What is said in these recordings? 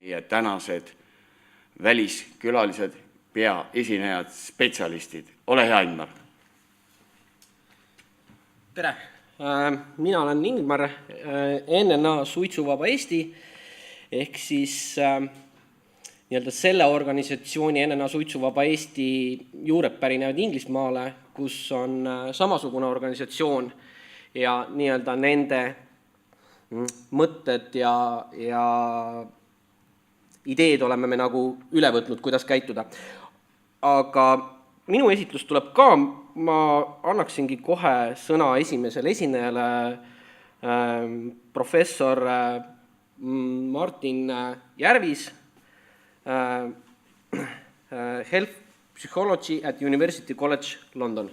ja tänased väliskülalised, peaesinejad, spetsialistid. Ole hea, Ingmar! Tere! Mina olen Ingmar, NNA Suitsuvaba Eesti, ehk siis selle organisatsiooni NNA Suitsuvaba Eesti juured pärinevad Inglismaale, kus on samasugune organisatsioon ja nende mõtted ja ideed oleme me nagu üle võtnud, kuidas käituda. Aga minu esitlus tuleb ka, ma annaksingi kohe sõna esimesele esinejale, professor Martin Jarvis, Health Psychology at University College London.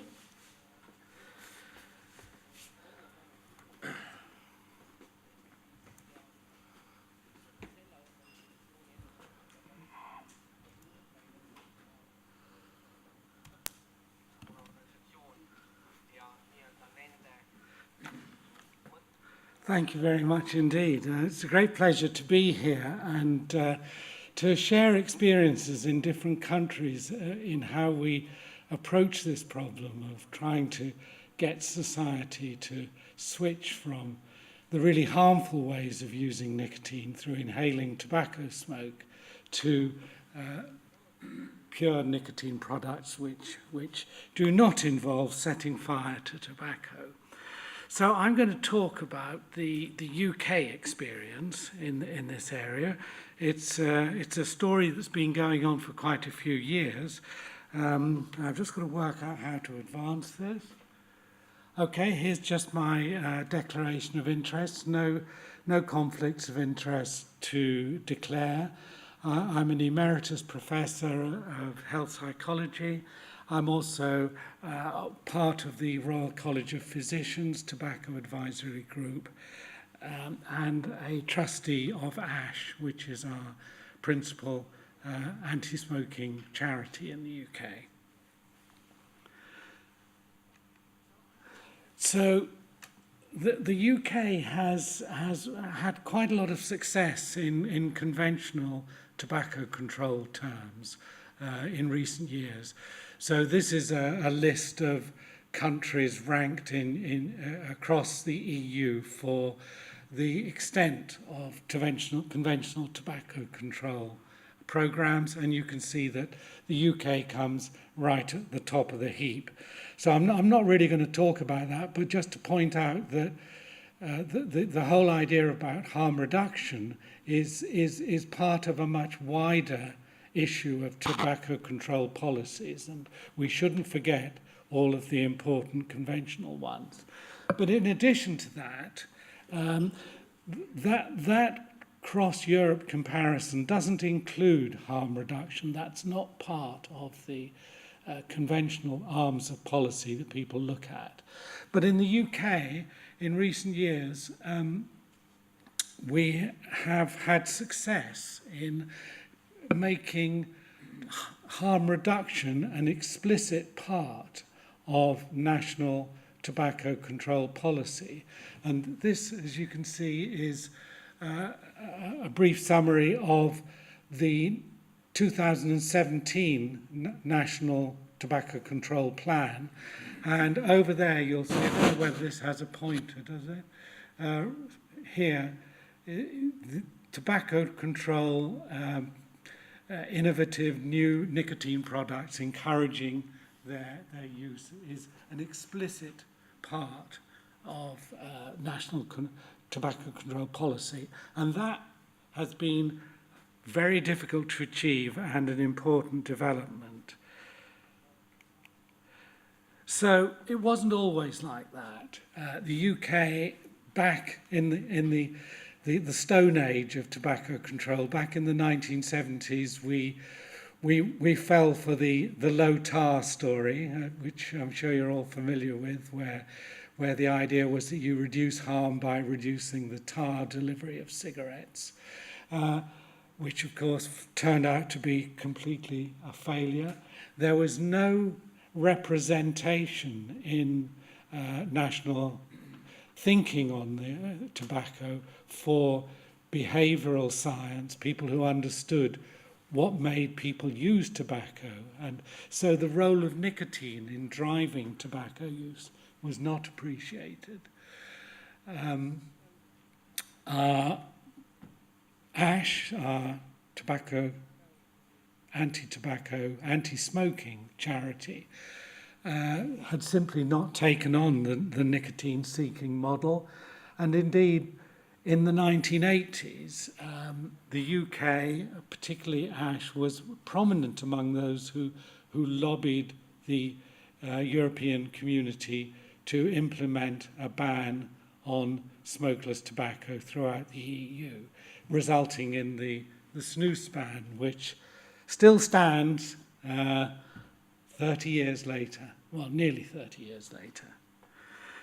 Thank you very much indeed. It's a great pleasure to be here and to share experiences in different countries in how we approach this problem of trying to get society to switch from the really harmful ways of using nicotine through inhaling tobacco smoke to pure nicotine products which do not involve setting fire to tobacco. So I'm going to talk about the UK experience in this area. It's a story that's been going on for quite a few years. I've just got to work out how to advance this. Okay, here's just my declaration of interest. No conflicts of interest to declare. I'm an emeritus professor of health psychology. I'm also part of the Royal College of Physicians Tobacco Advisory Group and a trustee of ASH, which is our principal anti-smoking charity in the UK. So the UK has had quite a lot of success in conventional tobacco control terms in recent years. So this is a list of countries ranked across the EU for the extent of conventional tobacco control programs, and you can see that the UK comes right at the top of the heap. So I'm not really going to talk about that, but just to point out that the whole idea about harm reduction is part of a much wider issue of tobacco control policies, and we shouldn't forget all of the important conventional ones. But in addition to that, that cross-Europe comparison doesn't include harm reduction. That's not part of the conventional arms of policy that people look at. But in the UK, in recent years, we have had success in making harm reduction an explicit part of national tobacco control policy. And this, as you can see, is a brief summary of the 2017 National Tobacco Control Plan. And over there, you'll see, I don't know whether this has a pointer, does it? Here, the tobacco control innovative new nicotine products encouraging their use is an explicit part of national tobacco control policy, and that has been very difficult to achieve and an important development. So it wasn't always like that. The UK, back in the Stone Age of tobacco control, back in the 1970s, we fell for the low tar story, which I'm sure you're all familiar with, where the idea was that you reduce harm by reducing the tar delivery of cigarettes, which of course turned out to be completely a failure. There was no representation in national thinking on the tobacco for behavioral science, people who understood what made people use tobacco. And so the role of nicotine in driving tobacco use was not appreciated. ASH, our anti-smoking charity, had simply not taken on the nicotine-seeking model. And indeed, in the 1980s, the UK, particularly ASH, was prominent among those who lobbied the European community to implement a ban on smokeless tobacco throughout the EU, resulting in the snus ban, which still stands 30 years later, well, nearly 30 years later.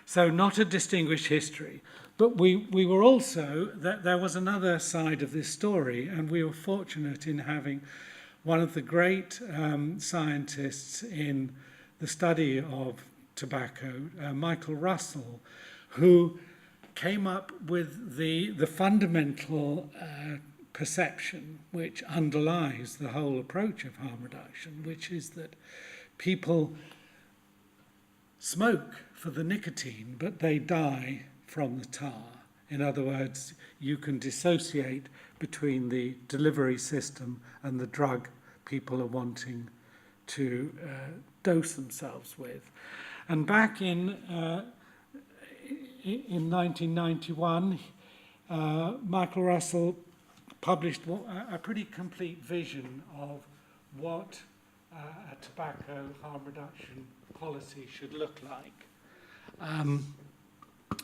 So not a distinguished history. But we were also, there was another side of this story, and we were fortunate in having one of the great scientists in the study of tobacco, Michael Russell, who came up with the fundamental perception which underlies the whole approach of harm reduction, which is that people smoke for the nicotine, but they die from the tar. In other words, you can dissociate between the delivery system and the drug people are wanting to dose themselves with. And back in 1991, Michael Russell published a pretty complete vision of what a tobacco harm reduction policy should look like.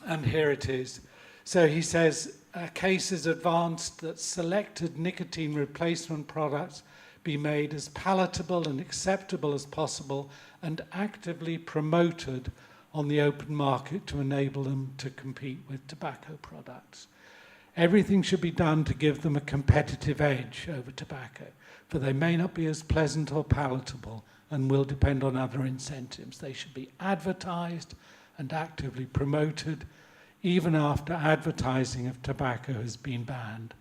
And here it is. So he says, a case is advanced that selected nicotine replacement products be made as palatable and acceptable as possible and actively promoted on the open market to enable them to compete with tobacco products. Everything should be done to give them a competitive edge over tobacco, for they may not be as pleasant or palatable and will depend on other incentives. They should be advertised and actively promoted, even after advertising of tobacco has been banned.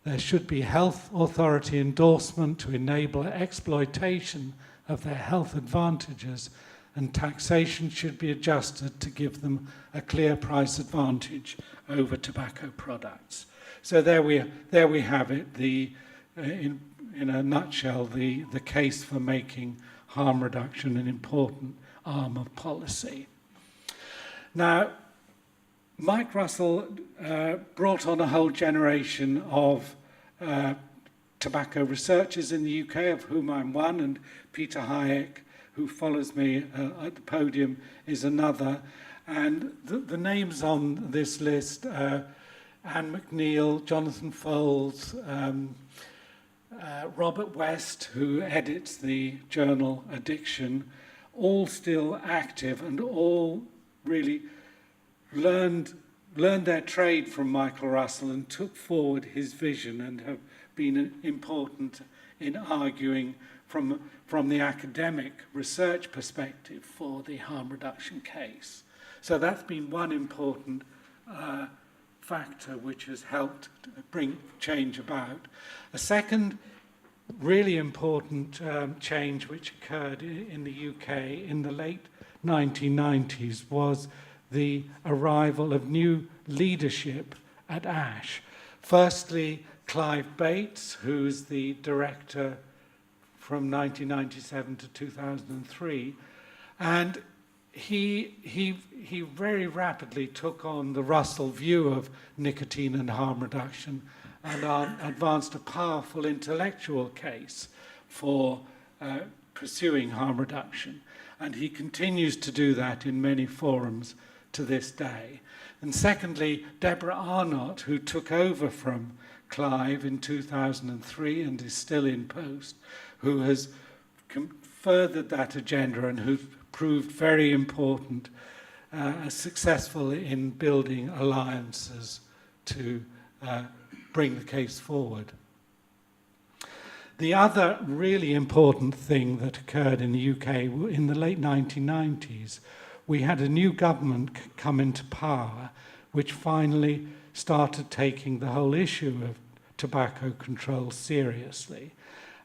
There should be health authority endorsement to enable exploitation of their health advantages, and taxation should be adjusted to give them a clear price advantage over tobacco products. So there we have it, in a nutshell, the case for making harm reduction an important arm of policy. Now, Mike Russell brought on a whole generation of tobacco researchers in the UK, of whom I'm one, and Peter Hajek, who follows me at the podium, is another. And the names on this list, Anne McNeil, Jonathan Foles, Robert West, who edits the journal Addiction, all still active and all really learned their trade from Michael Russell and took forward his vision and have been important in arguing from the academic research perspective for the harm reduction case. So that's been one important factor which has helped bring change about. A second really important change which occurred in the UK in the late 1990s was the arrival of new leadership at ASH. Firstly, Clive Bates, who's the director from 1997 to 2003, and he very rapidly took on the Russell view of nicotine and harm reduction and advanced a powerful intellectual case for pursuing harm reduction. And he continues to do that in many forums to this day. And secondly, Deborah Arnott, who took over from Clive in 2003 and is still in post, who has furthered that agenda and who proved very important, successful in building alliances to bring the case forward. The other really important thing that occurred in the UK in the late 1990s, we had a new government come into power which finally started taking the whole issue of tobacco control seriously.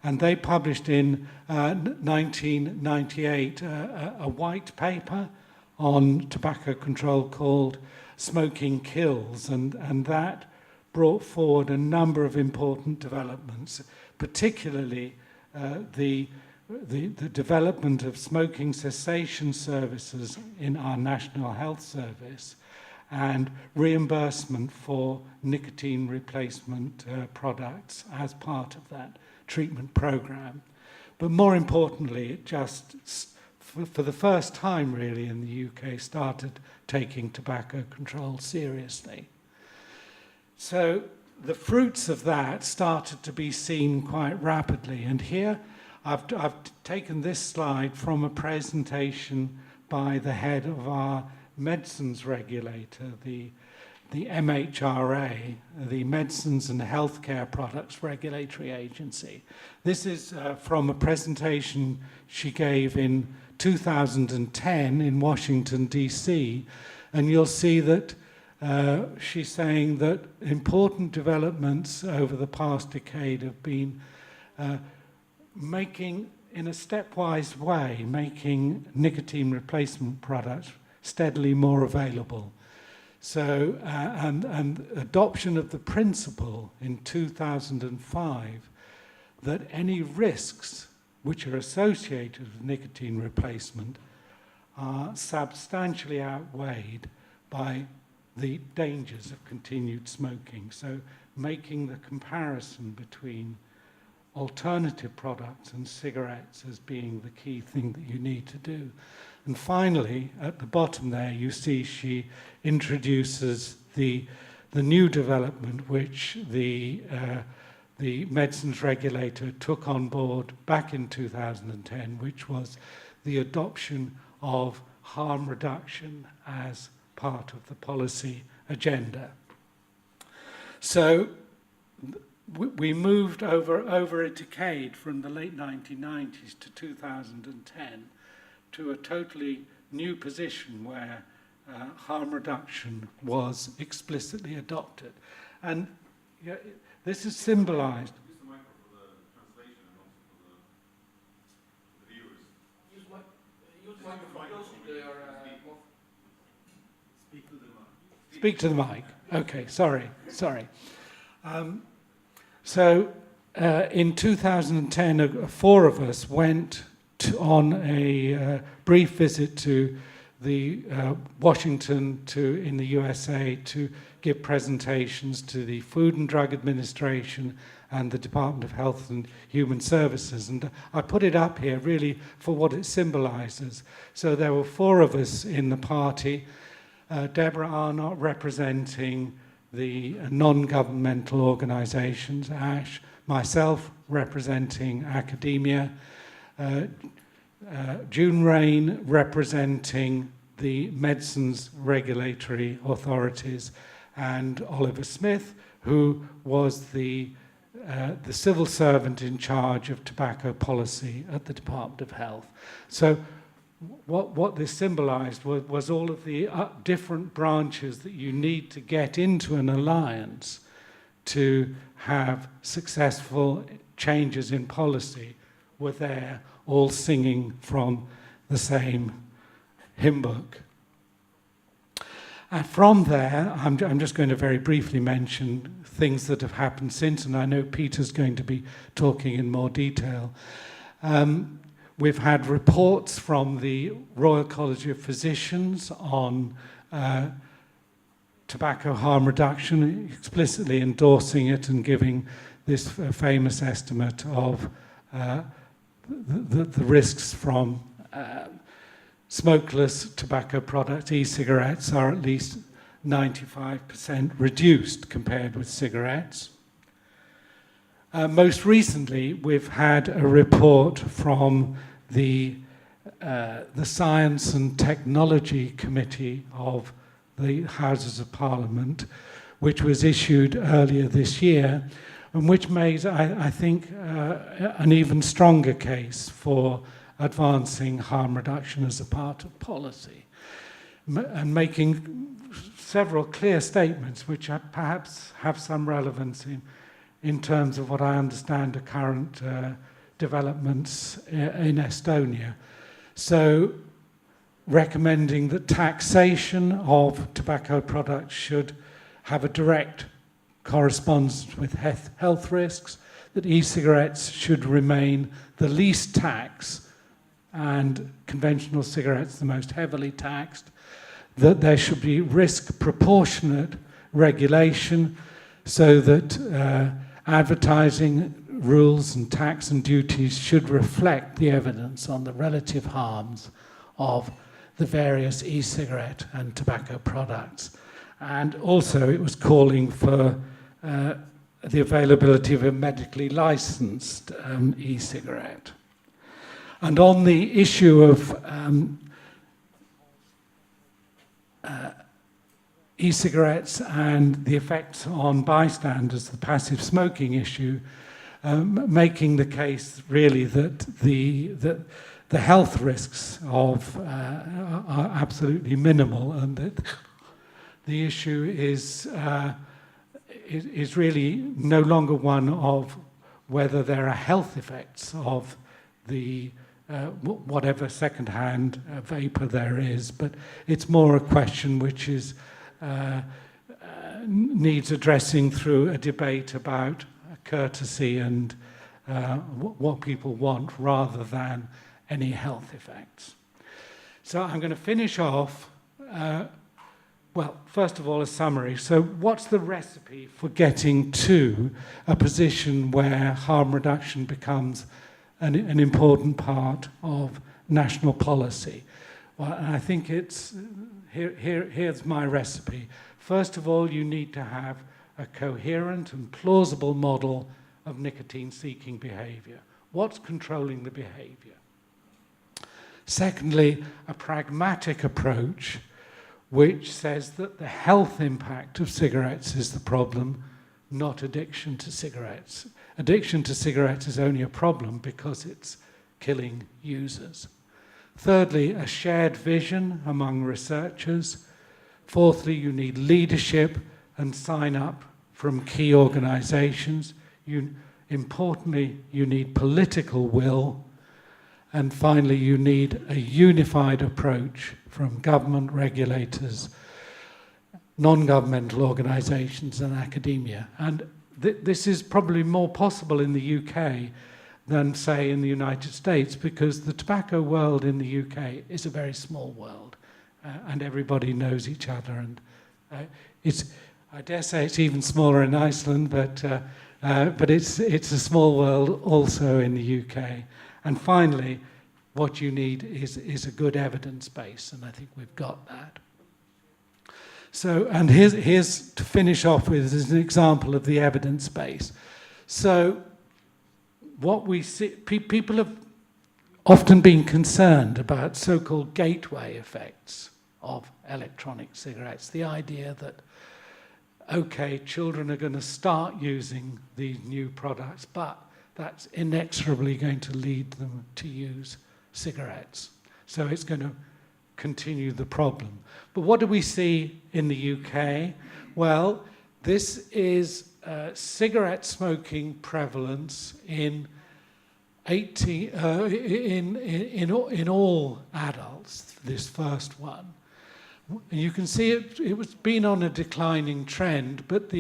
And they published in 1998 a white paper on tobacco control called Smoking Kills, and that brought forward a number of important developments, particularly the development of smoking cessation services in our National Health Service and reimbursement for nicotine replacement products as part of that treatment program. But more importantly, it just, for the first time really in the UK, started taking tobacco control seriously. So the fruits of that started to be seen quite rapidly. And here I've taken this slide from a presentation by the head of our medicines regulator, the MHRA, the Medicines and Healthcare Products Regulatory Agency. This is from a presentation she gave in 2010 in Washington, D.C., and you'll see that she's saying that important developments over the past decade have been making, in a stepwise way, making nicotine replacement products steadily more available. So, and adoption of the principle in 2005 that any risks which are associated with nicotine replacement are substantially outweighed by the dangers of continued smoking. So making the comparison between alternative products and cigarettes as being the key thing that you need to do. And finally, at the bottom there, you see she introduces the new development which the medicines regulator took on board back in 2010, which was the adoption of harm reduction as part of the policy agenda. So we moved over a decade from the late 1990s to 2010 to a totally new position where harm reduction was explicitly adopted. And this is symbolized. Use the mic for the translation and also for the viewers. Use the microphone close to your Speak to the mic. Speak to the mic. Okay, sorry. So in 2010, four of us went on a brief visit to the Washington in the USA to give presentations to the Food and Drug Administration and the Department of Health and Human Services. And I put it up here really for what it symbolizes. So there were four of us in the party, Deborah Arnott representing the non-governmental organizations, ASH, myself representing academia, June Rain representing the medicines regulatory authorities, and Oliver Smith, who was the civil servant in charge of tobacco policy at the Department of Health. So what this symbolized was all of the different branches that you need to get into an alliance to have successful changes in policy were there, all singing from the same hymn book. And from there, I'm just going to very briefly mention things that have happened since, and I know Peter's going to be talking in more detail. We've had reports from the Royal College of Physicians on tobacco harm reduction, explicitly endorsing it and giving this famous estimate of the risks from smokeless tobacco products, e-cigarettes, are at least 95% reduced compared with cigarettes. Most recently, we've had a report from the Science and Technology Committee of the Houses of Parliament, which was issued earlier this year, and which made, I think, an even stronger case for advancing harm reduction as a part of policy, and making several clear statements which perhaps have some relevance in terms of what I understand are current developments in Estonia. So, recommending that taxation of tobacco products should have a direct correspondence with health risks, that e-cigarettes should remain the least taxed and conventional cigarettes the most heavily taxed, that there should be risk proportionate regulation so that advertising rules and tax and duties should reflect the evidence on the relative harms of the various e-cigarette and tobacco products. And also it was calling for the availability of a medically licensed e-cigarette. And on the issue of e-cigarettes and the effects on bystanders, the passive smoking issue, making the case really that the health risks are absolutely minimal, and that the issue is really no longer one of whether there are health effects of the whatever second-hand vapor there is, but it's more a question which is needs addressing through a debate about courtesy and what people want rather than any health effects. So I'm going to finish off, well, first of all, a summary. So what's the recipe for getting to a position where harm reduction becomes an important part of national policy? Well, I think it's, here's my recipe. First of all, you need to have a coherent and plausible model of nicotine-seeking behavior. What's controlling the behavior? Secondly, a pragmatic approach which says that the health impact of cigarettes is the problem, not addiction to cigarettes. Addiction to cigarettes is only a problem because it's killing users. Thirdly, a shared vision among researchers. Fourthly, you need leadership and sign up from key organizations. Importantly, you need political will. And finally, you need a unified approach from government, regulators, non-governmental organizations and academia. And this is probably more possible in the UK than, say, in the United States, because the tobacco world in the UK is a very small world, and everybody knows each other. And I dare say it's even smaller in Iceland, but it's a small world also in the UK. And finally, what you need is a good evidence base, and I think we've got that. So, and here's to finish off with is an example of the evidence base. So, what we see, people have often been concerned about so-called gateway effects of electronic cigarettes. The idea that, okay, children are going to start using these new products, but that's inexorably going to lead them to use cigarettes. So it's going to continue the problem. But what do we see in the UK? Well, this is cigarette smoking prevalence in all adults, this first one. And you can see it was been on a declining trend, but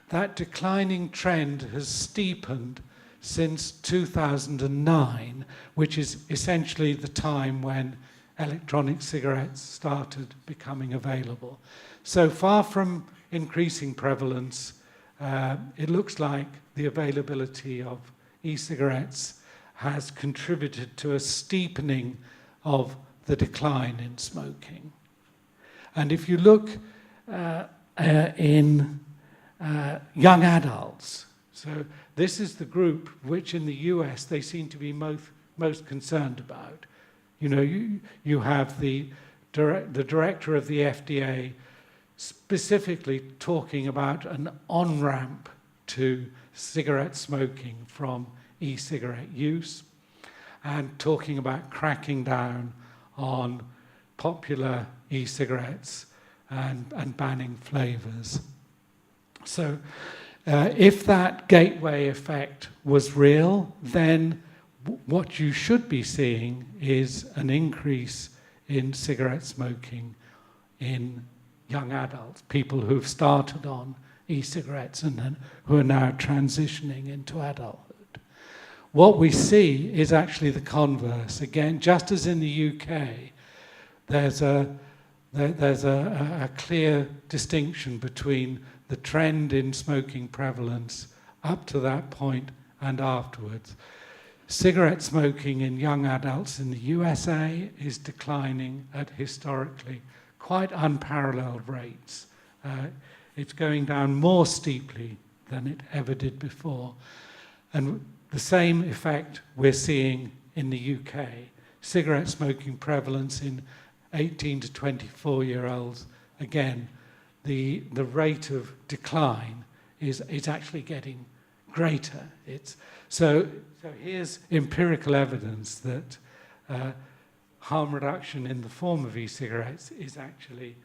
that declining trend has steepened since 2009, which is essentially the time when electronic cigarettes started becoming available. So far from increasing prevalence, it looks like the availability of e-cigarettes has contributed to a steepening of the decline in smoking. And if you look in young adults, so this is the group which in the US they seem to be most concerned about. You know, you have the director of the FDA specifically talking about an on-ramp to cigarette smoking from e-cigarette use, and talking about cracking down on popular e-cigarettes and banning flavours. So if that gateway effect was real, then what you should be seeing is an increase in cigarette smoking in young adults, people who've started on e-cigarettes and then who are now transitioning into adulthood. What we see is actually the converse. Again, just as in the UK, there's a clear distinction between the trend in smoking prevalence up to that point and afterwards. Cigarette smoking in young adults in the USA is declining at historically quite unparalleled rates. It's going down more steeply than it ever did before. And the same effect we're seeing in the UK. Cigarette smoking prevalence in 18 to 24-year-olds, again, the rate of decline is actually getting greater. So here's empirical evidence that harm reduction in the form of e-cigarettes is actually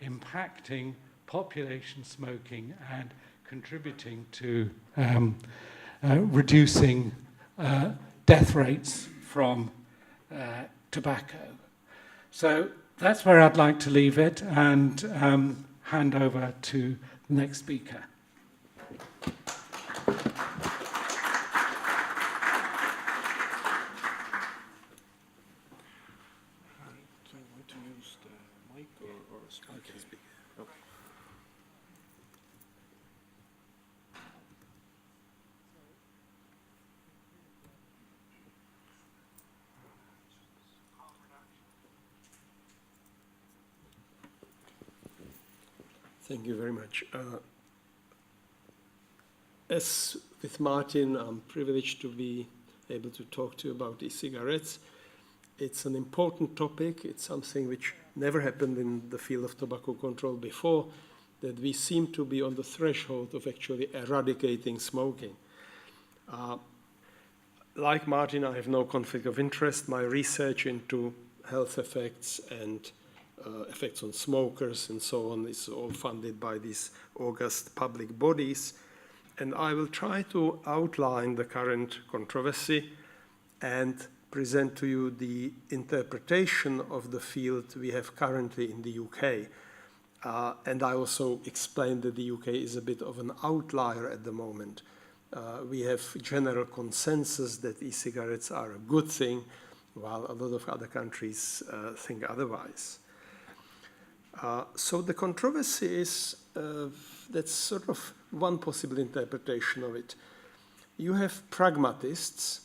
impacting population smoking and contributing to reducing death rates from tobacco. So that's where I'd like to leave it and hand over to the next speaker. Thank you very much. As with Martin, I'm privileged to be able to talk to you about e-cigarettes. It's an important topic. It's something which never happened in the field of tobacco control before, that we seem to be on the threshold of actually eradicating smoking. Like Martin, I have no conflict of interest. My research into health effects and effects on smokers and so on is all funded by these august public bodies. And I will try to outline the current controversy and present to you the interpretation of the field we have currently in the UK. And I also explained that the UK is a bit of an outlier at the moment. We have general consensus that e-cigarettes are a good thing, while a lot of other countries think otherwise. So the controversy is, that's sort of one possible interpretation of it. You have pragmatists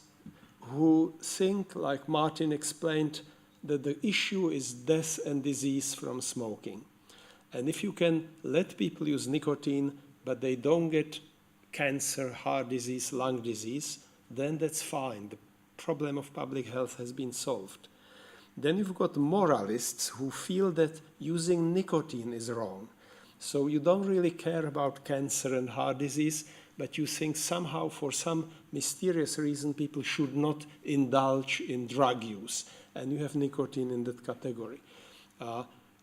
who think, like Martin explained, that the issue is death and disease from smoking. And if you can let people use nicotine, but they don't get cancer, heart disease, lung disease, then that's fine. The problem of public health has been solved. Then you've got moralists who feel that using nicotine is wrong. So you don't really care about cancer and heart disease, but you think somehow for some mysterious reason people should not indulge in drug use. And you have nicotine in that category,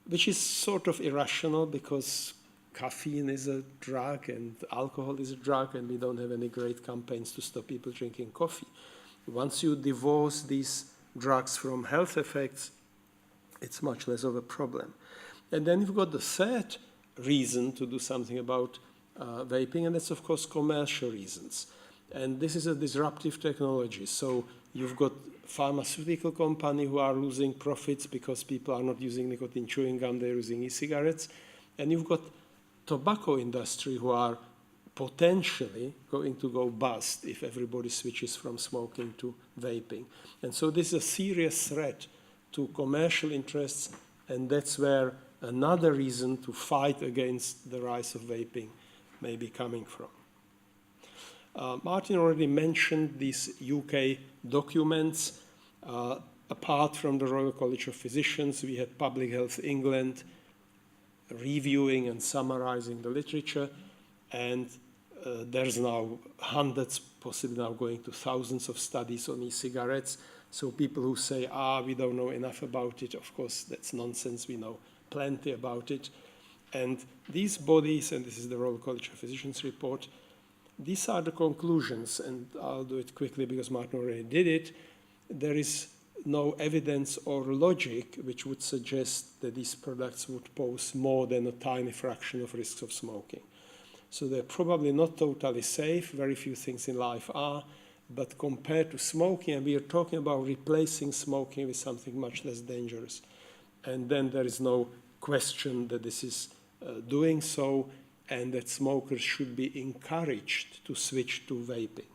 which is sort of irrational because caffeine is a drug and alcohol is a drug, and we don't have any great campaigns to stop people drinking coffee. Once you divorce these drugs from health effects, it's much less of a problem. And then you've got the third reason to do something about vaping, and that's, of course, commercial reasons. And this is a disruptive technology. So you've got pharmaceutical companies who are losing profits because people are not using nicotine chewing gum, they're using e-cigarettes. And you've got tobacco industry who are potentially going to go bust if everybody switches from smoking to vaping. And so this is a serious threat to commercial interests, and that's where another reason to fight against the rise of vaping may be coming from. Martin already mentioned these UK documents. Apart from the Royal College of Physicians, we had Public Health England reviewing and summarizing the literature, and there's now hundreds, possibly now going to thousands of studies on e-cigarettes. So people who say, we don't know enough about it, of course, that's nonsense. We know plenty about it. And these bodies, and this is the Royal College of Physicians report, these are the conclusions, and I'll do it quickly because Martin already did it. There is no evidence or logic which would suggest that these products would pose more than a tiny fraction of risks of smoking. So they're probably not totally safe. Very few things in life are. But compared to smoking, and we are talking about replacing smoking with something much less dangerous. And then there is no question that this is doing so, and that smokers should be encouraged to switch to vaping.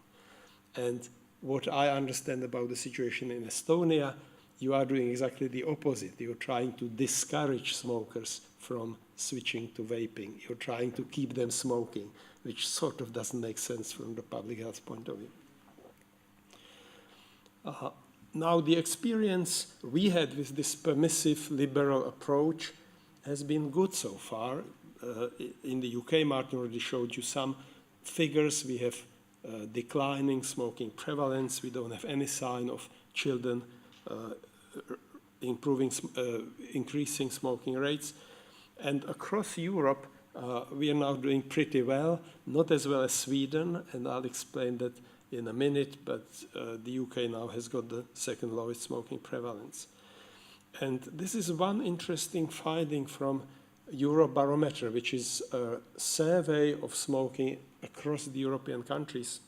And what I understand about the situation in Estonia, you are doing exactly the opposite. You're trying to discourage smokers from switching to vaping. You're trying to keep them smoking, which sort of doesn't make sense from the public health point of view. Now, the experience we had with this permissive liberal approach has been good so far. In the UK, Martin already showed you some figures. We have declining smoking prevalence. We don't have any sign of children increasing smoking rates. And across Europe, we are now doing pretty well, not as well as Sweden, and I'll explain that in a minute, but the UK now has got the second lowest smoking prevalence. And this is one interesting finding from Eurobarometer, which is a survey of smoking across the European countries.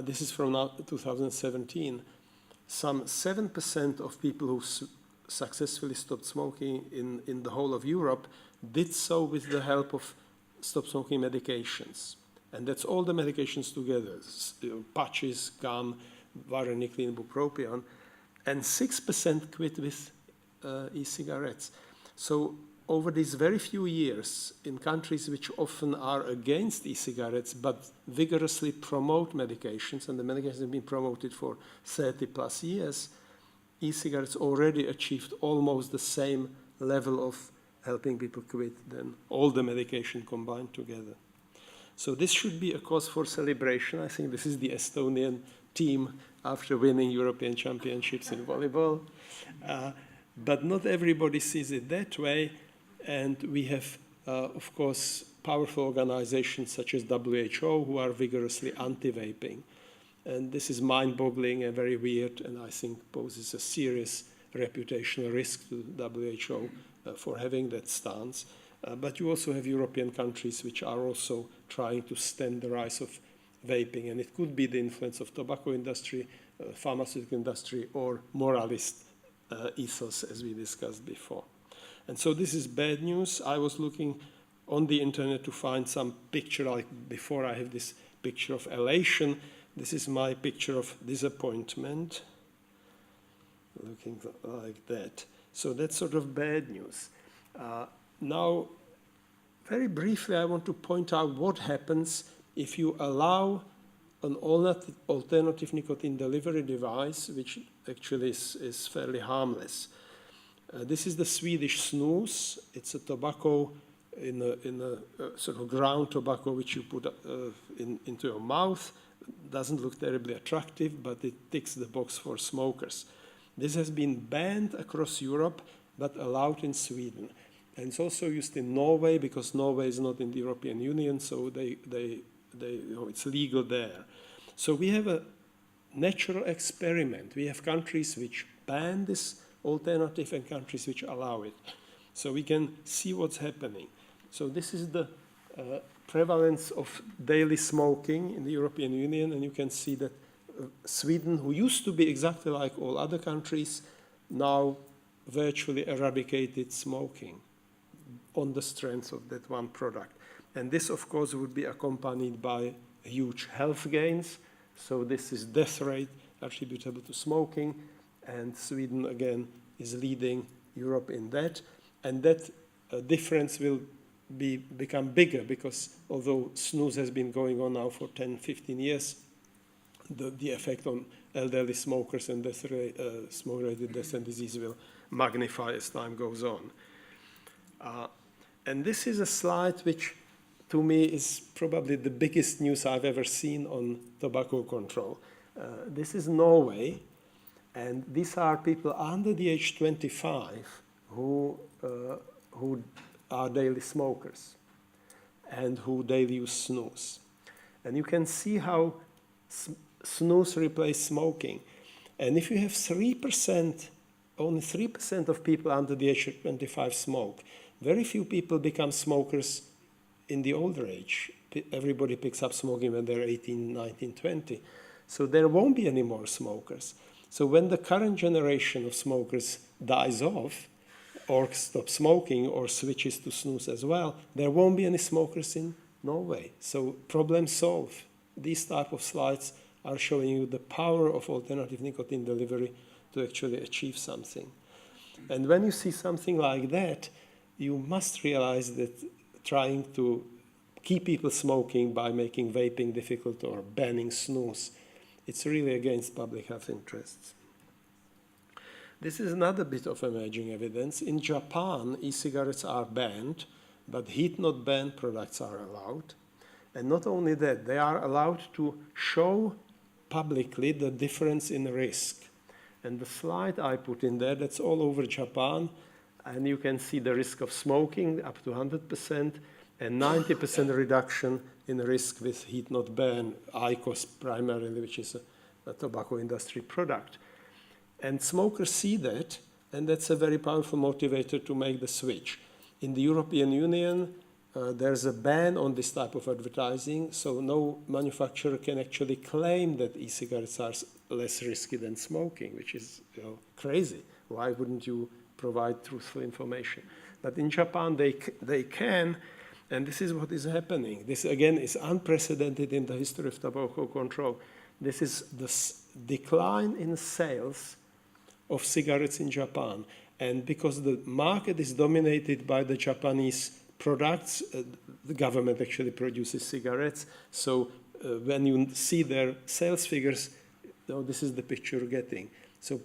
This is from 2017. Some 7% of people who successfully stopped smoking in the whole of Europe did so with the help of stop smoking medications. And that's all the medications together, patches, gum, varenicline, bupropion. And 6% quit with e-cigarettes. So over these very few years, in countries which often are against e-cigarettes but vigorously promote medications, and the medications have been promoted for 30 plus years, e-cigarettes already achieved almost the same level of helping people quit than all the medication combined together. So this should be a cause for celebration. I think this is the Estonian team after winning European championships in volleyball. But not everybody sees it that way. And we have, of course, powerful organizations such as WHO who are vigorously anti-vaping. And this is mind-boggling and very weird, and I think poses a serious reputational risk to WHO for having that stance. But you also have European countries which are also trying to stem the rise of vaping, and it could be the influence of tobacco industry, pharmaceutical industry, or moralist ethos, as we discussed before. And so this is bad news. I was looking on the internet to find some picture, like before I have this picture of elation. This is my picture of disappointment, looking like that. So that's sort of bad news. Now, very briefly, I want to point out what happens if you allow an alternative nicotine delivery device, which actually is fairly harmless. This is the Swedish snus. It's a tobacco in a sort of ground tobacco which you put into your mouth. Doesn't look terribly attractive, but it ticks the box for smokers. This has been banned across Europe, but allowed in Sweden. And it's also used in Norway because Norway is not in the European Union, so it's legal there. So we have a natural experiment. We have countries which ban this alternative and countries which allow it. So we can see what's happening. So this is the prevalence of daily smoking in the European Union, and you can see that Sweden, who used to be exactly like all other countries, now virtually eradicated smoking on the strength of that one product. And this, of course, would be accompanied by huge health gains. So this is death rate attributable to smoking, and Sweden, again, is leading Europe in that. And that difference will become bigger because although snus has been going on now for 10, 15 years, the effect on elderly smokers and smoke-related death and disease will magnify as time goes on. And this is a slide which, to me, is probably the biggest news I've ever seen on tobacco control. This is Norway, and these are people under the age 25 who are daily smokers and who daily use snus. And you can see how snus replaces smoking. And if you have 3%, only 3% of people under the age of 25 smoke, very few people become smokers in the older age. Everybody picks up smoking when they're 18, 19, 20. So there won't be any more smokers. So when the current generation of smokers dies off, or stops smoking, or switches to snus as well, there won't be any smokers in Norway. So problem solved. These type of slides are showing you the power of alternative nicotine delivery to actually achieve something. And when you see something like that, you must realize that trying to keep people smoking by making vaping difficult or banning snus, it's really against public health interests. This is another bit of emerging evidence. In Japan, e-cigarettes are banned, but heat-not-banned products are allowed. And not only that, they are allowed to show publicly the difference in risk. And the slide I put in there, that's all over Japan, and you can see the risk of smoking up to 100%, and 90% reduction in risk with heat-not-burn, IQOS primarily, which is a tobacco industry product. And smokers see that, and that's a very powerful motivator to make the switch. In the European Union, there's a ban on this type of advertising, so no manufacturer can actually claim that e-cigarettes are less risky than smoking, which is crazy. Why wouldn't you provide truthful information? But in Japan, they can, and this is what is happening. This, again, is unprecedented in the history of tobacco control. This is the decline in sales of cigarettes in Japan. And because the market is dominated by the Japanese products, the government actually produces cigarettes. So when you see their sales figures, this is the picture you're getting. So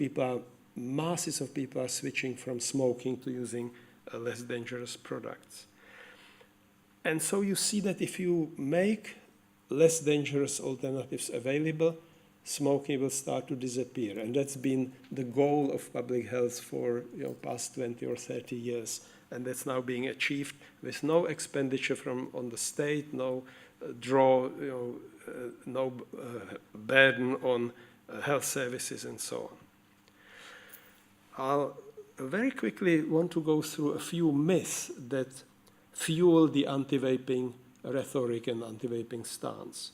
masses of people are switching from smoking to using less dangerous products. And so you see that if you make less dangerous alternatives available, smoking will start to disappear. And that's been the goal of public health for past 20 or 30 years. And that's now being achieved with no expenditure on the state, no no burden on health services and so on. I'll very quickly want to go through a few myths that fuel the anti-vaping rhetoric and anti-vaping stance.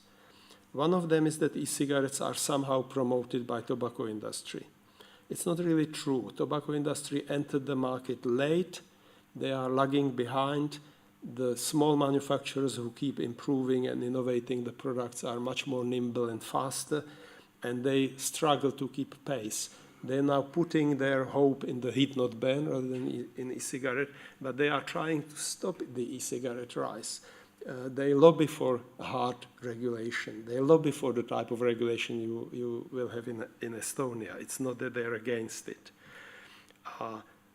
One of them is that e-cigarettes are somehow promoted by tobacco industry. It's not really true. Tobacco industry entered the market late. They are lagging behind. The small manufacturers who keep improving and innovating the products are much more nimble and faster, and they struggle to keep pace. They're now putting their hope in the heat-not-burn rather than in e-cigarette, but they are trying to stop the e-cigarette rise. They lobby for hard regulation. They lobby for the type of regulation you will have in Estonia. It's not that they're against it.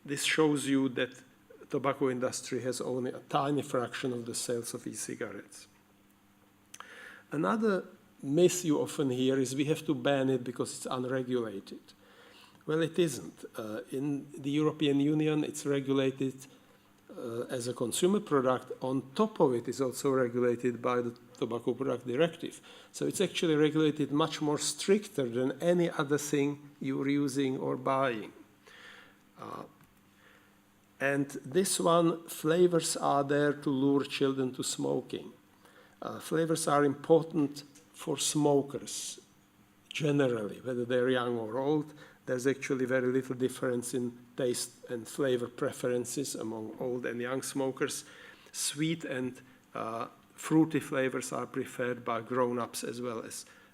This shows you that tobacco industry has only a tiny fraction of the sales of e-cigarettes. Another myth you often hear is we have to ban it because it's unregulated. Well, it isn't. In the European Union, it's regulated as a consumer product. On top of it is also regulated by the Tobacco Product Directive. So it's actually regulated much more stricter than any other thing you're using or buying. And this one, flavors are there to lure children to smoking. Flavors are important for smokers, generally, whether they're young or old. There's actually very little difference in taste and flavor preferences among old and young smokers. Sweet and fruity flavors are preferred by grown-ups as well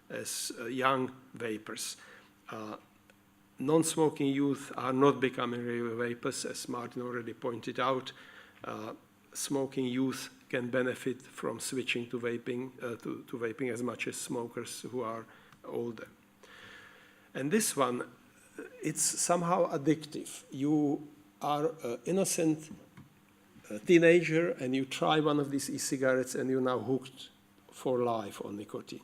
as young vapers. Non-smoking youth are not becoming real vapers, as Martin already pointed out. Smoking youth can benefit from switching to vaping, to vaping as much as smokers who are older. And this one, it's somehow addictive. You are an innocent teenager and you try one of these e-cigarettes and you're now hooked for life on nicotine.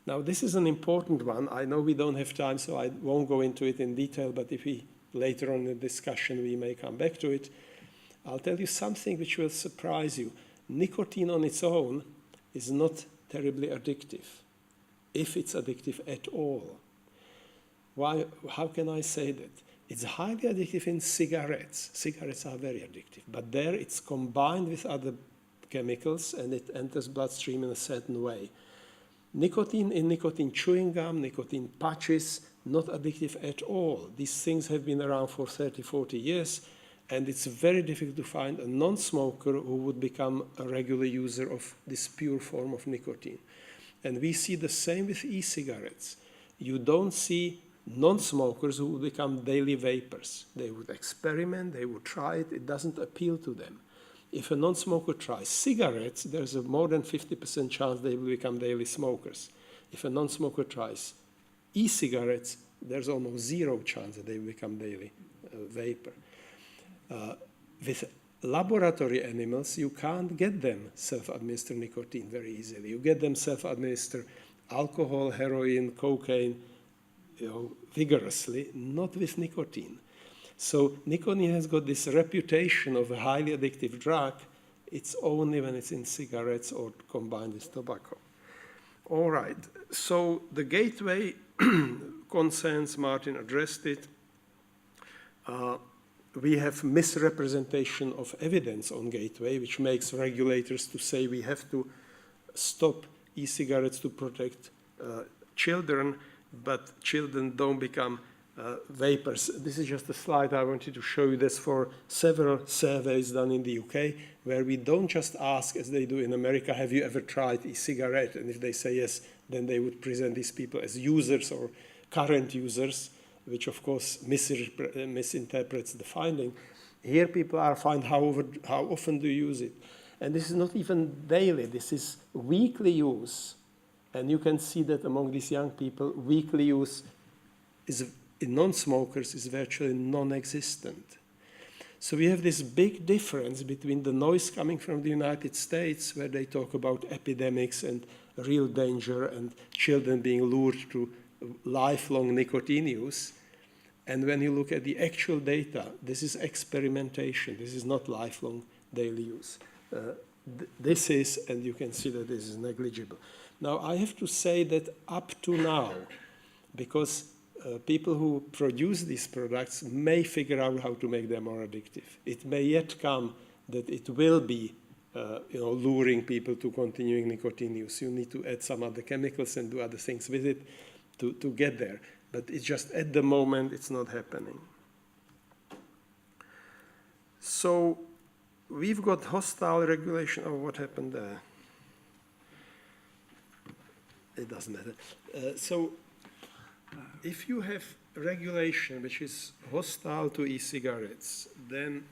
Now, this is an important one. I know we don't have time, so I won't go into it in detail, but if we later on in the discussion we may come back to it. I'll tell you something which will surprise you. Nicotine on its own is not terribly addictive, if it's addictive at all. Why? How can I say that? It's highly addictive in cigarettes. Cigarettes are very addictive, but there it's combined with other chemicals and it enters bloodstream in a certain way. Nicotine in nicotine chewing gum, nicotine patches, not addictive at all. These things have been around for 30, 40 years, and it's very difficult to find a non-smoker who would become a regular user of this pure form of nicotine. And we see the same with e-cigarettes. You don't see non-smokers who would become daily vapors. They would experiment, they would try it, it doesn't appeal to them. If a non-smoker tries cigarettes, there's a more than 50% chance they will become daily smokers. If a non-smoker tries e-cigarettes, there's almost zero chance that they will become daily vapor. With laboratory animals, you can't get them self-administer nicotine very easily. You get them self-administer alcohol, heroin, cocaine, vigorously, not with nicotine. So nicotine has got this reputation of a highly addictive drug. It's only when it's in cigarettes or combined with tobacco. All right, so the gateway concerns, Martin addressed it. We have misrepresentation of evidence on gateway, which makes regulators to say we have to stop e-cigarettes to protect children, but children don't become vapors. This is just a slide I wanted to show you. This for several surveys done in the UK, where we don't just ask, as they do in America, have you ever tried e-cigarette? And if they say yes, then they would present these people as users or current users, which of course misinterprets the finding. Here people are find how often do you use it. And this is not even daily, this is weekly use. And you can see that among these young people, weekly use is, in non-smokers is virtually non-existent. So we have this big difference between the noise coming from the United States, where they talk about epidemics and real danger and children being lured to lifelong nicotine use. And when you look at the actual data, this is experimentation. This is not lifelong daily use. This is, and you can see that this is negligible. Now, I have to say that up to now, because people who produce these products may figure out how to make them more addictive. It may yet come that it will be luring people to continuing nicotine use. You need to add some other chemicals and do other things with it to get there. But it's just at the moment, it's not happening. So we've got hostile regulation. Oh, what happened there? It doesn't matter. So if you have regulation which is hostile to e-cigarettes, then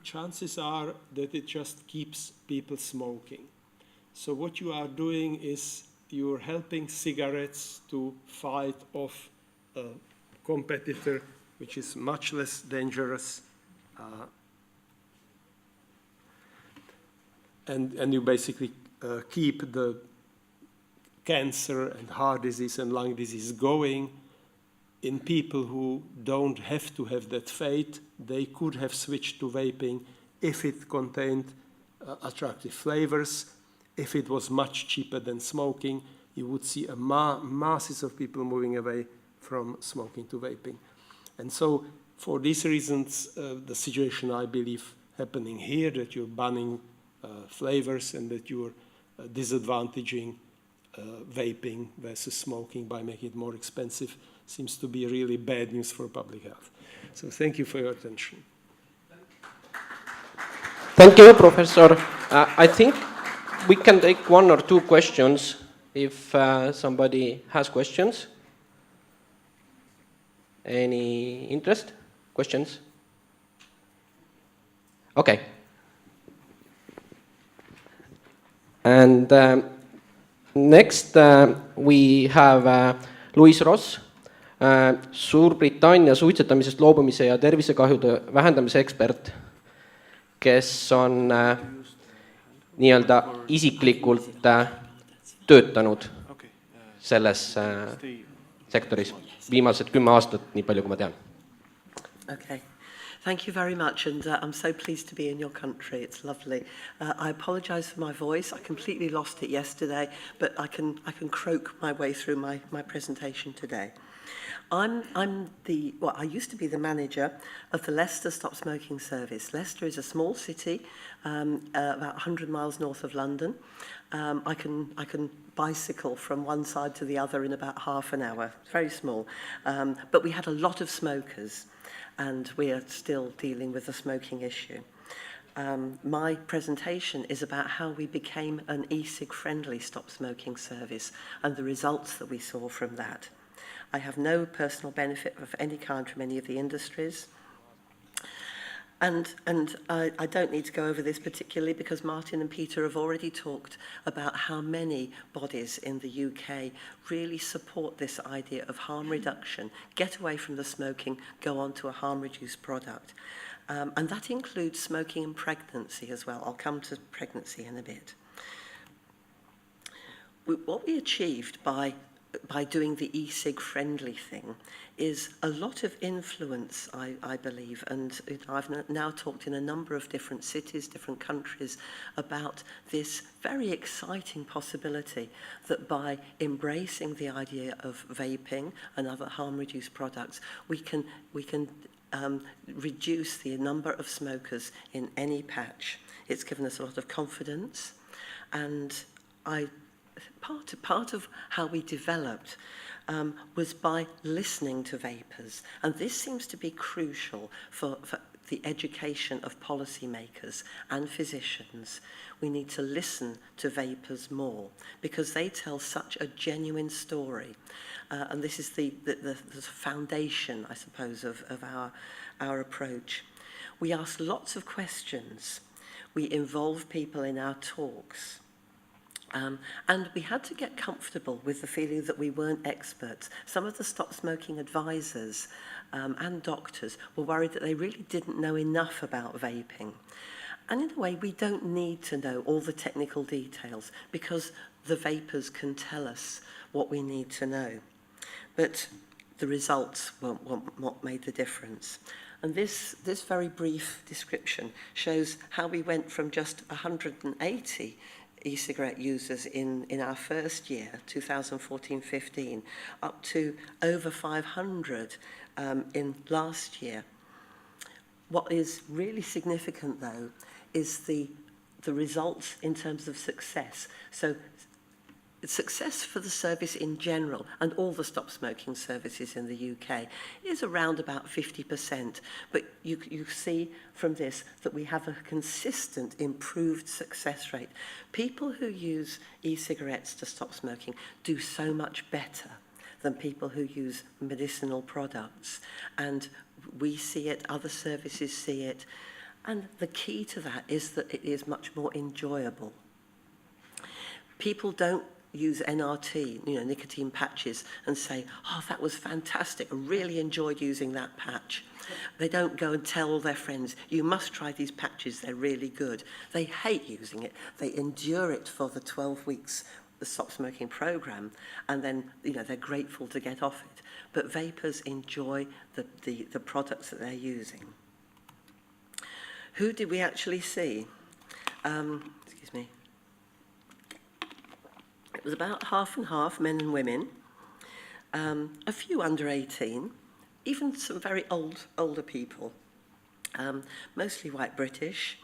chances are that it just keeps people smoking. So what you are doing is you're helping cigarettes to fight off a competitor which is much less dangerous, and you basically keep the cancer and heart disease and lung disease going. In people who don't have to have that fate, they could have switched to vaping if it contained attractive flavors. If it was much cheaper than smoking, you would see a masses of people moving away from smoking to vaping. And so for these reasons, the situation I believe happening here, that you're banning flavors and that you're disadvantaging vaping versus smoking by making it more expensive, seems to be really bad news for public health. So thank you for your attention. Thank you, Professor. I think we can take one or two questions if somebody has questions. Any interest? Questions? Okay. And next we have Louise Ross, Suurbritannia suitsetamisest loobumise ja tervisekahjude vähendamise ekspert, kes on nii-öelda isiklikult töötanud selles sektoris viimased 10 aastat, nii palju kui ma tean. Okay. Thank you very much, and I'm so pleased to be in your country. It's lovely. I apologise for my voice. I completely lost it yesterday, but I can croak my way through my presentation today. I used to be the manager of the Leicester Stop Smoking Service. Leicester is a small city, about 100 miles north of London. I can bicycle from one side to the other in about half an hour. It's very small. But we had a lot of smokers, and we are still dealing with the smoking issue. My presentation is about how we became an e-cig friendly stop smoking service and the results that we saw from that. I have no personal benefit of any kind from any of the industries. And I don't need to go over this particularly because Martin and Peter have already talked about how many bodies in the UK really support this idea of harm reduction, get away from the smoking, go on to a harm-reduced product. And that includes smoking and pregnancy as well. I'll come to pregnancy in a bit. What we achieved by doing the e-cig friendly thing is a lot of influence, I believe, and I've now talked in a number of different cities, different countries about this very exciting possibility that by embracing the idea of vaping and other harm-reduced products, we can reduce the number of smokers in any patch. It's given us a lot of confidence, and part of how we developed was by listening to vapers, and this seems to be crucial for the education of policymakers and physicians. We need to listen to vapers more because they tell such a genuine story, and this is the foundation, I suppose, of our approach. We ask lots of questions. We involve people in our talks. And we had to get comfortable with the feeling that we weren't experts. Some of the stop smoking advisors and doctors were worried that they really didn't know enough about vaping. And in a way, we don't need to know all the technical details because the vapers can tell us what we need to know. But the results were what made the difference. And this very brief description shows how we went from just 180 e-cigarette users in our first year, 2014-15, up to over 500 in last year. What is really significant, though, is the results in terms of success. So success for the service in general and all the stop smoking services in the UK is around about 50%. But you see from this that we have a consistent improved success rate. People who use e-cigarettes to stop smoking do so much better than people who use medicinal products. And we see it, other services see it. And the key to that is that it is much more enjoyable. People don't use NRT, nicotine patches, and say, oh, that was fantastic, I really enjoyed using that patch. They don't go and tell all their friends, you must try these patches, they're really good. They hate using it. They endure it for the 12 weeks, the stop smoking program, and then they're grateful to get off it. But vapers enjoy the products that they're using. Who did we actually see? Excuse me. It was about half and half, men and women, a few under 18, even some very older people, mostly white British,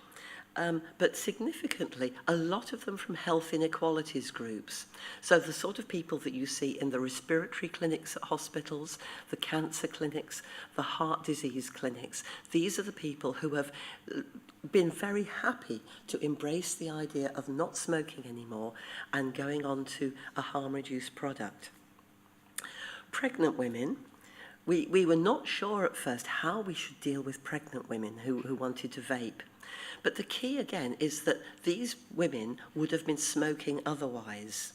but significantly, a lot of them from health inequalities groups. So the sort of people that you see in the respiratory clinics at hospitals, the cancer clinics, the heart disease clinics, these are the people who have been very happy to embrace the idea of not smoking anymore and going on to a harm-reduced product. Pregnant women, we were not sure at first how we should deal with pregnant women who wanted to vape. But the key, again, is that these women would have been smoking otherwise.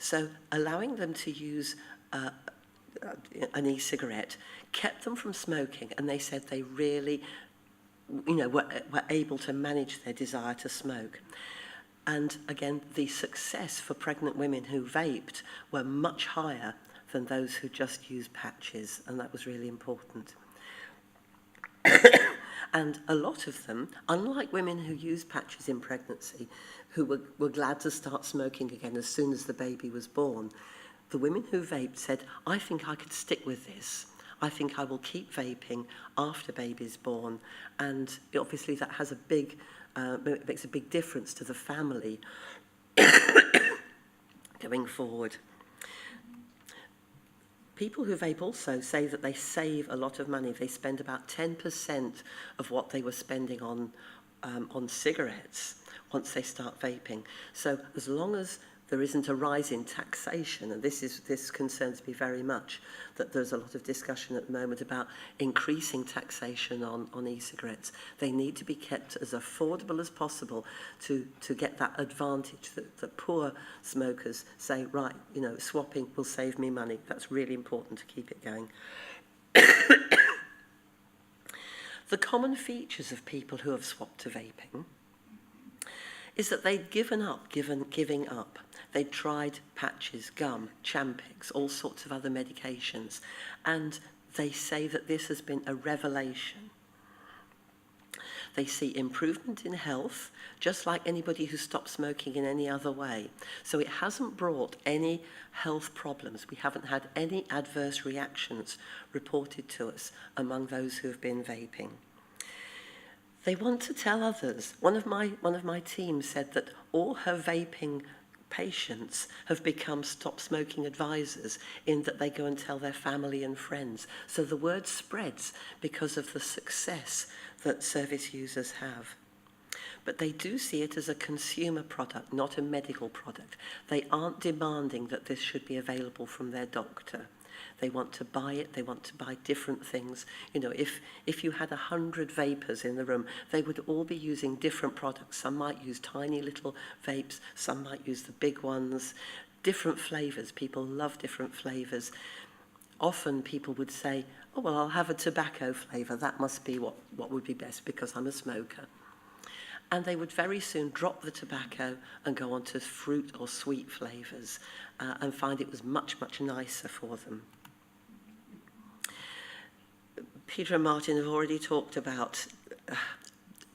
So allowing them to use an e-cigarette kept them from smoking, and they said they really were able to manage their desire to smoke. And again, the success for pregnant women who vaped were much higher than those who just used patches, and that was really important. And a lot of them, unlike women who use patches in pregnancy, who were glad to start smoking again as soon as the baby was born, the women who vaped said, I think I could stick with this. I think I will keep vaping after baby's born. And obviously that has makes a big difference to the family going forward. People who vape also say that they save a lot of money. They spend about 10% of what they were spending on cigarettes once they start vaping. So as long as there isn't a rise in taxation, and this concerns me very much, that there's a lot of discussion at the moment about increasing taxation on e-cigarettes. They need to be kept as affordable as possible to get that advantage that poor smokers say, right, you know, swapping will save me money. That's really important to keep it going. The common features of people who have swapped to vaping is that they'd giving up. They'd tried patches, gum, Champix, all sorts of other medications, and they say that this has been a revelation. They see improvement in health, just like anybody who stopped smoking in any other way. So it hasn't brought any health problems. We haven't had any adverse reactions reported to us among those who have been vaping. They want to tell others. One of my team said that all her vaping patients have become stop smoking advisors, in that they go and tell their family and friends. So the word spreads because of the success that service users have. But they do see it as a consumer product, not a medical product. They aren't demanding that this should be available from their doctor. They want to buy it, they want to buy different things. You know, if you had 100 vapors in the room, they would all be using different products. Some might use tiny little vapes, some might use the big ones, different flavors. People love different flavors. Often people would say, oh, well, I'll have a tobacco flavor. That must be what would be best because I'm a smoker. And they would very soon drop the tobacco and go on to fruit or sweet flavors and find it was much, much nicer for them. Peter and Martin have already talked about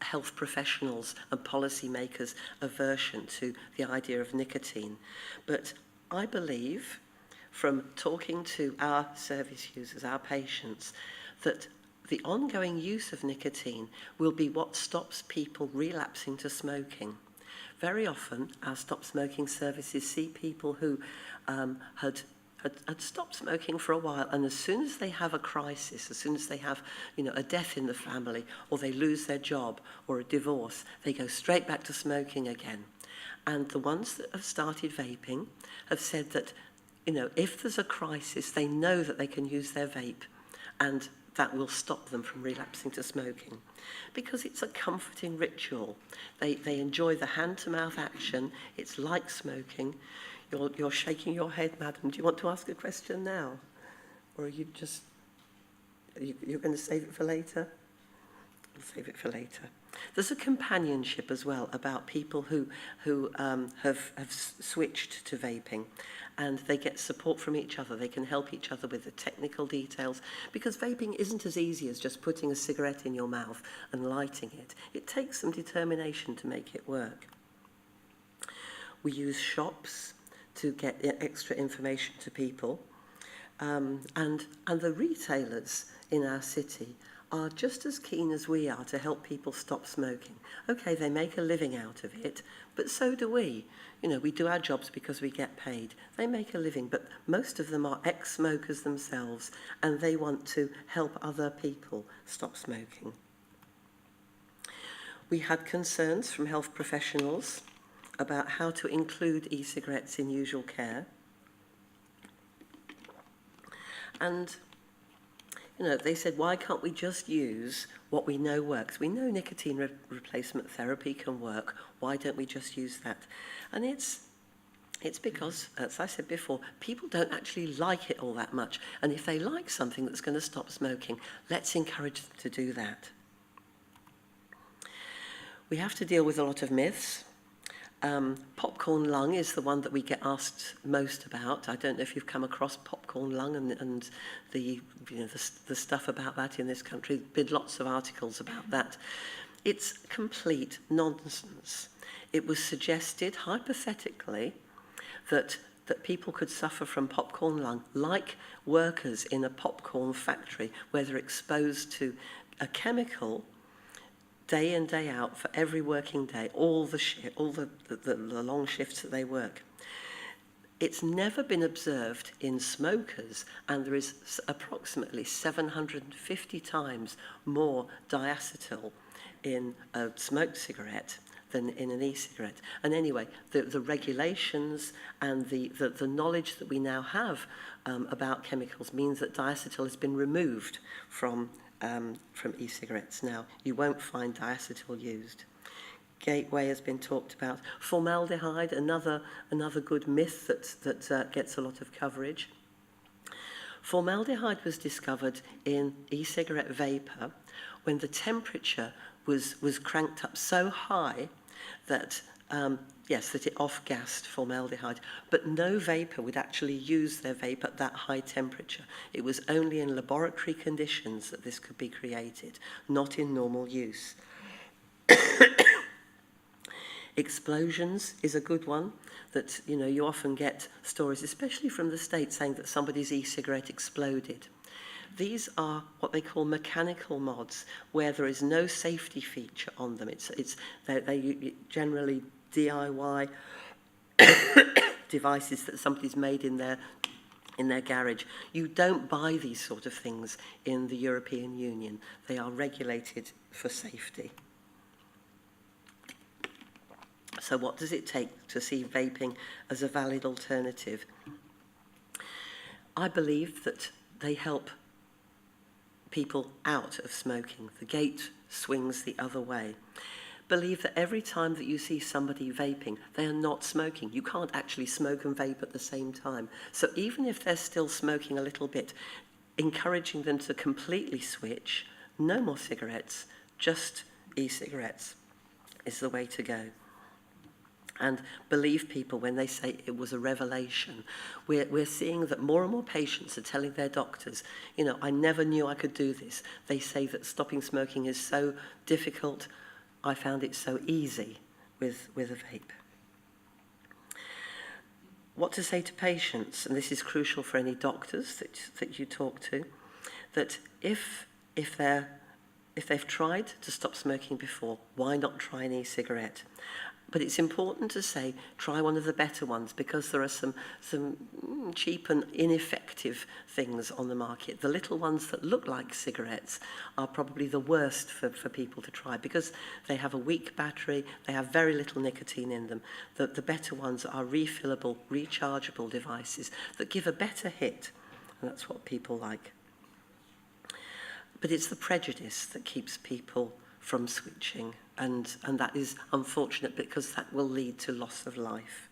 health professionals and policymakers' aversion to the idea of nicotine. But I believe, from talking to our service users, our patients, that the ongoing use of nicotine will be what stops people relapsing to smoking. Very often, our stop smoking services see people who had stopped smoking for a while, and as soon as they have a crisis, as soon as they have, you know, a death in the family, or they lose their job, or a divorce, they go straight back to smoking again. And the ones that have started vaping have said that, you know, if there's a crisis, they know that they can use their vape, and that will stop them from relapsing to smoking. Because it's a comforting ritual. They enjoy the hand-to-mouth action. It's like smoking. You're shaking your head, madam. Do you want to ask a question now? Or are you just... You're going to save it for later? I'll save it for later. There's a companionship as well about people who have switched to vaping, and they get support from each other. They can help each other with the technical details, because vaping isn't as easy as just putting a cigarette in your mouth and lighting it. It takes some determination to make it work. We use shops to get extra information to people, and the retailers in our city are just as keen as we are to help people stop smoking. Okay, they make a living out of it, but so do we. You know, we do our jobs because we get paid. They make a living, but most of them are ex-smokers themselves, and they want to help other people stop smoking. We had concerns from health professionals about how to include e-cigarettes in usual care. And you know, they said, why can't we just use what we know works? We know nicotine replacement therapy can work. Why don't we just use that? And it's because, as I said before, people don't actually like it all that much. And if they like something that's going to stop smoking, let's encourage them to do that. We have to deal with a lot of myths. Popcorn lung is the one that we get asked most about. I don't know if you've come across popcorn lung and the stuff about that in this country. There's been lots of articles about that. It's complete nonsense. It was suggested, hypothetically, that people could suffer from popcorn lung like workers in a popcorn factory where they're exposed to a chemical day in, day out for every working day, all the long shifts that they work. It's never been observed in smokers, and there is approximately 750 times more diacetyl in a smoked cigarette than in an e-cigarette. And anyway, the regulations and the knowledge that we now have about chemicals means that diacetyl has been removed from e-cigarettes now. You won't find diacetyl used. Gateway has been talked about. Formaldehyde, another good myth that gets a lot of coverage. Formaldehyde was discovered in e-cigarette vapor when the temperature was cranked up so high that that it off-gassed formaldehyde, but no vapor would actually use their vape at that high temperature. It was only in laboratory conditions that this could be created, not in normal use. Explosions is a good one that, you often get stories, especially from the States, saying that somebody's e-cigarette exploded. These are what they call mechanical mods, where there is no safety feature on them. They generally DIY devices that somebody's made in their garage. You don't buy these sort of things in the European Union. They are regulated for safety. So what does it take to see vaping as a valid alternative? I believe that they help people out of smoking. The gate swings the other way. Believe that every time that you see somebody vaping, they are not smoking. You can't actually smoke and vape at the same time. So even if they're still smoking a little bit, encouraging them to completely switch, no more cigarettes, just e-cigarettes is the way to go. And believe people when they say it was a revelation. We're seeing that more and more patients are telling their doctors, I never knew I could do this. They say that stopping smoking is so difficult. I found it so easy with a vape. What to say to patients, and this is crucial for any doctors that you talk to, that if they've tried to stop smoking before, why not try an e-cigarette? But it's important to say, try one of the better ones, because there are some cheap and ineffective things on the market. The little ones that look like cigarettes are probably the worst for people to try, because they have a weak battery, they have very little nicotine in them. The better ones are refillable, rechargeable devices that give a better hit, and that's what people like. But it's the prejudice that keeps people from switching, and that is unfortunate, because that will lead to loss of life.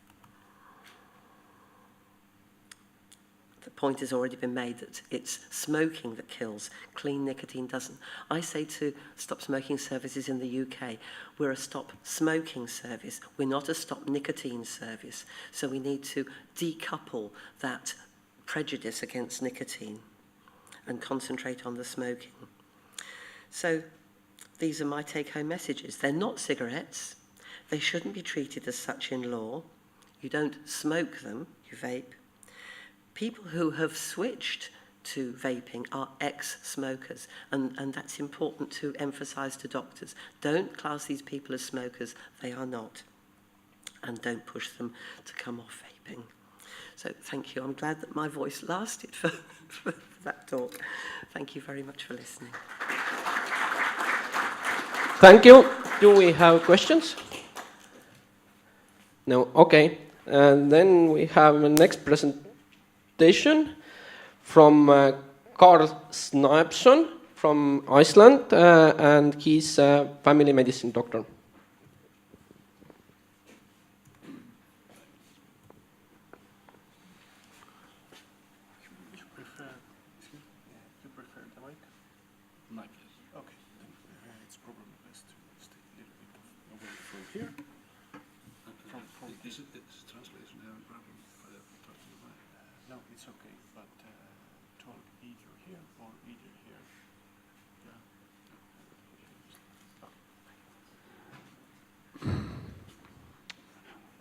The point has already been made that it's smoking that kills, clean nicotine doesn't. I say to stop smoking services in the UK, we're a stop smoking service, we're not a stop nicotine service, so we need to decouple that prejudice against nicotine and concentrate on the smoking. So these are my take-home messages. They're not cigarettes. They shouldn't be treated as such in law. You don't smoke them, you vape. People who have switched to vaping are ex-smokers, and that's important to emphasize to doctors. Don't class these people as smokers. They are not. And don't push them to come off vaping. So thank you. I'm glad that my voice lasted for that talk. Thank you very much for listening. Thank you. Do we have questions? No? Okay. And then we have the next presentation from Karl Snæbjörnsson from Iceland, and he's a family medicine doctor.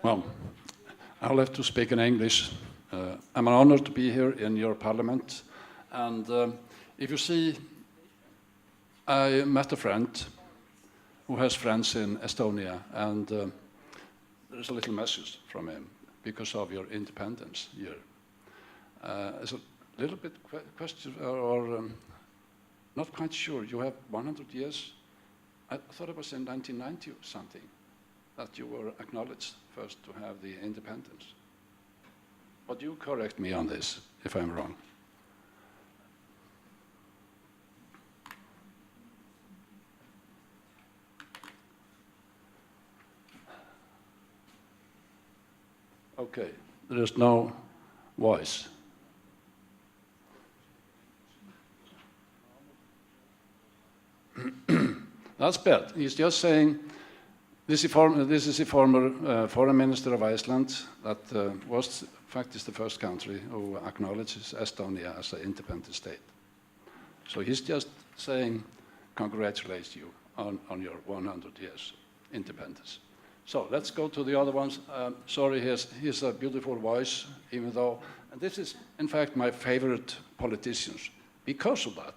Well, I'll have to speak in English. I'm an honor to be here in your parliament. And if you see, I met a friend who has friends in Estonia, and there's a little message from him because of your independence year. It's a little bit question, or not quite sure. You have 100 years. I thought it was in 1990 or something that you were acknowledged first to have the independence. But you correct me on this if I'm wrong. Okay, there is no voice. That's bad. He's just saying, this is a former foreign minister of Iceland that was, in fact, is the first country who acknowledges Estonia as an independent state. So he's just saying, congratulate you on your 100 years independence. So let's go to the other ones. Sorry, he has a beautiful voice, even though, and this is, in fact, my favorite politicians because of that.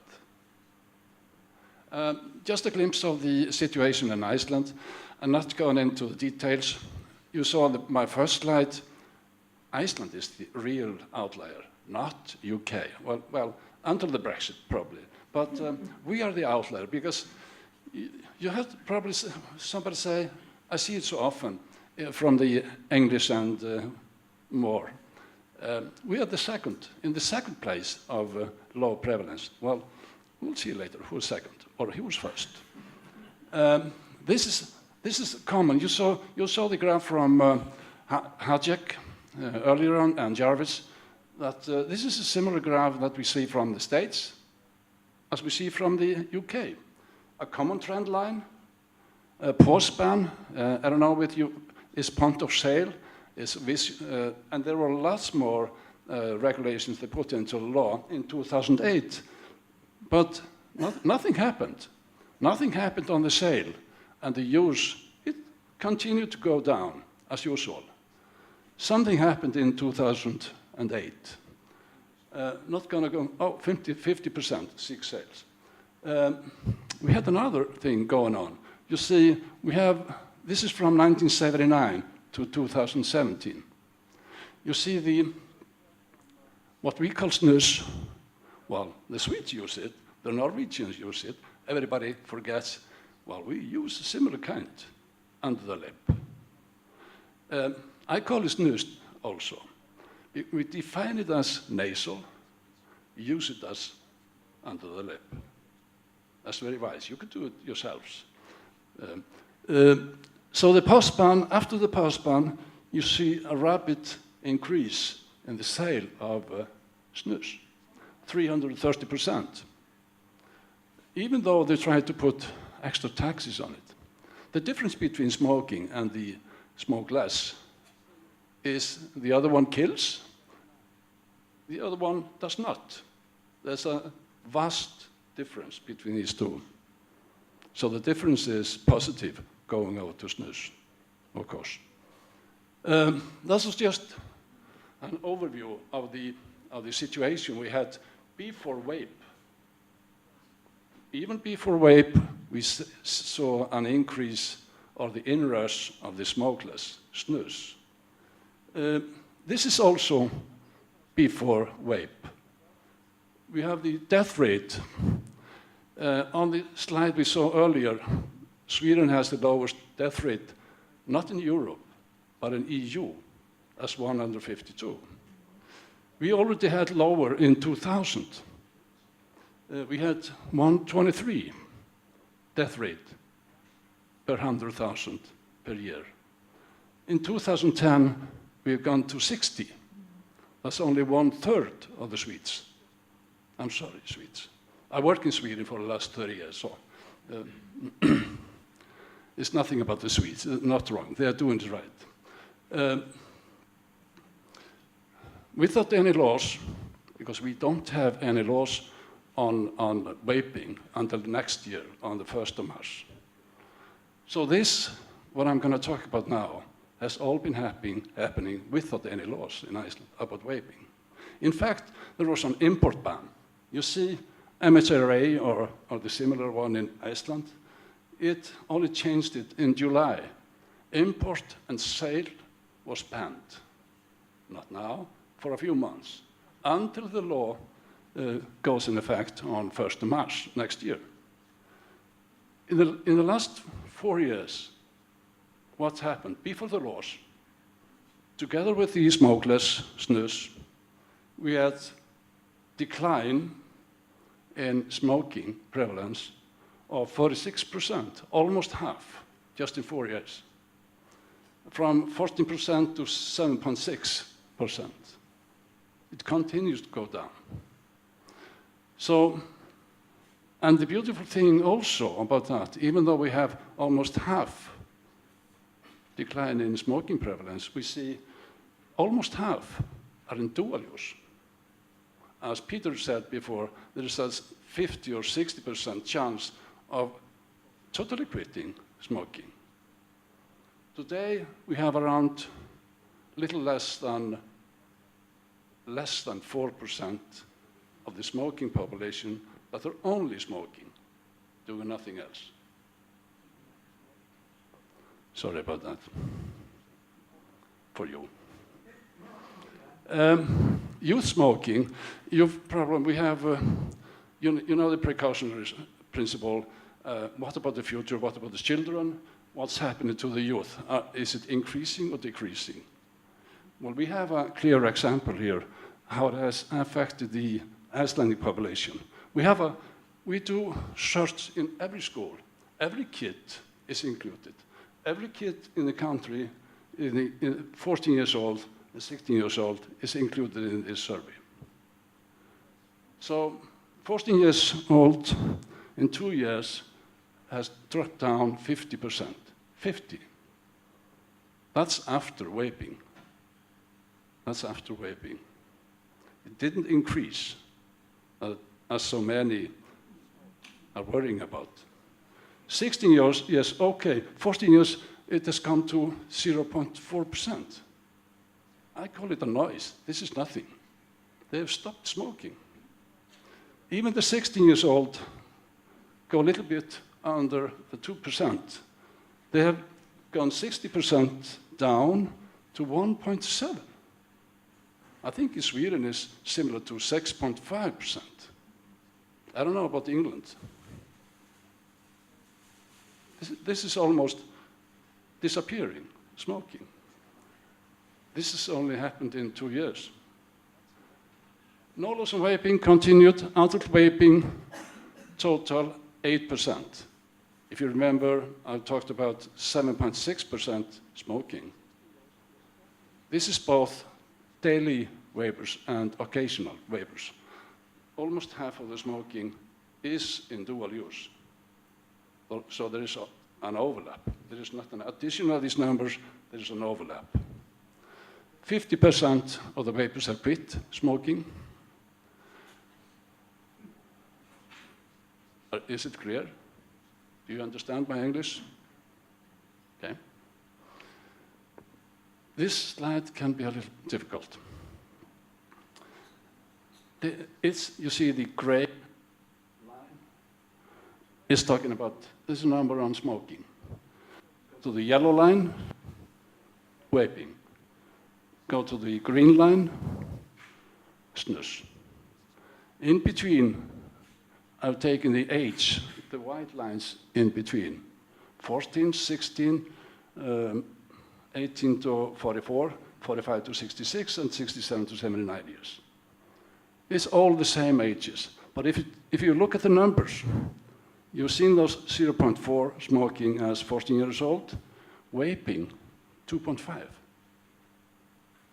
Just a glimpse of the situation in Iceland. I'm not going into the details. You saw my first slide. Iceland is the real outlier, not UK. Well, until the Brexit, probably. But we are the outlier because you have to probably somebody say, I see it so often from the English and more. We are in the second place of low prevalence. Well, we'll see later who's second or who was first. This is common. You saw the graph from Hajek earlier on and Jarvis. That this is a similar graph that we see from the States as we see from the UK. A common trend line. Pause ban, I don't know with you, is point of sale, and there were lots more regulations they put into law in 2008. But nothing happened. Nothing happened on the sale, and the use, it continued to go down, as usual. Something happened in 2008. Not gonna go, 50%, 6 sales. We had another thing going on. You see, this is from 1979 to 2017. You see what we call snus. Well, the Swedes use it, the Norwegians use it. Everybody forgets, well, we use a similar kind under the lip. I call it snus also. We define it as nasal, use it as under the lip. That's very wise. You could do it yourselves. So the pause ban, after the pause ban, you see a rapid increase in the sale of snus, 330%. Even though they tried to put extra taxes on it. The difference between smoking and the smoke less is the other one kills, the other one does not. There's a vast difference between these two. So the difference is positive going over to snus, of course. This was just an overview of the situation we had before vape. Even before vape, we saw an increase or the inrush of the smokeless snus. This is also before vape. We have the death rate. On the slide we saw earlier, Sweden has the lowest death rate, not in Europe, but in EU, as 152. We already had lower in 2000. We had 123 death rate per 100,000 per year. In 2010, we've gone to 60. That's only 1/3 of the Swedes. I'm sorry, Swedes. I worked in Sweden for the last 30 years, so it's nothing about the Swedes, not wrong, they are doing it right. Without any laws, because we don't have any laws on vaping until next year, on the 1st of March. So this, what I'm going to talk about now, has all been happening without any laws in Iceland about vaping. In fact, there was an import ban. You see MHRA or the similar one in Iceland, it only changed it in July. Import and sale was banned. Not now, for a few months, until the law goes in effect on 1st of March next year. In the last 4 years, what's happened? Before the laws, together with the smokeless snus, we had decline in smoking prevalence of 46%, almost half, just in 4 years, from 14% to 7.6%. It continues to go down. So, and the beautiful thing also about that, even though we have almost half decline in smoking prevalence, we see almost half are in dual use. As Peter said before, there is a 50 or 60% chance of totally quitting smoking. Today, we have around little less than 4% of the smoking population that are only smoking, doing nothing else. Sorry about that, for you. Youth smoking, we have, you know the precautionary principle. What about the future? What about the children? What's happening to the youth? Is it increasing or decreasing? Well, we have a clear example here how it has affected the Icelandic population. We do search in every school. Every kid is included. Every kid in the country, 14 years old and 16 years old, is included in this survey. So 14 years old in 2 years has dropped down 50%. 50. That's after vaping. That's after vaping. It didn't increase, as so many are worrying about. 16 years, yes, okay. 14 years, it has come to 0.4%. I call it a noise. This is nothing. They have stopped smoking. Even the 16 years old go a little bit under the 2%. They have gone 60% down to 1.7. I think in Sweden is similar to 6.5%. I don't know about England. This is almost disappearing, smoking. This has only happened in 2 years. No laws on vaping continued. Adult vaping, total 8%. If you remember, I talked about 7.6% smoking. This is both daily vapors and occasional vapors. Almost half of the smoking is in dual use. So there is an overlap. There is not an addition of these numbers, there is an overlap. 50% of the vapors have quit smoking. Is it clear? Do you understand my English? Okay. This slide can be a little difficult. You see the gray line is talking about this number on smoking. To the yellow line, vaping. Go to the green line, snus. In between, I've taken the age, the white lines in between. 14, 16, 18 to 44, 45 to 66, and 67 to 79 years. It's all the same ages. But if you look at the numbers, you've seen those 0.4 smoking as 14 years old, vaping 2.5.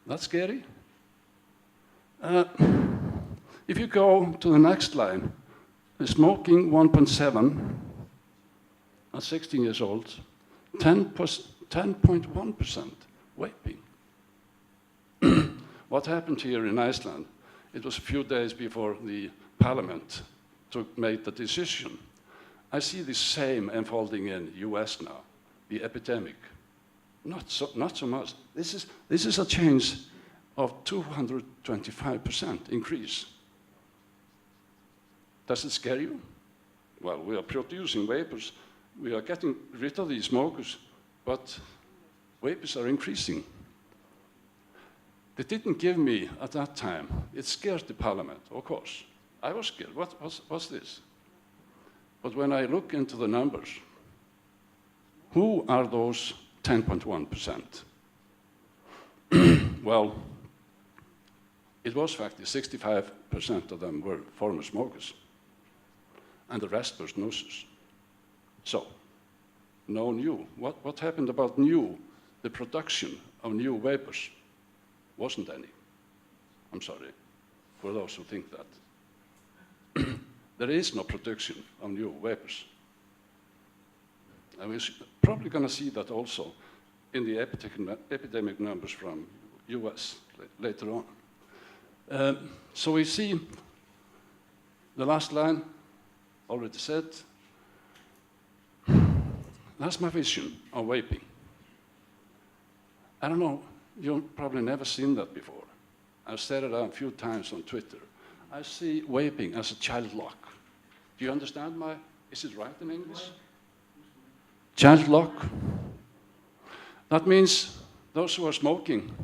That's scary. If you go to the next line, smoking 1.7 at 16 years old, 10.1% vaping. What happened here in Iceland? It was a few days before the parliament made the decision. I see the same unfolding in the US now, the epidemic. Not so much. This is a change of 225% increase. Does it scare you? Well, we are producing vapors. We are getting rid of these smokers, but vapors are increasing. They didn't give me at that time. It scared the parliament, of course. I was scared. What's this? But when I look into the numbers, who are those 10.1%? Well, it was factually 65% of them were former smokers, and the rest were snoozers. So, no new. What happened about new? The production of new vapors wasn't any. I'm sorry for those who think that. There is no production of new vapors. And we're probably going to see that also in the epidemic numbers from US later on. So we see the last line, already said. That's my vision of vaping. I don't know, you've probably never seen that before. I've said it a few times on Twitter. I see vaping as a child lock. Do you understand is it right in English? Child lock. That means those who are smoking,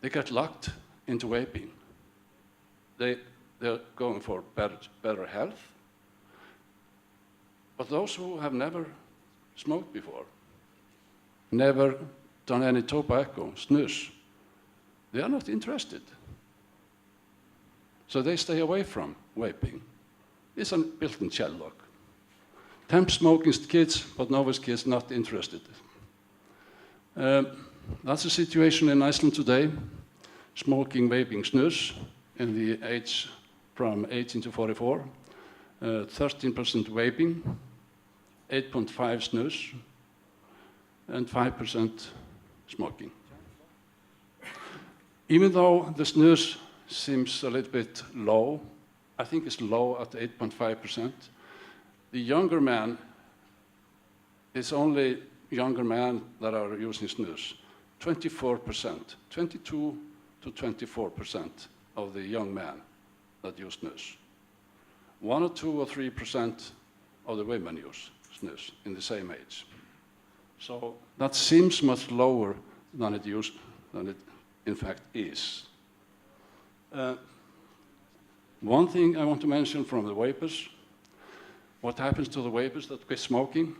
they get locked into vaping. They're going for better health. But those who have never smoked before, never done any tobacco, snus, they are not interested. So they stay away from vaping. It's a built-in child lock. Temp smoking kids, but novice kids not interested. That's the situation in Iceland today. Smoking, vaping, snus in the age from 18 to 44. 13% vaping, 8.5 snus, and 5% smoking. Even though the snus seems a little bit low, I think it's low at 8.5%. The younger man, it's only younger men that are using snus. 24%, 22 to 24% of the young men that use snus. 1 or 2 or 3% of the women use snus in the same age. So that seems much lower than it in fact is. One thing I want to mention from the vapors, what happens to the vapors that quit smoking?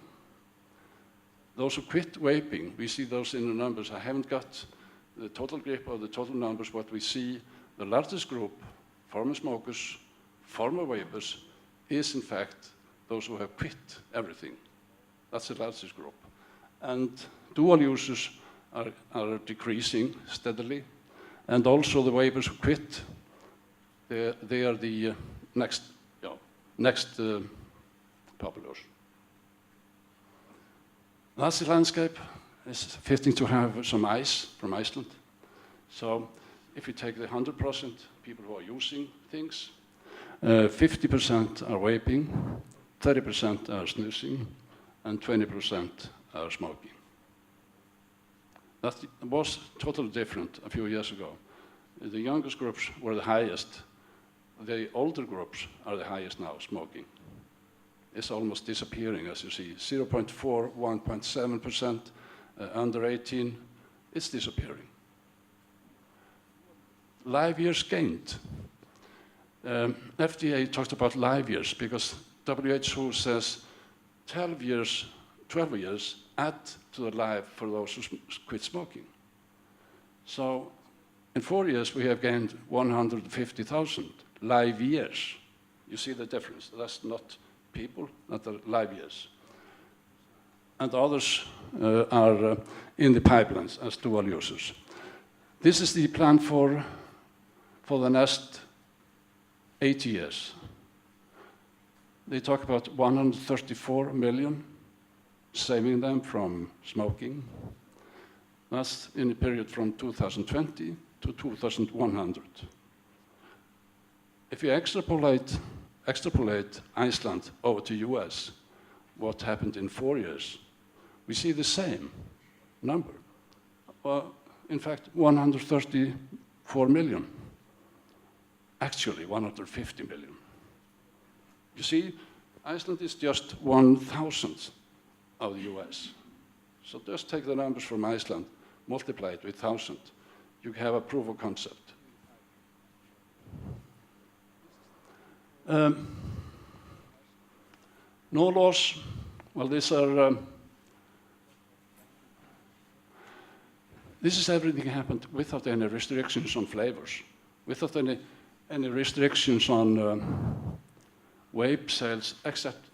Those who quit vaping, we see those in the numbers. I haven't got the total grip of the total numbers, but we see the largest group, former smokers, former vapors, is in fact those who have quit everything. That's the largest group. And dual users are decreasing steadily. And also the vapors who quit, they are the next population. That's the landscape. It's fitting to have some ice from Iceland. So if you take the 100% people who are using things, 50% are vaping, 30% are snoozing, and 20% are smoking. That was totally different a few years ago. The youngest groups were the highest. The older groups are the highest now, smoking. It's almost disappearing, as you see. 0.4, 1.7%, under 18, it's disappearing. Live years gained. FDA talked about live years because WHO says 12 years add to the life for those who quit smoking. So in 4 years, we have gained 150,000 live years. You see the difference. That's not people, not the live years. And others are in the pipelines as dual users. This is the plan for the next 80 years. They talk about 134 million, saving them from smoking. That's in the period from 2020 to 2100. If you extrapolate Iceland over to US, what happened in 4 years, we see the same. number. In fact, 134 million. Actually, 150 million. You see, Iceland is just 1,000th of the US. So just take the numbers from Iceland, multiply it with 1,000. You have a proof of concept. No laws. Well, these are. This is everything happened without any restrictions on flavors, without any restrictions on vape sales, except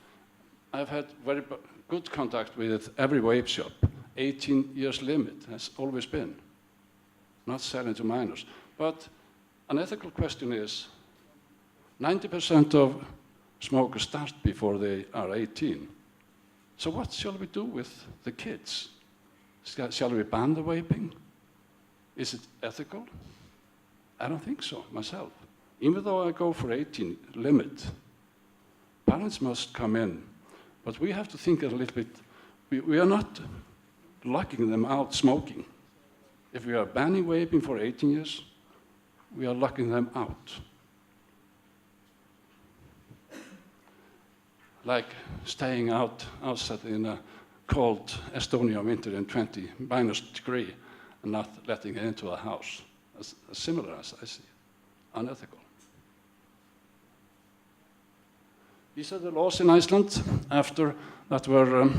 I've had very good contact with every vape shop. 18 years limit has always been, not selling to minors. But an ethical question is, 90% of smokers start before they are 18. So what shall we do with the kids? Shall we ban the vaping? Is it ethical? I don't think so, myself. Even though I go for 18 limit, parents must come in. But we have to think a little bit. We are not locking them out smoking. If we are banning vaping for 18 years, we are locking them out. Like staying outside in a cold Estonia winter in 20 minus degree and not letting it into a house. As similar as I see, unethical. These are the laws in Iceland after that were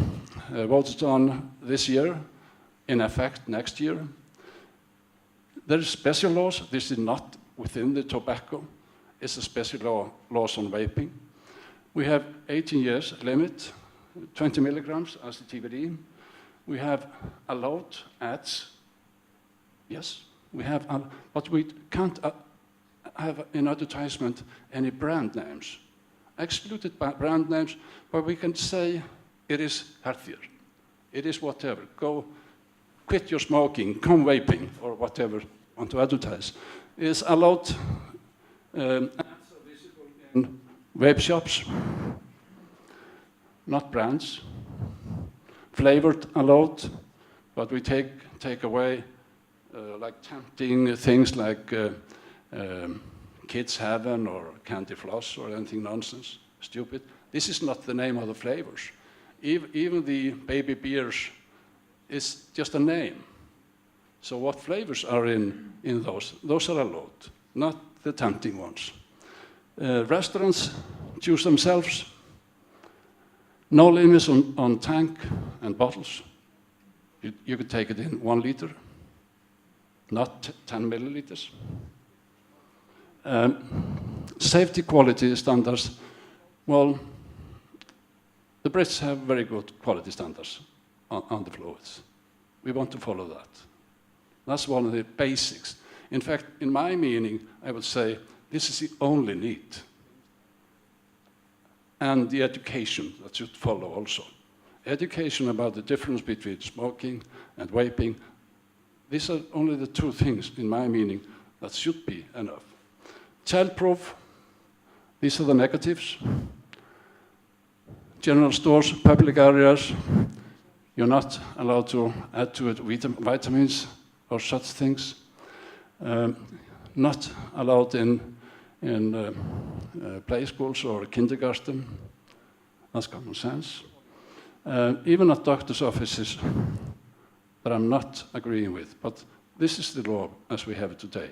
voted on this year, in effect next year. There are special laws. This is not within the tobacco. It's a special laws on vaping. We have 18 years limit, 20 milligrams as the TBD. We have allowed ads. Yes, we have, but we can't have in advertisement any brand names. Excluded brand names, but we can say it is healthier. It is whatever. Go quit your smoking, come vaping, or whatever you want to advertise. It is allowed ads are visible in vape shops, not brands. Flavored allowed, but we take away like tempting things like kids heaven or candy floss or anything nonsense, stupid. This is not the name of the flavors. Even the baby beers is just a name. So what flavors are in those? Those are allowed, not the tempting ones. Restaurants choose themselves. No limits on tank and bottles. You could take it in 1 liter, not 10 milliliters. Safety quality standards, well, the Brits have very good quality standards on the fluids. We want to follow that. That's one of the basics. In fact, in my meaning, I would say this is the only need. And the education that should follow also. Education about the difference between smoking and vaping. These are only the 2 things, in my meaning, that should be enough. Childproof, these are the negatives. General stores, public areas, you're not allowed to add to it vitamins or such things. Not allowed in play schools or kindergarten. That's common sense. Even at doctor's offices, that I'm not agreeing with. But this is the law as we have it today.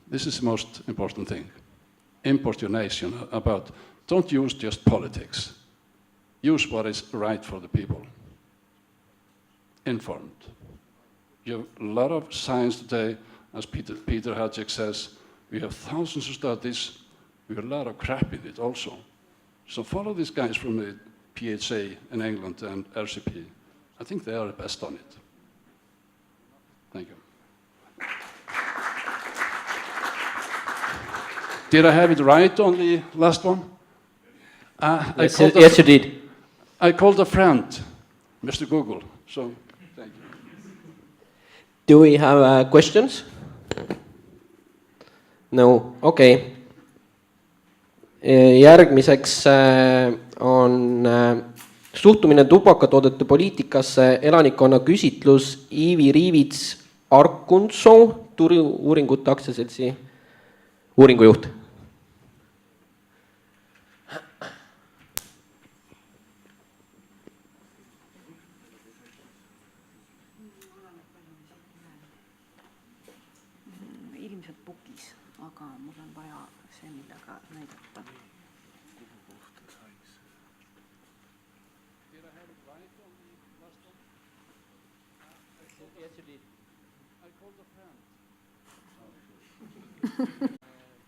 This is the most important thing. Importunation about, don't use just politics. Use what is right for the people. Informed. You have a lot of science today, as Peter Hajek says, we have thousands of studies, we have a lot of crap in it also. So follow these guys from the PHA in England and RCP. I think they are the best on it. Thank you. Did I have it right on the last one? Yes, you did. I called a friend, Mr. Google, so thank you. Do we have questions? No, okei. Järgmiseks on suhtumine tubakatoodete poliitikasse elanikkonna küsitlus Iivi Riivits Arkunso, turu-uuringute aktsiaseltsi uuringujuht. Ilmselt bukis, aga mul on vaja see, millega näidata.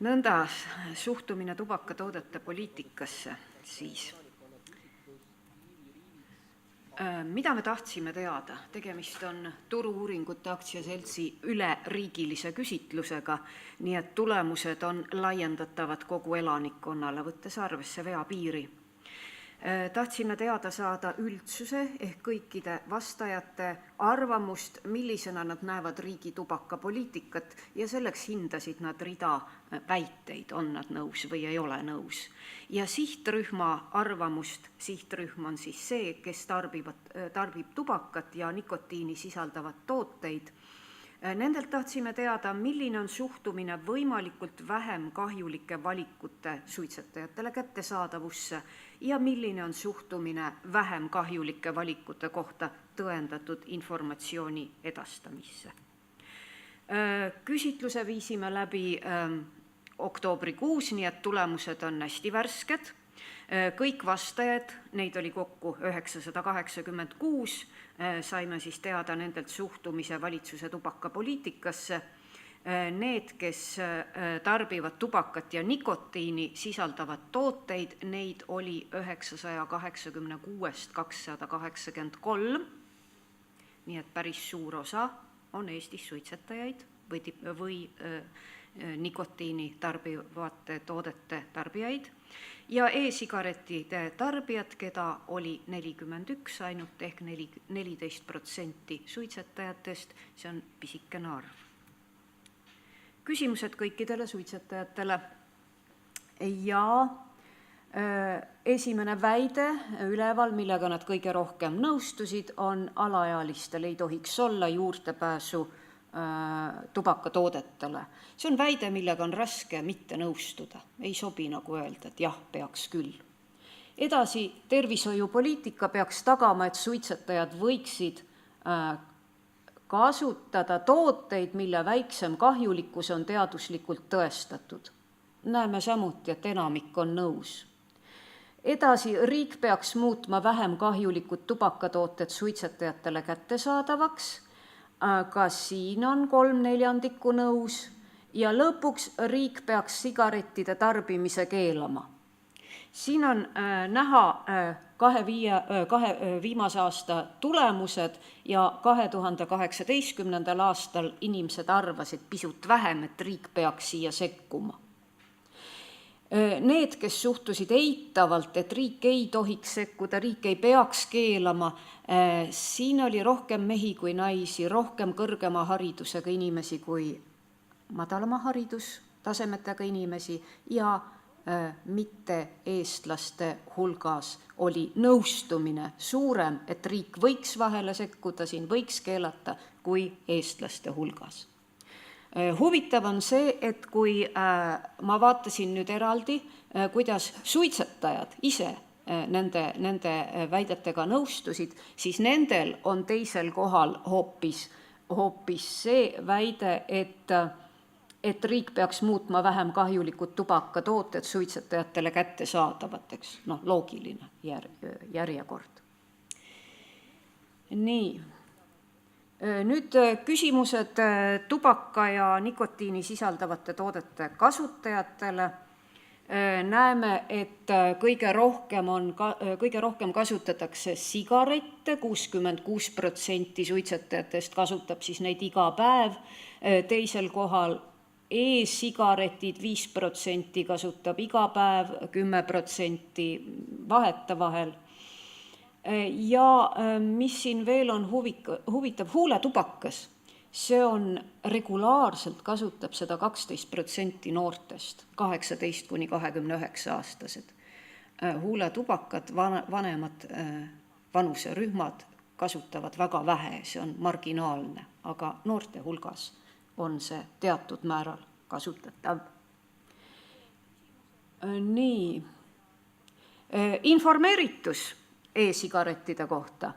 Nõnda suhtumine tubakatoodete poliitikasse siis. Mida me tahtsime teada? Tegemist on turu-uuringute aktsiaseltsi üleriigilise küsitlusega, nii et tulemused on laiendatavad kogu elanikkonnale, võttes arvesse veapiiri. Tahtsime teada saada üldsuse ehk kõikide vastajate arvamust, millisena nad näevad riigi tubakapoliitikat ja selleks hindasid nad rida väiteid, on nad nõus või ei ole nõus. Ja sihtrühma arvamust, sihtrühm on siis see, kes tarbib tubakat ja nikotiini sisaldavat tooteid. Nendelt tahtsime teada, milline on suhtumine võimalikult vähem kahjulike valikute suitsetajatele kättesaadavusse ja milline on suhtumine vähem kahjulike valikute kohta tõendatud informatsiooni edastamisse. Küsitluse viisime läbi oktoobrikuus, nii et tulemused on hästi värsked. Kõik vastajad, neid oli kokku 986, saime siis teada nendelt suhtumise valitsuse tubakapoliitikasse. Need, kes tarbivad tubakat ja nikotiini sisaldavad tooteid, neid oli 986-st 283, nii et päris suur osa on Eestis suitsetajaid või nikotiini tarbivate toodete tarbijaid ja e-sigarettide tarbijad, keda oli 41 ainult ehk 14% suitsetajatest, see on pisikene arv. Küsimused kõikidele suitsetajatele ja esimene väide üleval, millega nad kõige rohkem nõustusid, on alaealistel ei tohiks olla juurdepääsu tubakatoodetele. See on väide, millega on raske mitte nõustuda. Ei sobi nagu öelda, et jah, peaks küll. Edasi, tervishoiupoliitika peaks tagama, et suitsetajad võiksid kasutada tooteid, mille väiksem kahjulikkus on teaduslikult tõestatud. Näeme samuti, et enamik on nõus. Edasi, riik peaks muutma vähem kahjulikud tubakatooted suitsetajatele kättesaadavaks. Ka siin on 3/4 nõus ja lõpuks riik peaks sigarettide tarbimise keelama. Siin on näha kahe viimase aasta tulemused ja 2018. aastal inimesed arvasid pisut vähem, et riik peaks siia sekkuma. Need, kes suhtusid eitavalt, et riik ei tohiks sekkuda, riik ei peaks keelama, siin oli rohkem mehi kui naisi, rohkem kõrgema haridusega inimesi kui madalama haridustasemetega inimesi ja mitte eestlaste hulgas oli nõustumine suurem, et riik võiks vahele sekkuda, siin võiks keelata, kui eestlaste hulgas. Huvitav on see, et kui ma vaatasin nüüd eraldi, kuidas suitsetajad ise nende väidetega nõustusid, siis nendel on teisel kohal hoopis see väide, et riik peaks muutma vähem kahjulikud tubakatooted suitsetajatele kättesaadavateks. Loogiline järjekord. Nii. Nüüd küsimused tubaka ja nikotiini sisaldavate toodete kasutajatele. Näeme, et kõige rohkem kasutatakse sigarette, 66% suitsetajatest kasutab siis neid iga päev. Teisel kohal e-sigaretid 5% kasutab iga päev, 10% vahetevahel. Ja mis siin veel on huvitav, huuletubakas, see on regulaarselt kasutab seda 12% noortest, 18–29 aastased. Huuletubakad vanemad vanuserühmad kasutavad väga vähe, see on marginaalne, aga noorte hulgas on see teatud määral kasutatav. Nii, informeeritus e-sigarettide kohta.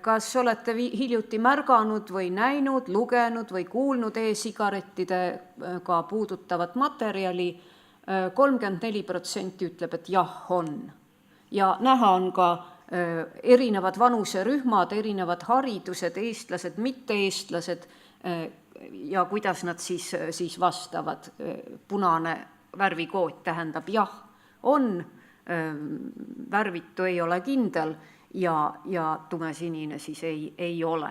Kas olete hiljuti märganud või näinud, lugenud või kuulnud e-sigarettidega puudutavat materjali? 34% ütleb, et jah, on. Ja näha on ka erinevad vanuserühmad, erinevad haridused, eestlased, mitte-eestlased ja kuidas nad siis vastavad. Punane värvikood tähendab jah, on, värvitu ei ole kindel ja tumesinine siis ei ole.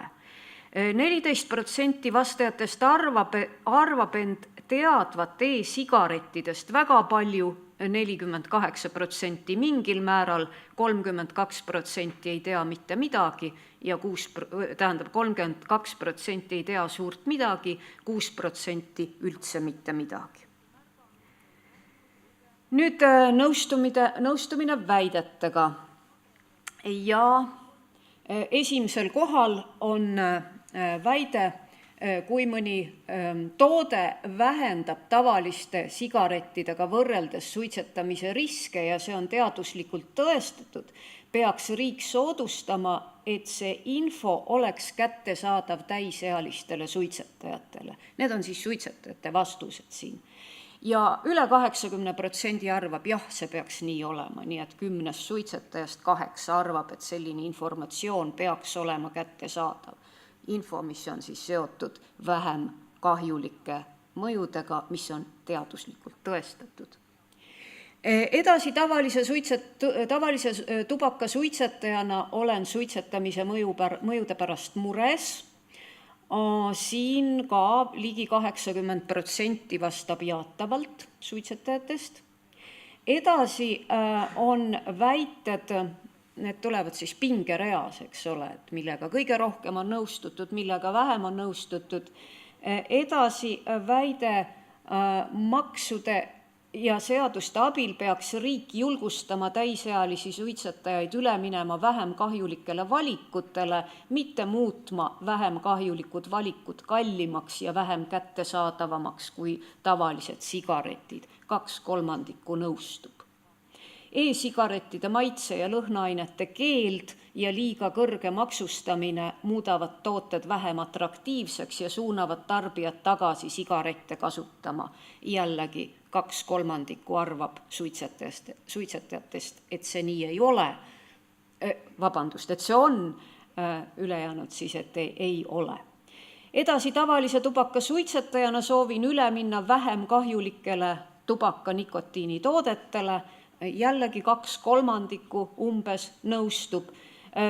14% vastajatest arvab end teadvat e-sigarettidest väga palju, 48% mingil määral, 32% ei tea mitte midagi ja 32% ei tea suurt midagi, 6% üldse mitte midagi. Nüüd nõustumine väidetega ja esimesel kohal on väide, kui mõni toode vähendab tavaliste sigarettidega võrreldes suitsetamise riske ja see on teaduslikult tõestatud, peaks riik soodustama, et see info oleks kättesaadav täisealistele suitsetajatele. Need on siis suitsetajate vastused siin. Ja üle 80% arvab, jah, see peaks nii olema, nii et 10 suitsetajast 8 arvab, et selline informatsioon peaks olema kättesaadav. Info, mis on siis seotud vähem kahjulike mõjudega, mis on teaduslikult tõestatud. Edasi tavalise tubakasuitsetajana olen suitsetamise mõjude pärast mures. Siin ka ligi 80% vastab jaatavalt suitsetajatest. Edasi on väited, need tulevad siis pingereas, eks ole, et millega kõige rohkem on nõustutud, millega vähem on nõustutud. Edasi väide maksude ja seaduste abil peaks riik julgustama täisealisi suitsetajaid üle minema vähem kahjulikele valikutele, mitte muutma vähem kahjulikud valikud kallimaks ja vähem kättesaadavamaks kui tavalised sigaretid. 2/3 nõustub. E-sigarettide maitse- ja lõhnaainete keeld ja liiga kõrge maksustamine muudavad tooted vähem atraktiivseks ja suunavad tarbijad tagasi sigarette kasutama. Jällegi 2/3 arvab suitsetajatest, et see nii ei ole. Et see on, ülejäänud siis, et ei ole. Edasi tavalise tubakasuitsetajana soovin üle minna vähem kahjulikele tubaka nikotiinitoodetele. Jällegi 2/3 umbes nõustub.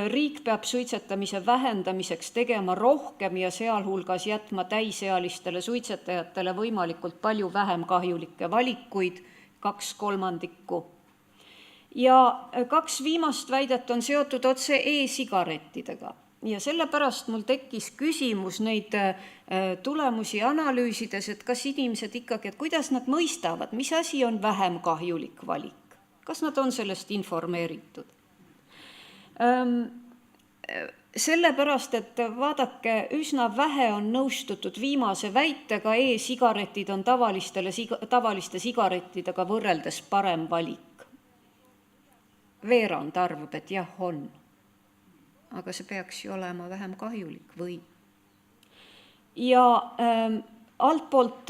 Riik peab suitsetamise vähendamiseks tegema rohkem ja sealhulgas jätma täisealistele suitsetajatele võimalikult palju vähem kahjulikke valikuid, 2/3. Ja 2 viimast väidet on seotud otse e-sigarettidega. Ja sellepärast mul tekkis küsimus neid tulemusi analüüsides, et kas inimesed ikkagi, et kuidas nad mõistavad, mis asi on vähem kahjulik valik? Kas nad on sellest informeeritud? Sellepärast, et vaadake, üsna vähe on nõustutud viimase väitega, e-sigaretid on tavaliste sigarettidega võrreldes parem valik. Veerand arvab, et jah, on. Aga see peaks ju olema vähem kahjulik või? Ja altpoolt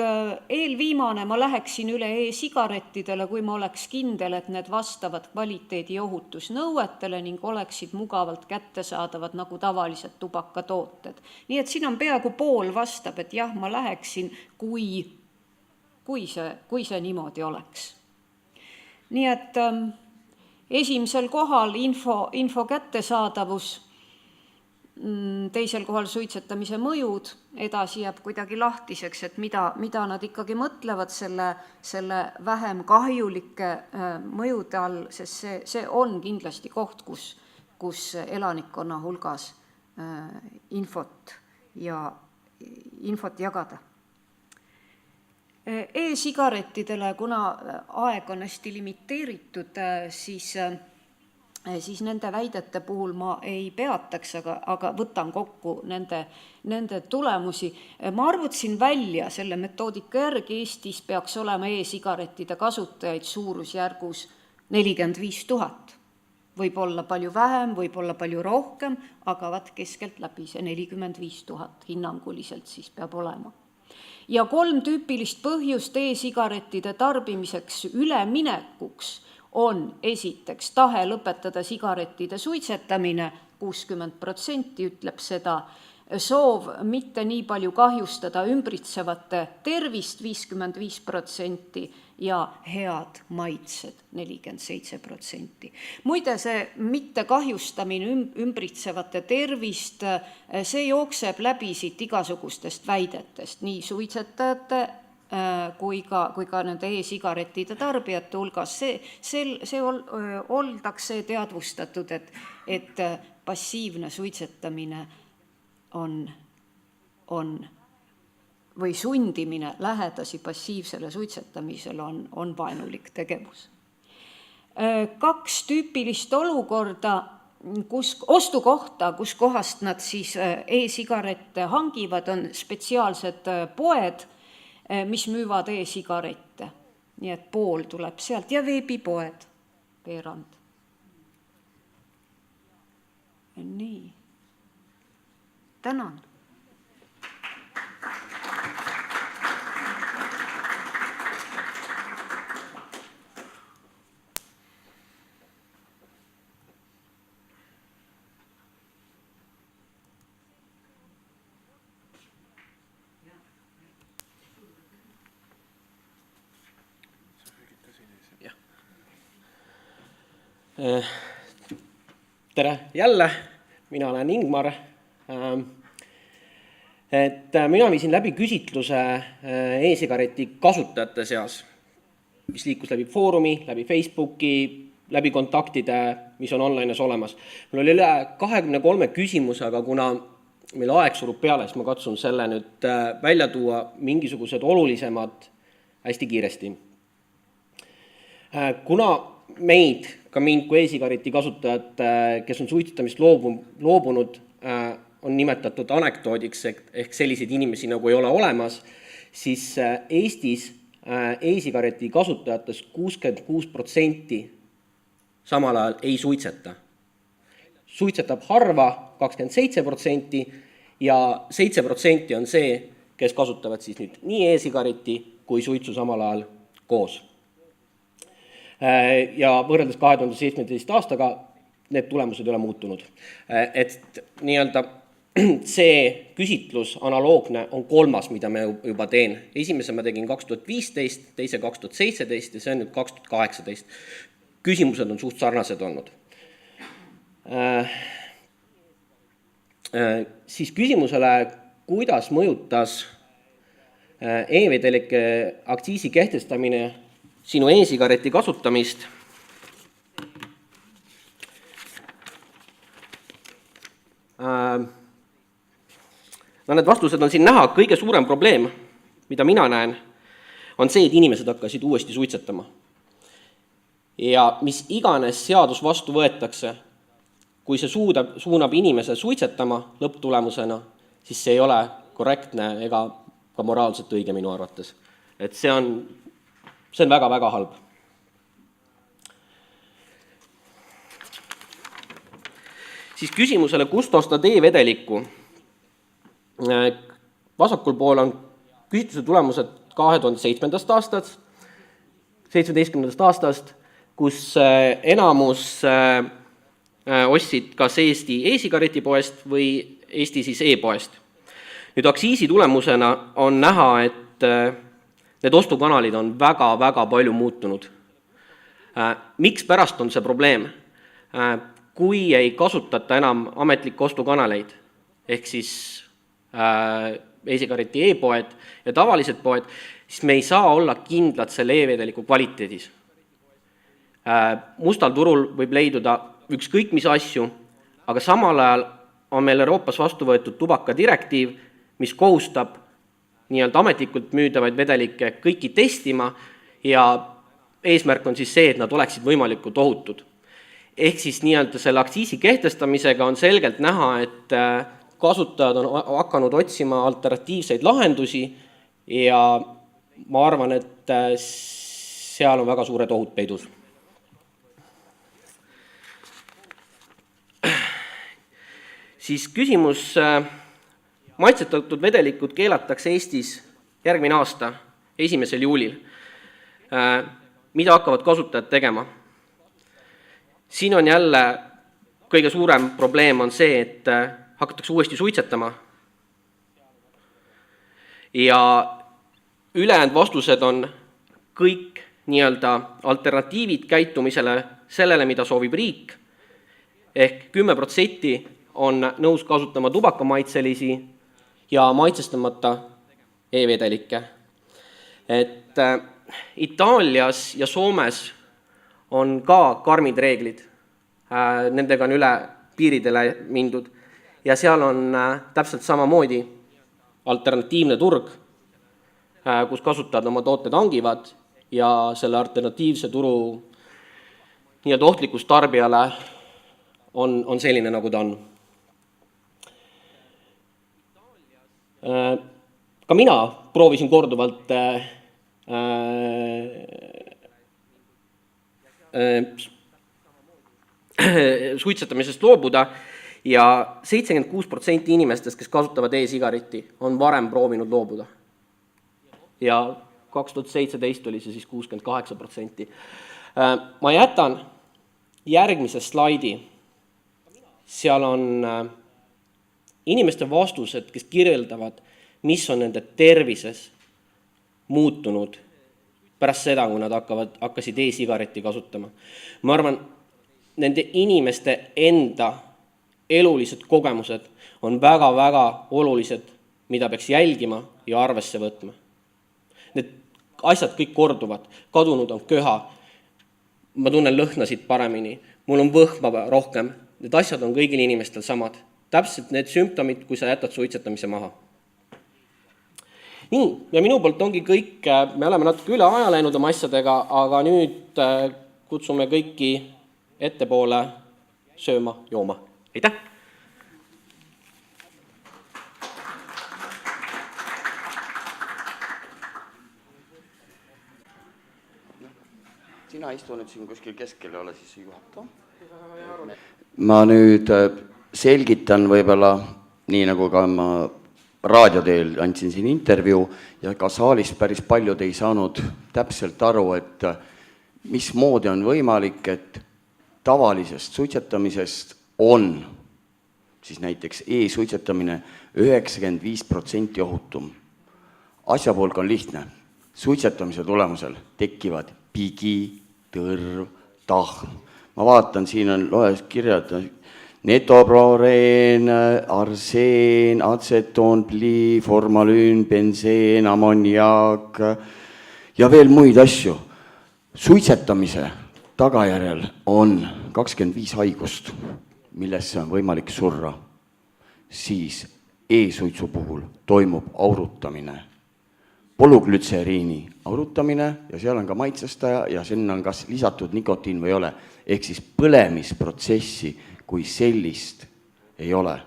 eelviimane ma läheksin üle e-sigarettidele, kui ma oleks kindel, et need vastavad kvaliteedi ohutusnõuetele ning oleksid mugavalt kättesaadavad nagu tavalised tubakatooted. Nii et siin on peaaegu pool vastab, et jah, ma läheksin, kui see niimoodi oleks. Nii et esimesel kohal info kättesaadavus, teisel kohal suitsetamise mõjud, edasi jääb kuidagi lahtiseks, et mida nad ikkagi mõtlevad selle vähem kahjulike mõjude all, sest see on kindlasti koht, kus elanikkonna hulgas infot jagada. E-sigarettidele, kuna aeg on hästi limiteeritud, siis siis nende väidete puhul ma ei peataks, aga võtan kokku nende tulemusi. Ma arvutasin välja selle metoodika järgi, Eestis peaks olema e-sigarettide kasutajaid suurusjärgus 45 000. Võib olla palju vähem, võib olla palju rohkem, aga vaat keskelt läbi see 45 000 hinnanguliselt siis peab olema. Ja 3 tüüpilist põhjust e-sigarettide tarbimiseks üleminekuks on esiteks tahe lõpetada sigarettide suitsetamine, 60% ütleb seda, soov mitte nii palju kahjustada ümbritsevate tervist, 55%, ja head maitsed, 47%. Muide, see mitte kahjustamine ümbritsevate tervist, see jookseb läbi siit igasugustest väidetest, nii suitsetajate kui ka nende e-sigarettide tarbijate hulgas. See oldakse teadvustatud, et passiivne suitsetamine on või sundimine lähedasi passiivsele suitsetamisele on vaenulik tegevus. 2 tüüpilist olukorda, ostukohta, kus kohast nad siis e-sigarette hangivad, on spetsiaalsed poed, mis müüvad e-sigarette. Nii et pool tuleb sealt ja veebipoed, veerand. Nii. Tänan. Tere jälle, mina olen Ingmar. Mina viisin läbi küsitluse e-sigareti kasutajate seas, mis liikus läbi foorumi, läbi Facebooki, läbi kontaktide, mis on online'is olemas. Mul oli üle 23 küsimus, aga kuna meil aeg surub peale, siis ma katsun selle nüüd välja tuua mingisugused olulisemad hästi kiiresti. Kuna ka mind kui e-sigareti kasutajad, kes on suitsetamist loobunud, on nimetatud anekdoodiks ehk selliseid inimesi nagu ei ole olemas, siis Eestis e-sigareti kasutajatest 66% samal ajal ei suitseta. Suitsetab harva 27% ja 7% on see, kes kasutavad siis nüüd nii e-sigareti kui suitsu samal ajal koos. Ja võrreldes 2017 aastaga need tulemused ei ole muutunud. Et nii-öelda see küsitlus analoogne on 3, mida me juba teen. Esimese ma tegin 2015, teise 2017 ja see on nüüd 2018. Küsimused on suht sarnased olnud. Siis küsimusele, kuidas mõjutas e-vedelike aktsiisi kehtestamine sinu e-sigareti kasutamist. Need vastused on siin näha. Kõige suurem probleem, mida mina näen, on see, et inimesed hakkasid uuesti suitsetama. Ja mis iganes seadus vastu võetakse, kui see suunab inimese suitsetama lõpptulemusena, siis see ei ole korrektne ega ka moraalselt õige minu arvates. Et see on väga-väga halb. Siis küsimusele, kust ostad e-vedelikku. Vasakul pool on küsitluse tulemused 2017. aastast, kus enamus ostsid kas Eesti e-sigareti poest või Eesti siis e-poest. Nüüd aktsiisi tulemusena on näha, et need ostukanalid on väga-väga palju muutunud. Miks pärast on see probleem? Kui ei kasutata enam ametlikke ostukanaleid, ehk siis e-sigareti e-poed ja tavalised poed, siis me ei saa olla kindlad selle e-vedeliku kvaliteedis. Mustal turul võib leiduda ükskõik mis asju, aga samal ajal on meil Euroopas vastu võetud tubakadirektiiv, mis kohustab nii-öelda ametlikult müüdavaid vedelikke kõiki testima ja eesmärk on siis see, et nad oleksid võimalikult ohutud. Ehk siis nii-öelda selle aktsiisi kehtestamisega on selgelt näha, et kasutajad on hakanud otsima alternatiivseid lahendusi ja ma arvan, et seal on väga suured ohud peidus. Siis küsimus, maitsetatud vedelikud keelatakse Eestis järgmine aasta 1. juulil. Mida hakkavad kasutajad tegema? Siin on jälle kõige suurem probleem on see, et hakatakse uuesti suitsetama. Ja ülejäänud vastused on kõik nii-öelda alternatiivid käitumisele sellele, mida soovib riik. Ehk 10% on nõus kasutama tubakamaitselisi ja maitsestamata e-vedelikke. Et Itaalias ja Soomes on ka karmid reeglid. Nendega on üle piiridele mindud. Ja seal on täpselt samamoodi alternatiivne turg, kus kasutajad oma tooted hangivad ja selle alternatiivse turu nii-öelda ohtlikkus tarbijale on selline, nagu ta on. Ka mina proovisin korduvalt suitsetamisest loobuda ja 76% inimestest, kes kasutavad e-sigareti, on varem proovinud loobuda. Ja 2017 oli see siis 68%. Ma jätan järgmise slaidi. Seal on inimeste vastused, kes kirjeldavad, mis on nende tervises muutunud pärast seda, kui nad hakkasid e-sigareti kasutama. Ma arvan, nende inimeste enda elulised kogemused on väga-väga olulised, mida peaks jälgima ja arvesse võtma. Need asjad kõik korduvad, kadunud on köha, ma tunnen lõhnasid paremini, mul on võhma rohkem, need asjad on kõigil inimestel samad. Täpselt need sümptomid, kui sa jätad suitsetamise maha. Nii, ja minu poolt ongi kõik, me oleme natuke üle aja läinud oma asjadega, aga nüüd kutsume kõiki ettepoole sööma, jooma. Aitäh! Sina istu nüüd siin kuskil keskel, ole siis juhataja. Ma nüüd selgitan võib-olla, nii nagu ka ma raadioteel andsin siin intervjuu ja ka saalis päris paljud ei saanud täpselt aru, et mismoodi on võimalik, et tavalisest suitsetamisest on siis näiteks e-suitsetamine 95% ohutum. Asjapulk on lihtne. Suitsetamise tulemusel tekivad pigi, tõrv, tahm. Ma vaatan, siin on loes kirjad netobroreen, arseen, atsetoon, pli, formalüün, benseen, ammoniaak ja veel muid asju. Suitsetamise tagajärjel on 25 haigust, millesse on võimalik surra. Siis e-suitsu puhul toimub aurutamine. Polüglütseriini aurutamine ja seal on ka maitsestaja ja sinna on kas lisatud nikotiin või ei ole. Ehk siis põlemisprotsessi kui sellist ei ole.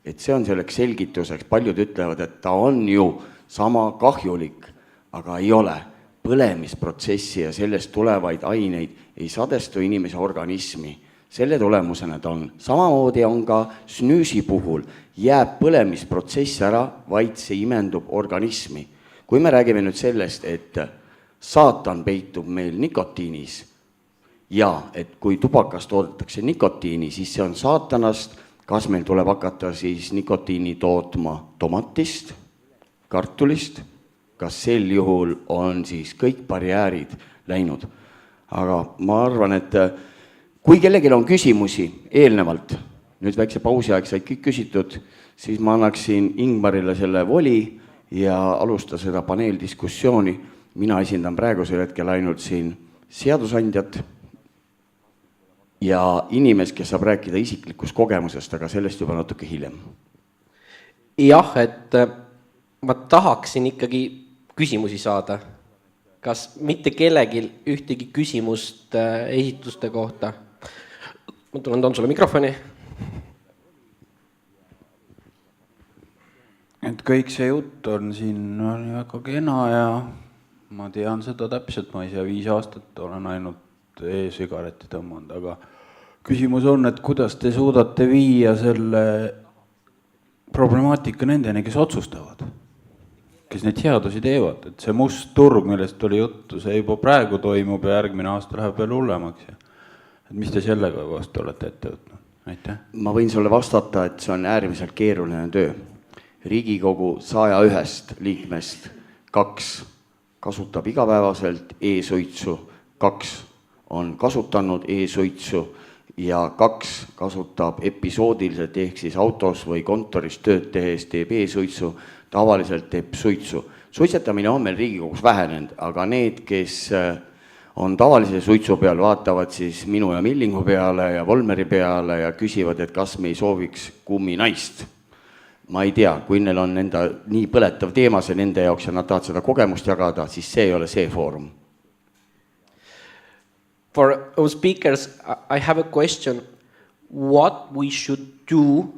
Et see on selleks selgituseks. Paljud ütlevad, et ta on ju sama kahjulik, aga ei ole. Põlemisprotsessi ja sellest tulevaid aineid ei sadestu inimese organismi. Selle tulemusena ta on. Samamoodi on ka snüüsi puhul jääb põlemisprotsess ära, vaid see imendub organismi. Kui me räägime nüüd sellest, et saatan peitub meil nikotiinis ja et kui tubakas toodetakse nikotiini, siis see on saatanast, kas meil tuleb hakata siis nikotiini tootma tomatist, kartulist, kas sel juhul on siis kõik barjäärid läinud. Aga ma arvan, et kui kellelgi on küsimusi eelnevalt, nüüd väikse pausi aeg said kõik küsitud, siis ma annaksin Ingmarile selle voli ja alusta seda paneeldiskussiooni. Mina esindan praegusel hetkel ainult siin seadusandjat ja inimest, kes saab rääkida isiklikust kogemusest, aga sellest juba natuke hiljem. Jah, et ma tahaksin ikkagi küsimusi saada. Kas mitte kellelgi ühtegi küsimust ehituste kohta? Ma toon sulle mikrofoni. Et kõik see jutt on siin väga kena ja ma tean seda täpselt, ma ise 5 aastat olen ainult e-sigareti tõmmanud, aga küsimus on, et kuidas te suudate viia selle problemaatika nendeni, kes otsustavad, kes neid seadusi teevad, et see must turg, millest oli juttu, see juba praegu toimub ja järgmine aasta läheb veel hullemaks. Et mis te sellega vastu olete ette võtnud? Aitäh. Ma võin sulle vastata, et see on äärmiselt keeruline töö. Riigikogu 101 liikmest 2 kasutab igapäevaselt e-suitsu, 2 on kasutanud e-suitsu ja 2 kasutab episoodiliselt ehk siis autos või kontoris tööd tehes teeb e-suitsu, tavaliselt teeb suitsu. Suitsetamine on meil Riigikogus vähenenud, aga need, kes on tavalise suitsu peal, vaatavad siis minu ja Millingu peale ja Volmeri peale ja küsivad, et kas me ei sooviks kumminaist. Ma ei tea, kui neil on enda nii põletav teema see nende jaoks ja nad tahavad seda kogemust jagada, siis see ei ole see foorum. For our speakers, I have a question. What we should do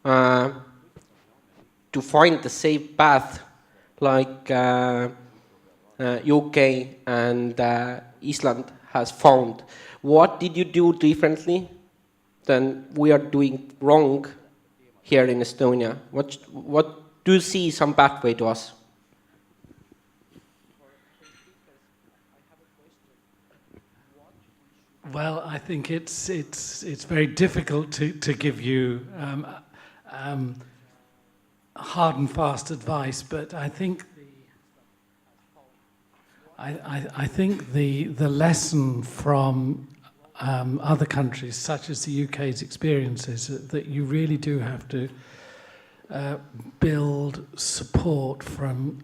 to find the safe path like UK and Iceland has found? What did you do differently than we are doing wrong here in Estonia? What do you see some pathway to us? Well, I think it's very difficult to give you hard and fast advice, but I think the lesson from other countries, such as the UK's experiences, that you really do have to build support from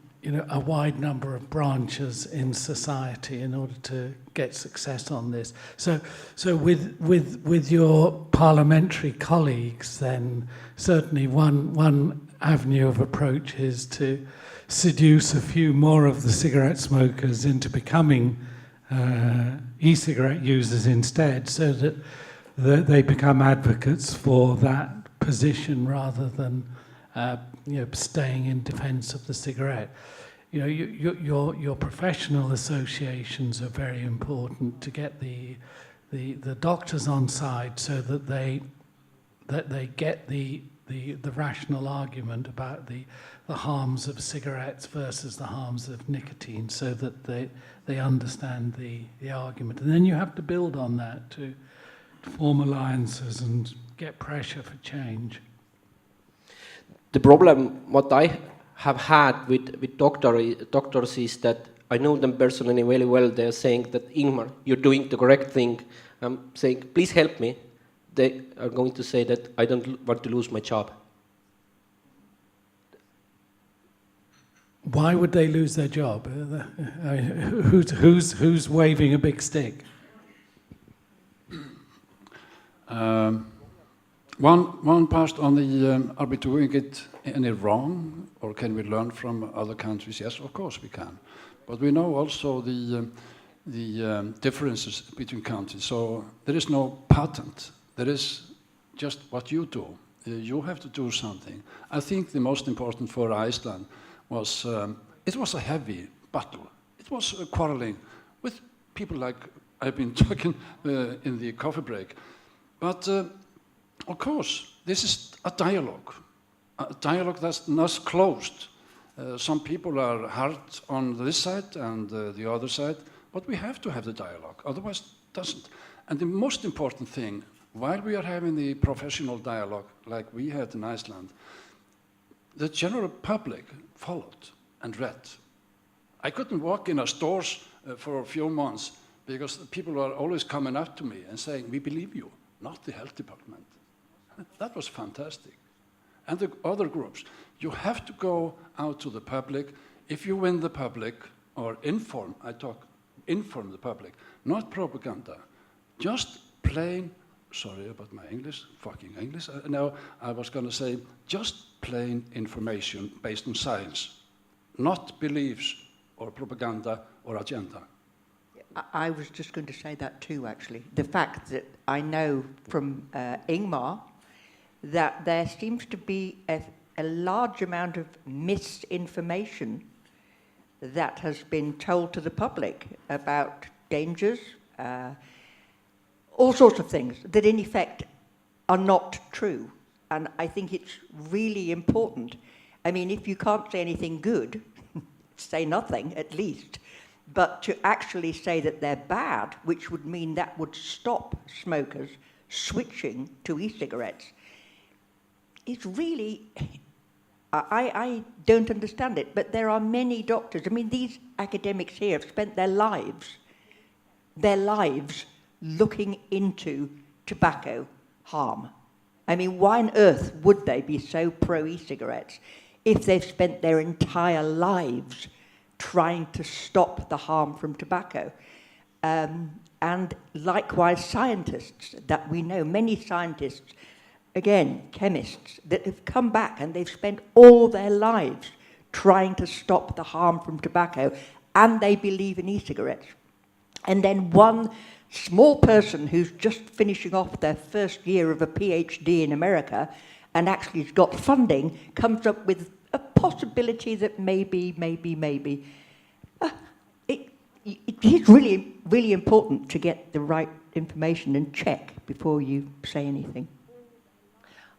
a wide number of branches in society in order to get success on this. So with your parliamentary colleagues, then certainly one avenue of approach is to seduce a few more of the cigarette smokers into becoming e-cigarette users instead, so that they become advocates for that position rather than staying in defense of the cigarette. Your professional associations are very important to get the doctors on side, so that they get the rational argument about the harms of cigarettes versus the harms of nicotine, so that they understand the argument. And then you have to build on that to form alliances and get pressure for change. The problem what I have had with doctors is that I know them personally very well. They're saying that, Ingmar, you're doing the correct thing. I'm saying, please help me. They are going to say that I don't want to lose my job. Why would they lose their job? Who's waving a big stick? One part on the, are we doing it any wrong, or can we learn from other countries? Yes, of course we can. But we know also the differences between countries. So there is no patent. There is just what you do. You have to do something. I think the most important for Iceland was, it was a heavy battle. It was quarreling with people like I've been talking in the coffee break. But of course, this is a dialogue that's not closed. Some people are hard on this side and the other side, but we have to have the dialogue, otherwise it doesn't. And the most important thing, while we are having the professional dialogue like we had in Iceland, the general public followed and read. I couldn't walk in our stores for a few months because people were always coming up to me and saying, we believe you, not the health department. That was fantastic. And the other groups, you have to go out to the public. If you win the public, or inform the public, not propaganda, just plain, sorry about my English, fucking English. No, I was going to say just plain information based on science, not beliefs or propaganda or agenda. I was just going to say that too, actually. The fact that I know from Ingmar that there seems to be a large amount of misinformation that has been told to the public about dangers, all sorts of things that in effect are not true. And I think it's really important. I mean, if you can't say anything good, say nothing at least. But to actually say that they're bad, which would mean that would stop smokers switching to e-cigarettes, is really, I don't understand it. But there are many doctors, I mean, these academics here have spent their lives looking into tobacco harm. I mean, why on earth would they be so pro e-cigarettes if they've spent their entire lives trying to stop the harm from tobacco? And likewise, scientists that we know, many scientists, again, chemists, that have come back and they've spent all their lives trying to stop the harm from tobacco, and they believe in e-cigarettes. And then one small person who's just finishing off their first year of a PhD in America and actually has got funding comes up with a possibility that maybe. It is really, really important to get the right information and check before you say anything.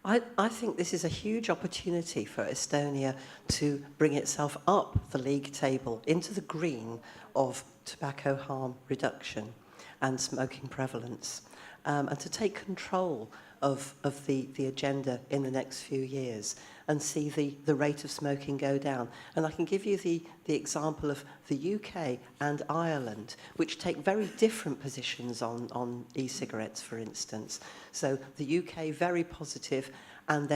I think this is a huge opportunity for Estonia to bring itself up the league table into the green of tobacco harm reduction and smoking prevalence, and to take control of the agenda in the next few years and see the rate of smoking go down. And I can give you the example of the UK and Ireland, which take very different positions on e-cigarettes, for instance. So the UK, very positive, and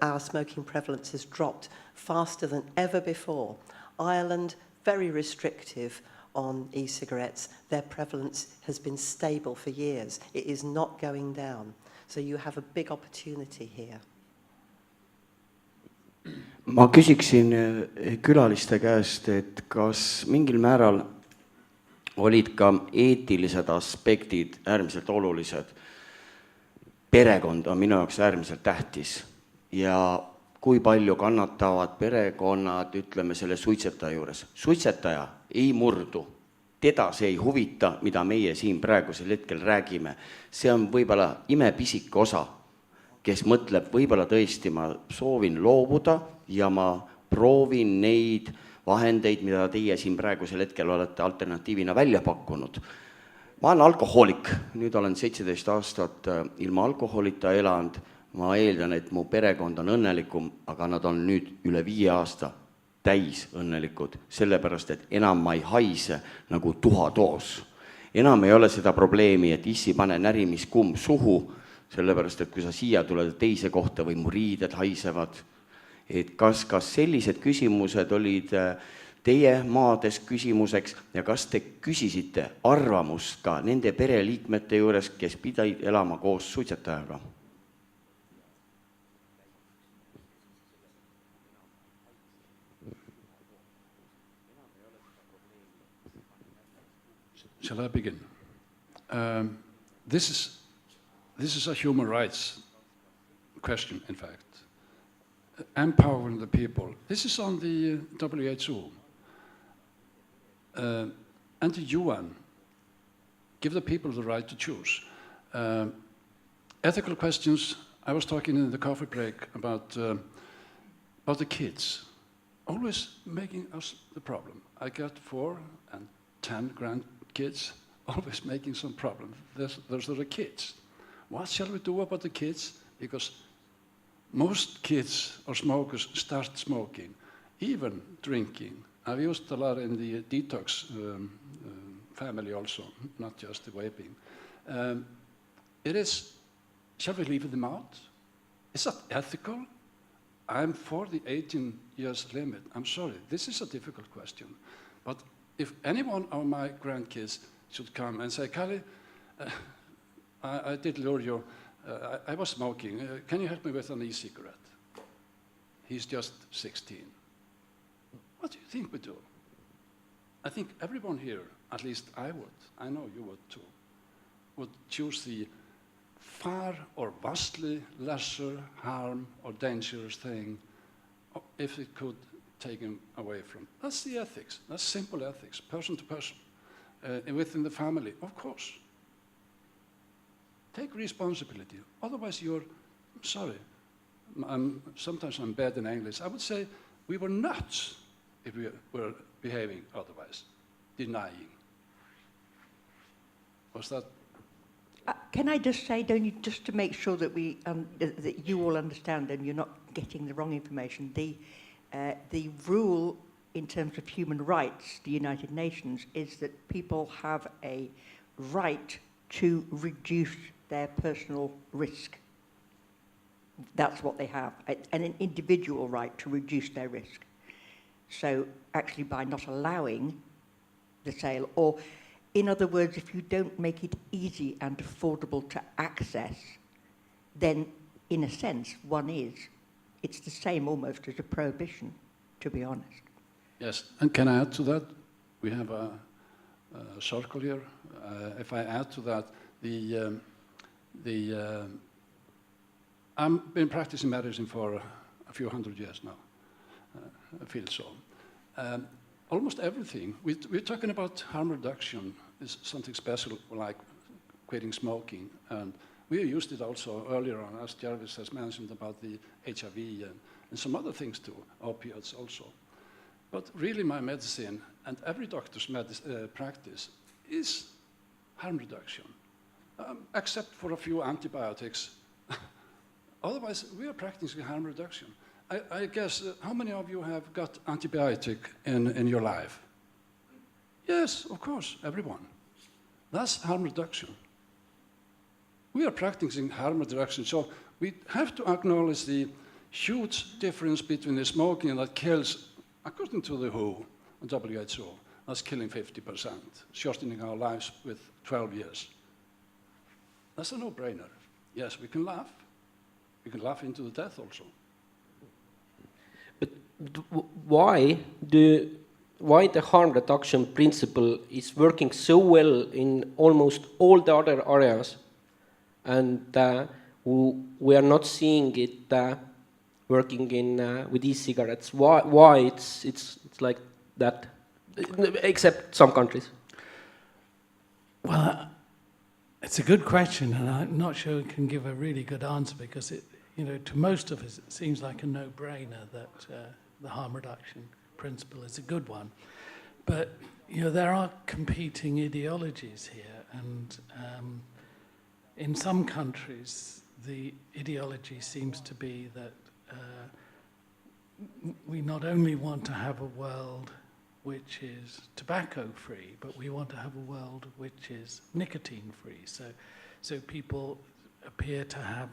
our smoking prevalence has dropped faster than ever before. Ireland, very restrictive on e-cigarettes. Their prevalence has been stable for years. It is not going down. So you have a big opportunity here. Ma küsiksin külaliste käest, et kas mingil määral olid ka eetilised aspektid äärmiselt olulised. Perekond on minu jaoks äärmiselt tähtis ja kui palju kannatavad perekonnad, ütleme, selle suitsetaja juures. Suitsetaja ei murdu. Teda see ei huvita, mida meie siin praegusel hetkel räägime. See on võib-olla imepisik osa, kes mõtleb, võib-olla tõesti ma soovin loobuda ja ma proovin neid vahendeid, mida teie siin praegusel hetkel olete alternatiivina välja pakkunud. Ma olen alkohoolik, nüüd olen 17 aastat ilma alkoholita elanud. Ma eeldan, et mu perekond on õnnelikum, aga nad on nüüd üle 5 aasta täis õnnelikud, sellepärast, et enam ma ei haise nagu tuhatoos. Enam ei ole seda probleemi, et issi pane närimiskumm suhu, sellepärast, et kui sa siia tuled teise kohta või mu riided haisevad, et kas sellised küsimused olid teie maades küsimuseks ja kas te küsisite arvamust ka nende pereliikmete juures, kes pidaid elama koos suitsetajaga? Shall I begin? This is a human rights question, in fact. Empowering the people. This is on the WHO. And the UN. Give the people the right to choose. Ethical questions. I was talking in the coffee break about the kids. Always making us the problem. I got 4 and 10 grandkids, always making some problem. Those are the kids. What shall we do about the kids? Because most kids or smokers start smoking, even drinking. I've used a lot in the detox family also, not just the vaping. Shall we leave them out? Is that ethical? I'm for the 18 years limit. I'm sorry, this is a difficult question. But if any one of my grandkids should come and say, Kalle, I did lure you, I was smoking, can you help me with an e-cigarette? He's just 16. What do you think we do? I think everyone here at least I would, I know you would too, would choose the far or vastly lesser harm or dangerous thing if it could take him away from. That's the ethics. That's simple ethics, person to person, within the family, of course. Take responsibility. Otherwise, you're sorry. Sometimes I'm bad in English. I would say we were nuts if we were behaving otherwise, denying. Was that? Can I just say, don't you, just to make sure that we that you all understand and you're not getting the wrong information, the rule in terms of human rights, the United Nations, is that people have a right to reduce their personal risk. That's what they have, an individual right to reduce their risk. So actually by not allowing the sale, or in other words, if you don't make it easy and affordable to access, then in a sense, it's the same almost as a prohibition, to be honest. Yes, and can I add to that? We have a circle here. If I add to that, I've been practicing medicine for a few hundred years now, I feel so. Almost everything, we're talking about harm reduction, is something special like quitting smoking. And we used it also earlier on, as Jarvis has mentioned, about the HIV and some other things too, opioids also. But really my medicine and every doctor's practice is harm reduction, except for a few antibiotics. Otherwise, we are practicing harm reduction. I guess, how many of you have got antibiotic in your life? Yes, of course, everyone. That's harm reduction. We are practicing harm reduction, so we have to acknowledge the huge difference between the smoking that kills, according to the WHO, WHO, that's killing 50%, shortening our lives with 12 years. That's a no-brainer. Yes, we can laugh. We can laugh into the death also. But why the harm reduction principle is working so well in almost all the other areas, and we are not seeing it working in with e-cigarettes? Why it's like that, except some countries? Well, it's a good question, and I'm not sure we can give a really good answer, because to most of us, it seems like a no-brainer that the harm reduction principle is a good one. But, there are competing ideologies here, and in some countries, the ideology seems to be that we not only want to have a world which is tobacco-free, but we want to have a world which is nicotine-free. So people appear to have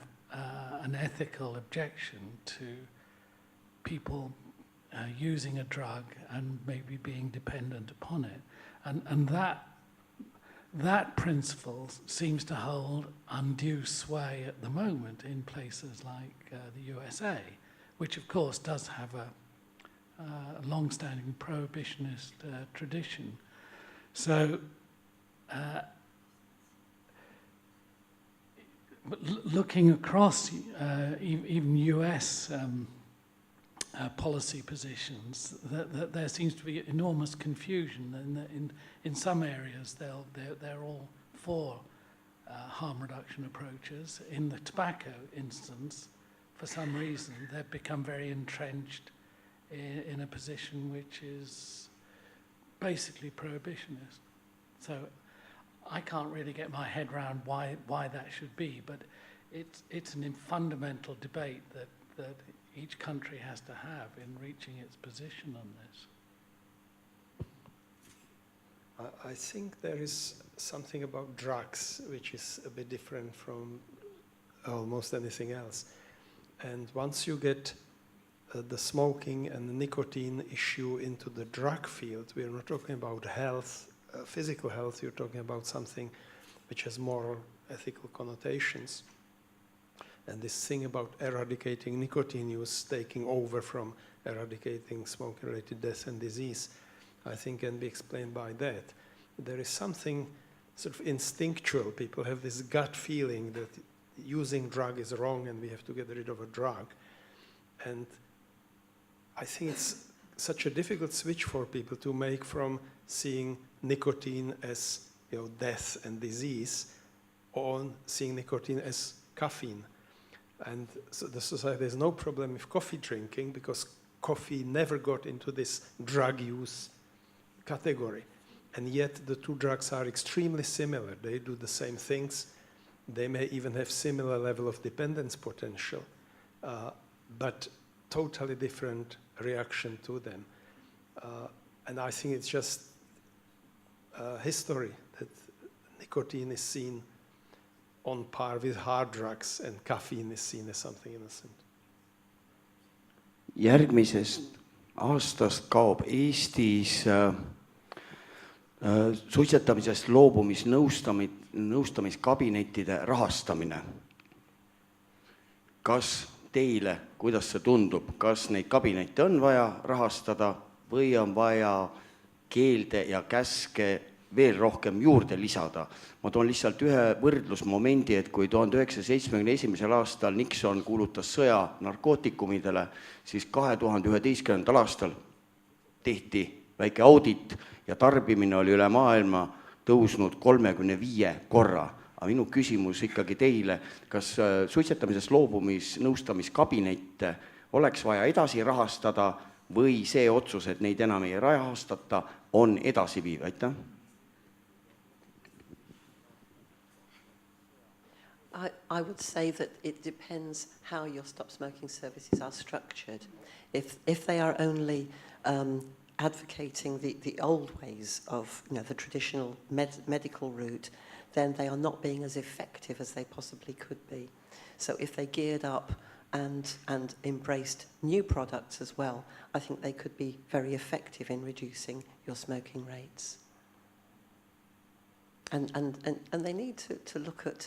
an ethical objection to people using a drug and maybe being dependent upon it. And that principle seems to hold undue sway at the moment in places like the USA, which of course does have a long-standing prohibitionist tradition. So looking across even US policy positions, that there seems to be enormous confusion, and in some areas they're all for harm reduction approaches. In the tobacco instance, for some reason, they've become very entrenched in a position which is basically prohibitionist. So I can't really get my head around why that should be, but it's an fundamental debate that each country has to have in reaching its position on this. I think there is something about drugs which is a bit different from almost anything else. And once you get the smoking and the nicotine issue into the drug field, we are not talking about health, physical health, you're talking about something which has moral, ethical connotations. And this thing about eradicating nicotine use taking over from eradicating smoke-related death and disease, I think can be explained by that. there is something sort of instinctual. People have this gut feeling that using drug is wrong and we have to get rid of a drug. And I think it's such a difficult switch for people to make from seeing nicotine as death and disease on seeing nicotine as caffeine. And so the society has no problem with coffee drinking because coffee never got into this drug use category. And yet the two drugs are extremely similar. They do the same things. They may even have similar level of dependence potential, but totally different reaction to them. And I think it's just history that nicotine is seen on par with hard drugs and caffeine is seen as something innocent. Järgmisest aastast kaob Eestis suitsetamisest nõustamiskabinettide rahastamine. Kas teile, kuidas see tundub, kas neid kabinette on vaja rahastada või on vaja keelde ja käske veel rohkem juurde lisada? Ma toon lihtsalt ühe võrdlusmomendi, et kui 1971. aastal Nixon kuulutas sõja narkootikumidele, siis 2011. aastal tehti väike audit ja tarbimine oli üle maailma tõusnud 35 korra. Aga minu küsimus ikkagi teile, kas suitsetamisest nõustamiskabinette oleks vaja edasi rahastada või see otsus, et neid enam ei rahastata, on edasiviiv? Aitäh! I would say that it depends how your stop smoking services are structured. If they are only advocating the old ways of the traditional medical route, then they are not being as effective as they possibly could be. So if they geared up and embraced new products as well, I think they could be very effective in reducing your smoking rates. And they need to look at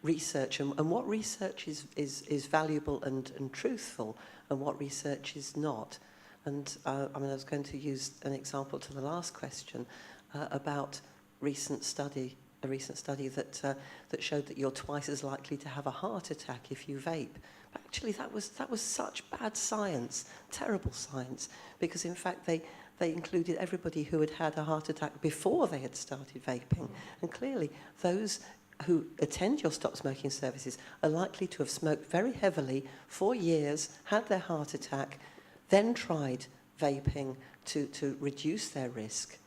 research and what research is valuable and truthful and what research is not. And I was going to use an example to the last question about a recent study that showed that you're twice as likely to have a heart attack if you vape. But actually, that was such bad science, terrible science, because in fact they included everybody who had a heart attack before they had started vaping. And clearly, those who attend your stop smoking services are likely to have smoked very heavily for years, had their heart attack, then tried vaping to reduce their risk.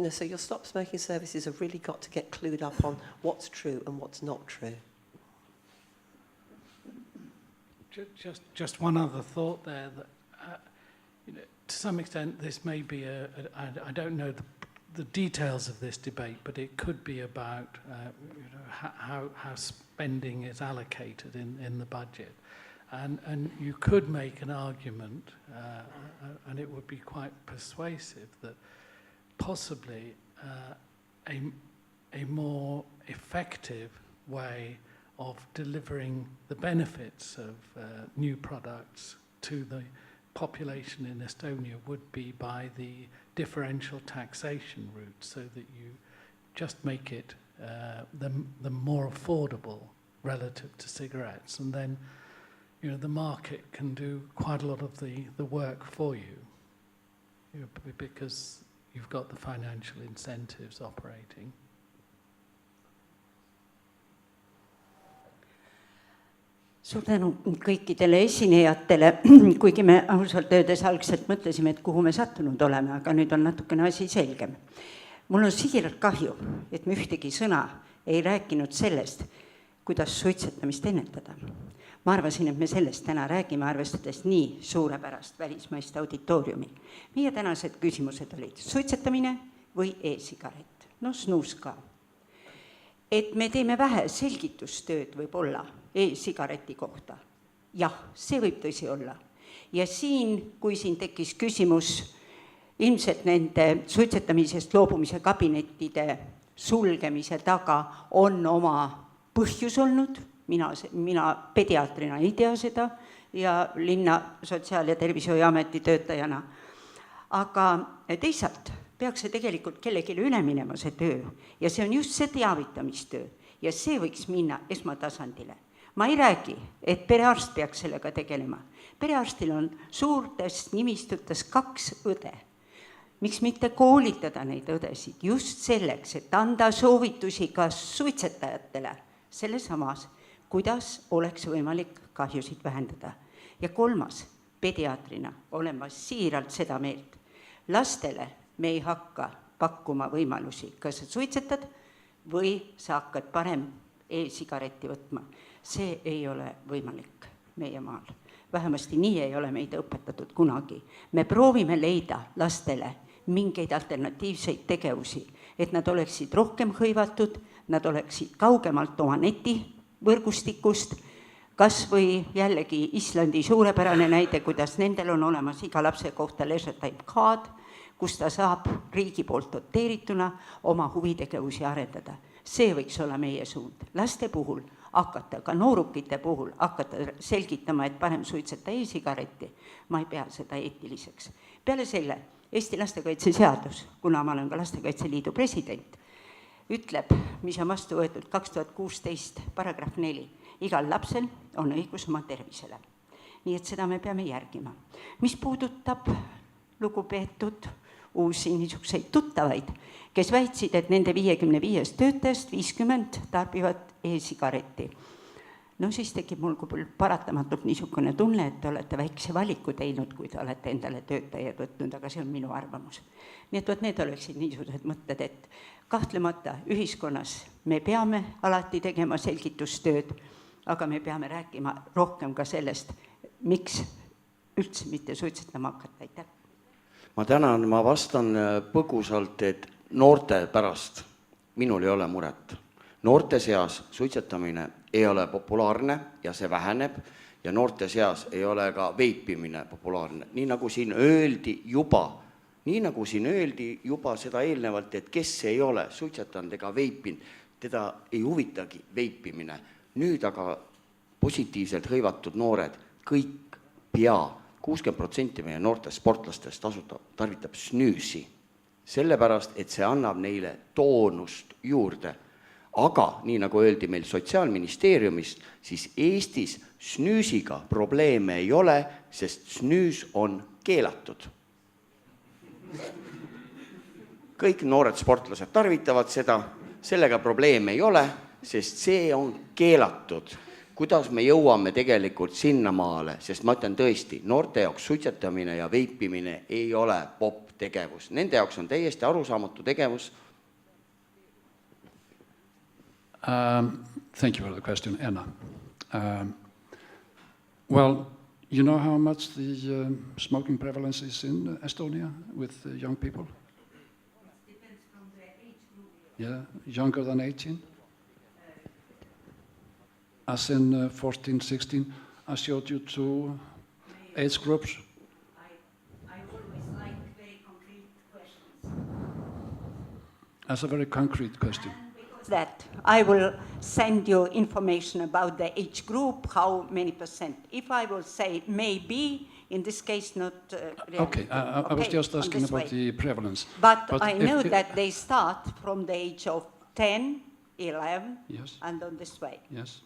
So your stop smoking services have really got to get clued up on what's true and what's not true. Just one other thought there that to some extent this may be I don't know the details of this debate, but it could be about how spending is allocated in the budget. And you could make an argument, and it would be quite persuasive, that possibly a more effective way of delivering the benefits of new products to the population in Estonia would be by the differential taxation route, so that you just make it the more affordable relative to cigarettes, and then the market can do quite a lot of the work for you, because you've got the financial incentives operating. Suur tänu kõikidele esinejatele, kuigi me ausalt öeldes algselt mõtlesime, et kuhu me sattunud oleme, aga nüüd on natukene asi selgem. Mul on siiralt kahju, et me ühtegi sõna ei rääkinud sellest, kuidas suitsetamist ennetada. Ma arvasin, et me sellest täna räägime, arvestades nii suurepärast välismaist auditooriumi. Meie tänased küsimused olid suitsetamine või e-sigaret, snuus ka. Et me teeme vähe selgitustööd võib-olla e-sigareti kohta. Jah, see võib tõsi olla. Ja kui siin tekkis küsimus ilmselt nende suitsetamisest loobumise kabinettide sulgemise taga on oma põhjus olnud, mina pediaatrina ei tea seda ja linna sotsiaal- ja tervishoiuameti töötajana. Aga teisalt peaks see tegelikult kellelegi üle minema, see töö. Ja see on just see teavitamistöö. Ja see võiks minna esmatasandile. Ma ei räägi, et perearst peaks sellega tegelema. Perearstil on suurtes nimistutes 2 õde. Miks mitte koolitada neid õdesid just selleks, et anda soovitusi ka suitsetajatele selle samas, kuidas oleks võimalik kahjusid vähendada. Ja 3. pediaatrina olen ma siiralt seda meelt. Lastele me ei hakka pakkuma võimalusi, kas sa suitsetad või sa hakkad parem e-sigaretti võtma. See ei ole võimalik meie maal. Vähemasti nii ei ole meid õpetatud kunagi. Me proovime leida lastele mingeid alternatiivseid tegevusi, et nad oleksid rohkem hõivatud, nad oleksid kaugemalt oma netivõrgustikust, kas või jällegi Islandi suurepärane näide, kuidas nendel on olemas iga lapse kohta leisure time card, kus ta saab riigi poolt doteerituna oma huvitegevusi arendada. See võiks olla meie suund. Laste puhul hakata, ka noorukite puhul hakata selgitama, et parem suitseta e-sigaretti. Ma ei pea seda eetiliseks. Peale selle, Eesti lastekaitseseadus, kuna ma olen ka Lastekaitse Liidu president, ütleb, mis on vastu võetud 2016, paragrahv 4, igal lapsel on õigus oma tervisele. Nii et seda me peame järgima. Mis puudutab lugupeetud uusi niisuguseid tuttavaid, kes väitsid, et nende 55 töötajast 50 tarbivad e-sigaretti. No siis tekib mul paratamatult niisugune tunne, et te olete väikse valiku teinud, kui te olete endale töötajad võtnud, aga see on minu arvamus. Nii et need oleksid niisugused mõtted, et kahtlemata ühiskonnas me peame alati tegema selgitustööd, aga me peame rääkima rohkem ka sellest, miks üldse mitte suitsetama hakata. Aitäh! Ma tänan, ma vastan põgusalt, et noorte pärast minul ei ole muret. Noorte seas suitsetamine ei ole populaarne ja see väheneb ja noorte seas ei ole ka veipimine populaarne. Nii nagu siin öeldi juba seda eelnevalt, et kes ei ole suitsetanud ega veipin, teda ei huvitagi veipimine. Nüüd aga positiivselt hõivatud noored, kõik pea 60% meie noortest sportlastest tarvitab snüüsi, sellepärast, et see annab neile toonust juurde. Aga, nii nagu öeldi meil Sotsiaalministeeriumist, siis Eestis snüüsiga probleeme ei ole, sest snüüs on keelatud. Kõik noored sportlased tarvitavad seda, sellega probleeme ei ole, sest see on keelatud. Kuidas me jõuame tegelikult sinnamaale, sest ma ütlen tõesti, noorte jaoks suitsetamine ja veipimine ei ole popp tegevus. Nende jaoks on täiesti arusaamatu tegevus. Thank you for the question, Anna. Well, you know how much the smoking prevalence is in Estonia with young people? It depends from the age group. Yeah, younger than 18? As in 14, 16, I showed you 2 age groups. I always like very concrete questions. As a very concrete question. That I will send you information about the age group, how many percent. If I will say maybe, in this case not really. Okay, I was just asking about the prevalence. But I know that they start from the age of 10, 11, yes. And on this way. Yes.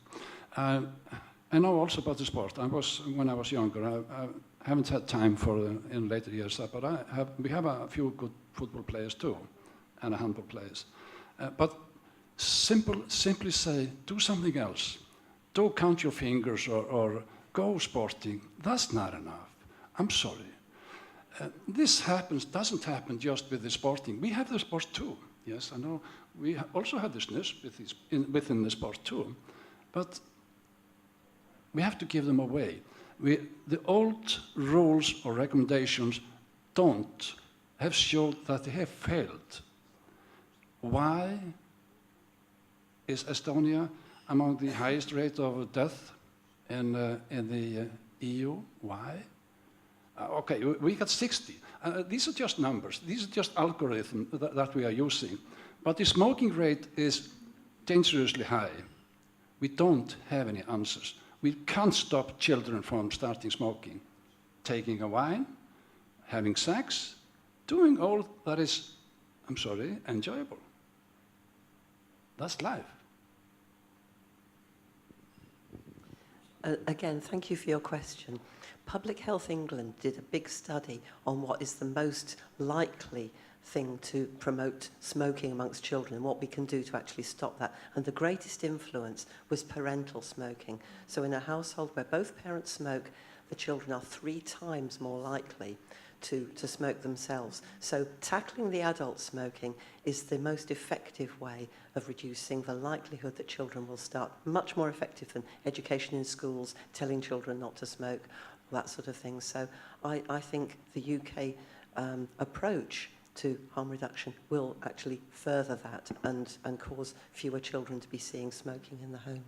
I know also about the sport. When I was younger, I haven't had time for in later years, but we have a few good football players too, and a handball players. But simply say, do something else. Don't count your fingers or go sporting. That's not enough. I'm sorry. This doesn't happen just with the sporting. We have the sport too. Yes, I know. We also have the snus within the sport too. But we have to give them away. The old rules or recommendations have shown that they have failed. Why is Estonia among the highest rate of death in the EU? Why? Okay, we got 60. These are just numbers. These are just algorithms that we are using. But the smoking rate is dangerously high. We don't have any answers. We can't stop children from starting smoking. Taking a wine, having sex, doing all that is I'm sorry, enjoyable. That's life. Again, thank you for your question. Public Health England did a big study on what is the most likely thing to promote smoking amongst children and what we can do to actually stop that. And the greatest influence was parental smoking. So in a household where both parents smoke, the children are 3 times more likely to smoke themselves. So tackling the adult smoking is the most effective way of reducing the likelihood that children will start, much more effective than education in schools, telling children not to smoke, that sort of thing. So I think the UK approach to harm reduction will actually further that and cause fewer children to be seeing smoking in the home.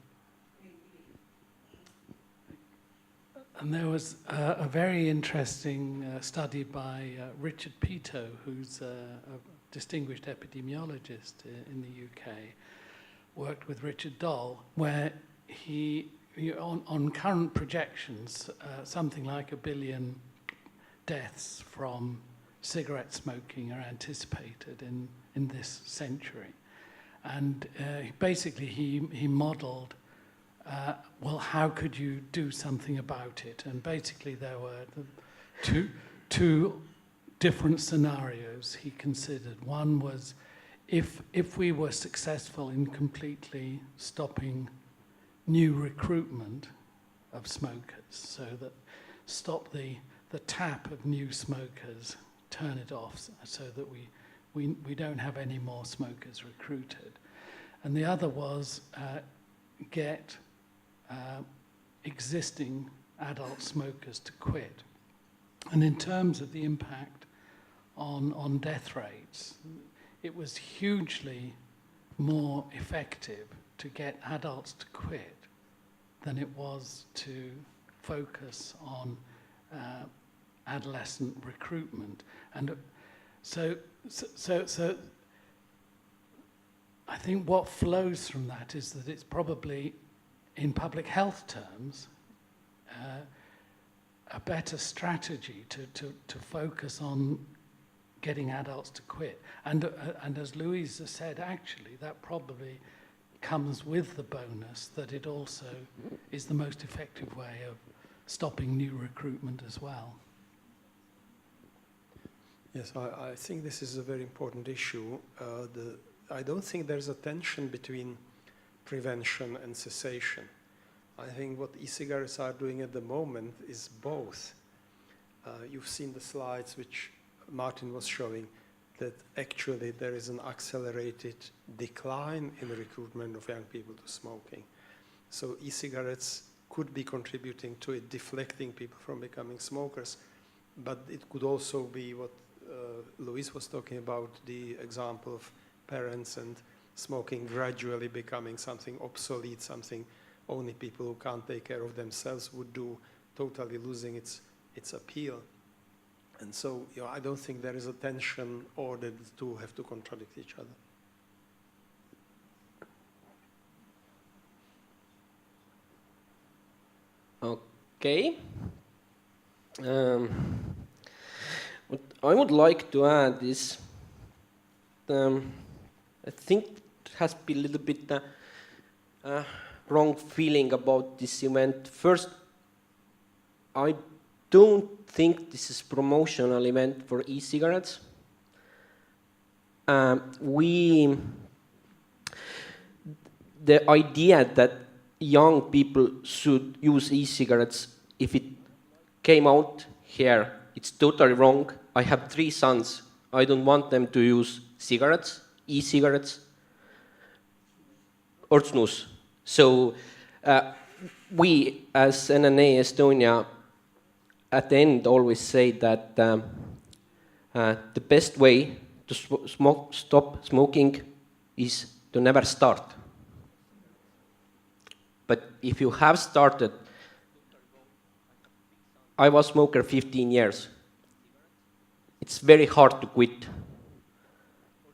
And there was a very interesting study by Richard Peto, who's a distinguished epidemiologist in the UK, worked with Richard Doll, where he on current projections, something like 1 billion deaths from cigarette smoking are anticipated in this century. And basically he modeled, well, how could you do something about it? And basically there were two different scenarios he considered. One was if we were successful in completely stopping new recruitment of smokers, so that stop the tap of new smokers, turn it off so that we don't have any more smokers recruited. And the other was get existing adult smokers to quit. And in terms of the impact on death rates, it was hugely more effective to get adults to quit than it was to focus on adolescent recruitment. And so I think what flows from that is that it's probably, in public health terms, a better strategy to focus on getting adults to quit. And as Louise has said, actually, that probably comes with the bonus that it also is the most effective way of stopping new recruitment as well. Yes, I think this is a very important issue. I don't think there's a tension between prevention and cessation. I think what e-cigarettes are doing at the moment is both. You've seen the slides which Martin was showing, that actually there is an accelerated decline in the recruitment of young people to smoking. So e-cigarettes could be contributing to it, deflecting people from becoming smokers, but it could also be what Louise was talking about, the example of parents and smoking gradually becoming something obsolete, something only people who can't take care of themselves would do, totally losing its appeal. And so, I don't think there is a tension or that the two have to contradict each other. Okay. What I would like to add is, I think it has been a little bit wrong feeling about this event. First, I don't think this is a promotional event for e-cigarettes. The idea that young people should use e-cigarettes, if it came out here, it's totally wrong. I have 3 sons. I don't want them to use cigarettes, e-cigarettes, or snus. So we, as NNA Estonia, at the end always say that the best way to stop smoking is to never start. But if you have started, I was a smoker 15 years. It's very hard to quit.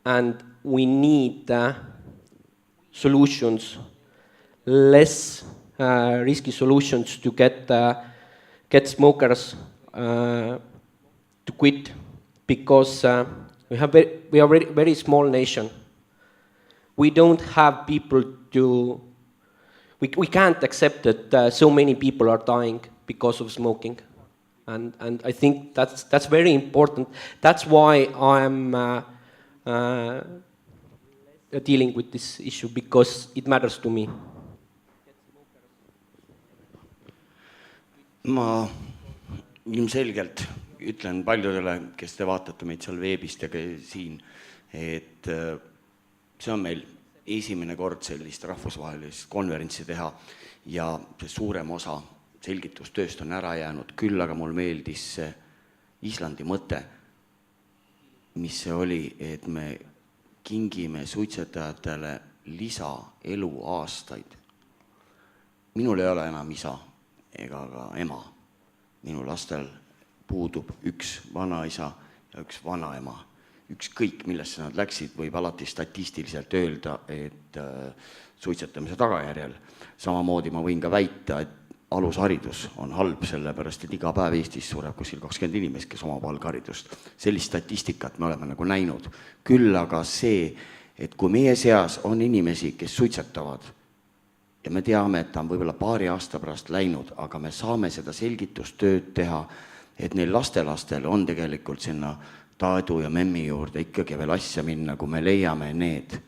And we need solutions, less risky solutions to get smokers to quit, because We are very, very small nation. We don't have people to... We can't accept that so many people are dying because of smoking. And I think that's very important. That's why I'm dealing with this issue, because it matters to me. Ma ilmselgelt ütlen paljudele, kes te vaatate meid seal veebist ja siin, et see on meil esimene kord sellist rahvusvahelist konverentsi teha ja see suurem osa selgitustööst on ära jäänud, küll aga mul meeldis see Islandi mõte, mis see oli, et me kingime suitsetajatele lisaeluaastaid. Minul ei ole enam isa ega ka ema. Minu lastel puudub üks vanaisa ja üks vanaema. Ükskõik, millesse nad läksid, võib alati statistiliselt öelda, et suitsetamise tagajärjel. Samamoodi ma võin ka väita, et alusharidus on halb, sellepärast, et iga päev Eestis sureb kuskil 20 inimest, kes omab algharidust. Sellist statistikat me oleme nagu näinud. Küll aga see, et kui meie seas on inimesi, kes suitsetavad, ja me teame, et ta on võib-olla paari aasta pärast läinud, aga me saame seda selgitustööd teha, et neil lastelastel on tegelikult sinna taadu ja memmi juurde ikkagi veel asja minna, kui me leiame need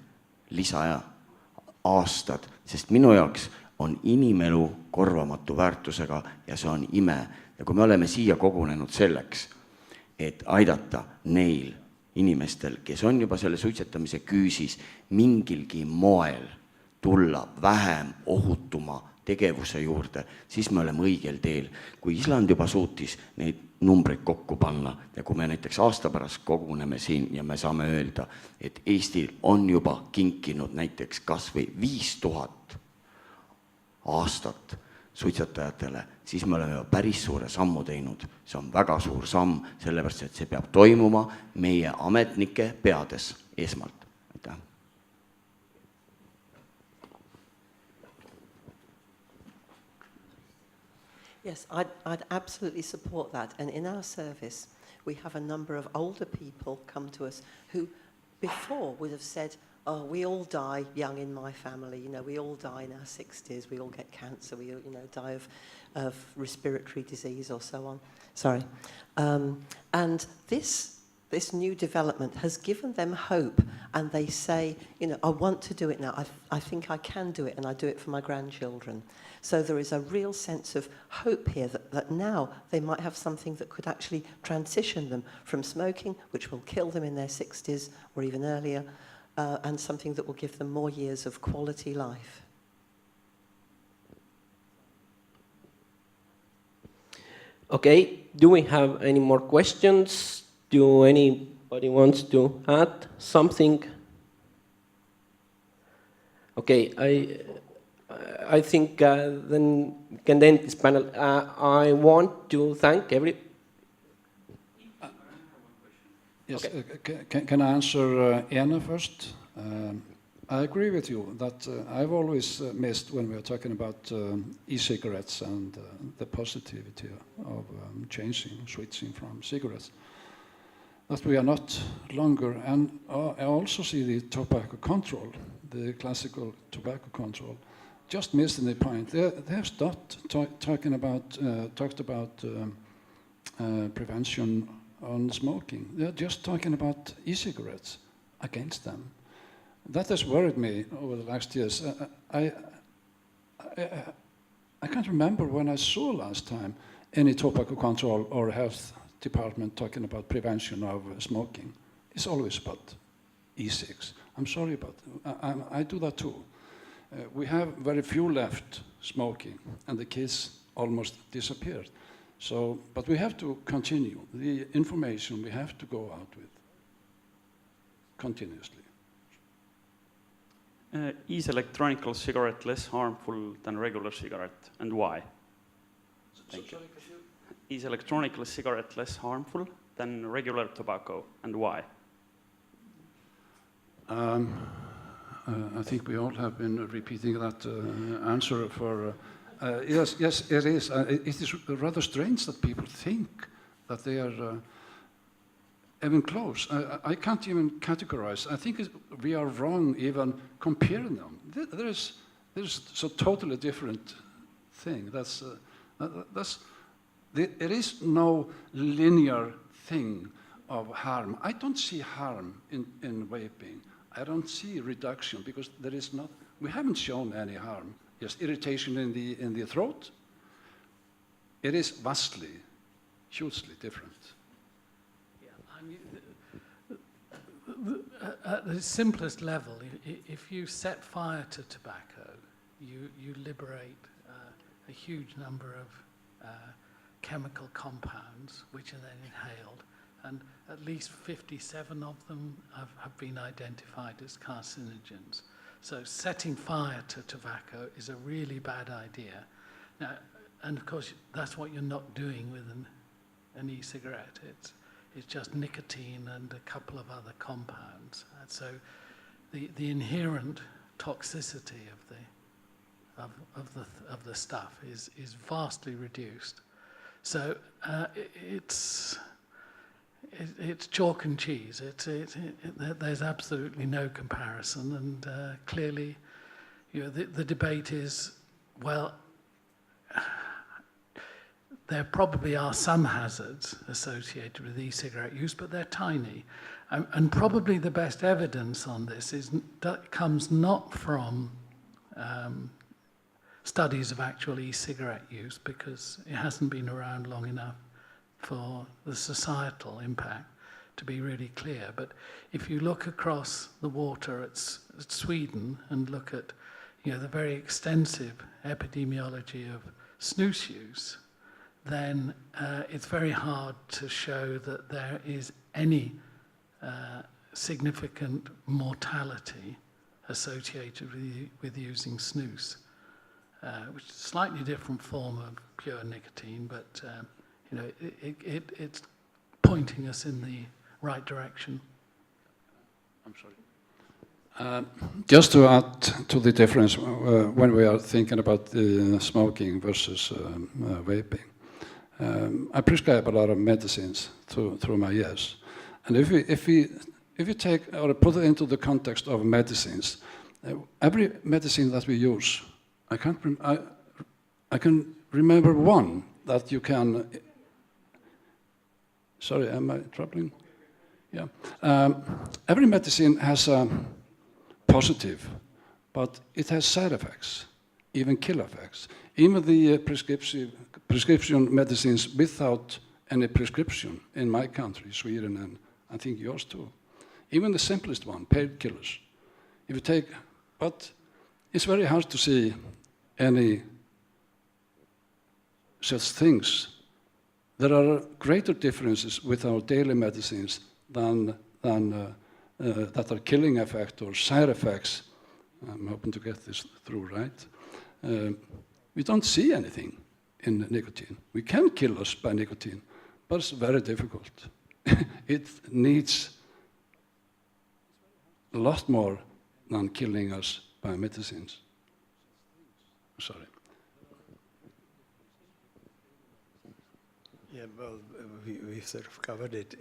lisaaastad, sest minu jaoks on inimelu korvamatu väärtusega ja see on ime. Ja kui me oleme siia kogunenud selleks, et aidata neil inimestel, kes on juba selle suitsetamise küüsis, mingilgi moel tulla vähem ohutuma tegevuse juurde, siis me oleme õigel teel. Kui Island juba suutis neid numbreid kokku panna ja kui me näiteks aasta pärast koguneme siin ja me saame öelda, et Eestil on juba kinkinud näiteks kas või 5000 aastat suitsetajatele, siis me oleme päris suure sammu teinud. See on väga suur samm, sellepärast, et see peab toimuma meie ametnike peades esmalt. Aitäh. Yes, I'd absolutely support that. And in our service, we have a number of older people come to us who before would have said, oh, we all die young in my family. We all die in our 60s. We all get cancer. We all, die of respiratory disease or so on. Sorry. And this new development has given them hope. And they say, I want to do it now. I think I can do it, and I do it for my grandchildren. So there is a real sense of hope here that now they might have something that could actually transition them from smoking, which will kill them in their 60s or even earlier, and something that will give them more years of quality life. Okay, do we have any more questions? Do anybody wants to add something? Okay, I think then we can end this panel. I want to thank Yes, okay. Can I answer Anna first? I agree with you that I've always missed when we are talking about e-cigarettes and the positivity of switching from cigarettes, that we are not longer, and I also see the tobacco control, the classical tobacco control, just missing the point. They have stopped talked about prevention on smoking. They're just talking about e-cigarettes, against them. That has worried me over the last years. I can't remember when I saw last time any tobacco control or health department talking about prevention of smoking. It's always about e-cigs. I'm sorry about that. I do that too. We have very few left smoking, and the kids almost disappeared. But we have to continue. The information we have to go out with continuously. Is electronic cigarette less harmful than regular cigarette, and why? Thank you. Is electronic cigarette less harmful than regular tobacco, and why? I think we all have been repeating that answer for... yes, it is. It is rather strange that people think that they are even close. I can't even categorize. I think we are wrong even comparing them. There's a totally different thing. There is no linear thing of harm. I don't see harm in vaping. I don't see reduction because there is not. We haven't shown any harm. Yes, irritation in the throat. It is vastly, hugely different. At the simplest level, if you set fire to tobacco, you liberate a huge number of chemical compounds which are then inhaled, and at least 57 of them have been identified as carcinogens. So setting fire to tobacco is a really bad idea. Now, and of course, that's what you're not doing with an e-cigarette. It's just nicotine and a couple of other compounds. And so the inherent toxicity of the stuff is vastly reduced. So it's chalk and cheese. There's absolutely no comparison, and clearly, the debate is, well, there probably are some hazards associated with e-cigarette use, but they're tiny. And probably the best evidence on this comes not from studies of actual e-cigarette use, because it hasn't been around long enough for the societal impact to be really clear. But if you look across the water at Sweden and look at the very extensive epidemiology of snus use, then it's very hard to show that there is any significant mortality associated with using snus, which is a slightly different form of pure nicotine, but it's pointing us in the right direction. I'm sorry. Just to add to the difference when we are thinking about smoking versus vaping. I prescribe a lot of medicines through my years, and if you take or put it into the context of medicines, every medicine that we use, I can remember one that you can. Sorry, am I troubling? Yeah. Every medicine has a positive, but it has side effects, even kill effects. Even the prescription medicines without any prescription in my country, Sweden, and I think yours too. Even the simplest one, painkillers. If you take, but it's very hard to see any such things. There are greater differences with our daily medicines than that are killing effect or side effects. I'm hoping to get this through, right? We don't see anything in nicotine. We can kill us by nicotine, but it's very difficult. It needs a lot more than killing us by medicines. Sorry. Yeah, well, we've sort of covered it.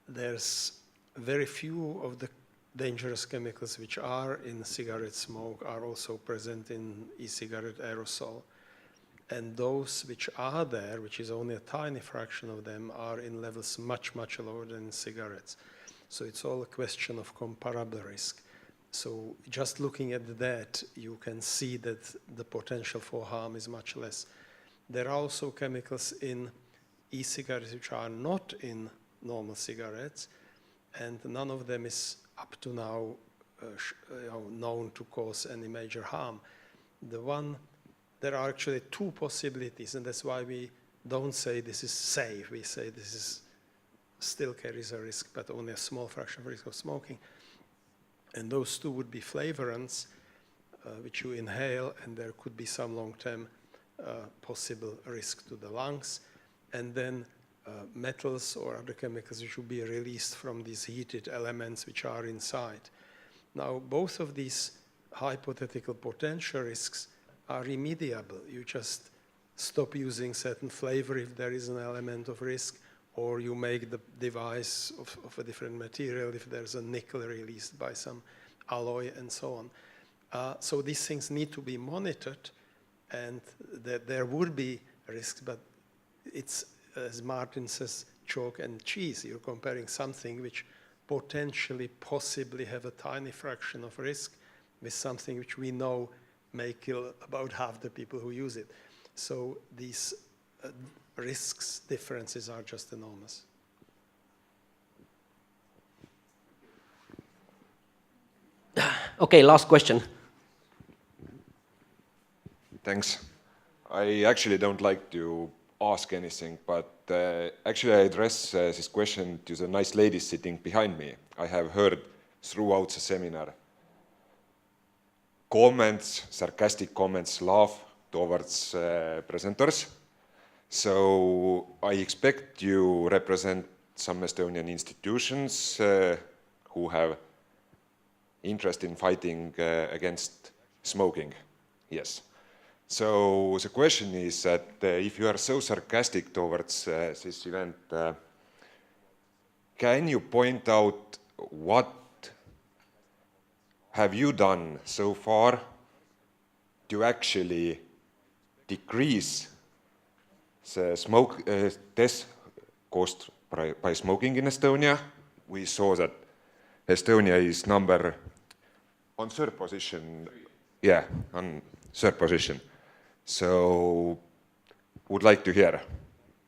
There's very few of the dangerous chemicals which are in cigarette smoke are also present in e-cigarette aerosol. And those which are there, which is only a tiny fraction of them, are in levels much, much lower than in cigarettes. So it's all a question of comparable risk. So just looking at that, you can see that the potential for harm is much less. There are also chemicals in e-cigarettes which are not in normal cigarettes, and none of them is up to now known to cause any major harm. There are actually two possibilities, and that's why we don't say this is safe. We say this is still carries a risk, but only a small fraction of risk of smoking. And those two would be flavorants, which you inhale, and there could be some long-term possible risk to the lungs, and then metals or other chemicals which will be released from these heated elements which are inside. Now, both of these hypothetical potential risks are remediable. You just stop using certain flavor if there is an element of risk, or you make the device of a different material if there's a nickel released by some alloy and so on. So these things need to be monitored, and there would be risks, but it's, as Martin says, chalk and cheese. You're comparing something which potentially, possibly have a tiny fraction of risk with something which we know may kill about half the people who use it. So these risks differences are just enormous. Okay, last question. Thanks. I actually don't like to ask anything, but actually I address this question to the nice ladies sitting behind me. I have heard throughout the seminar comments, sarcastic comments, laugh towards presenters. So I expect you represent some Estonian institutions who have interest in fighting against smoking. Yes. So the question is that if you are so sarcastic towards this event, can you point out what have you done so far to actually decrease the death caused by smoking in Estonia? We saw that Estonia is on third position. Yeah, on third position. So would like to hear.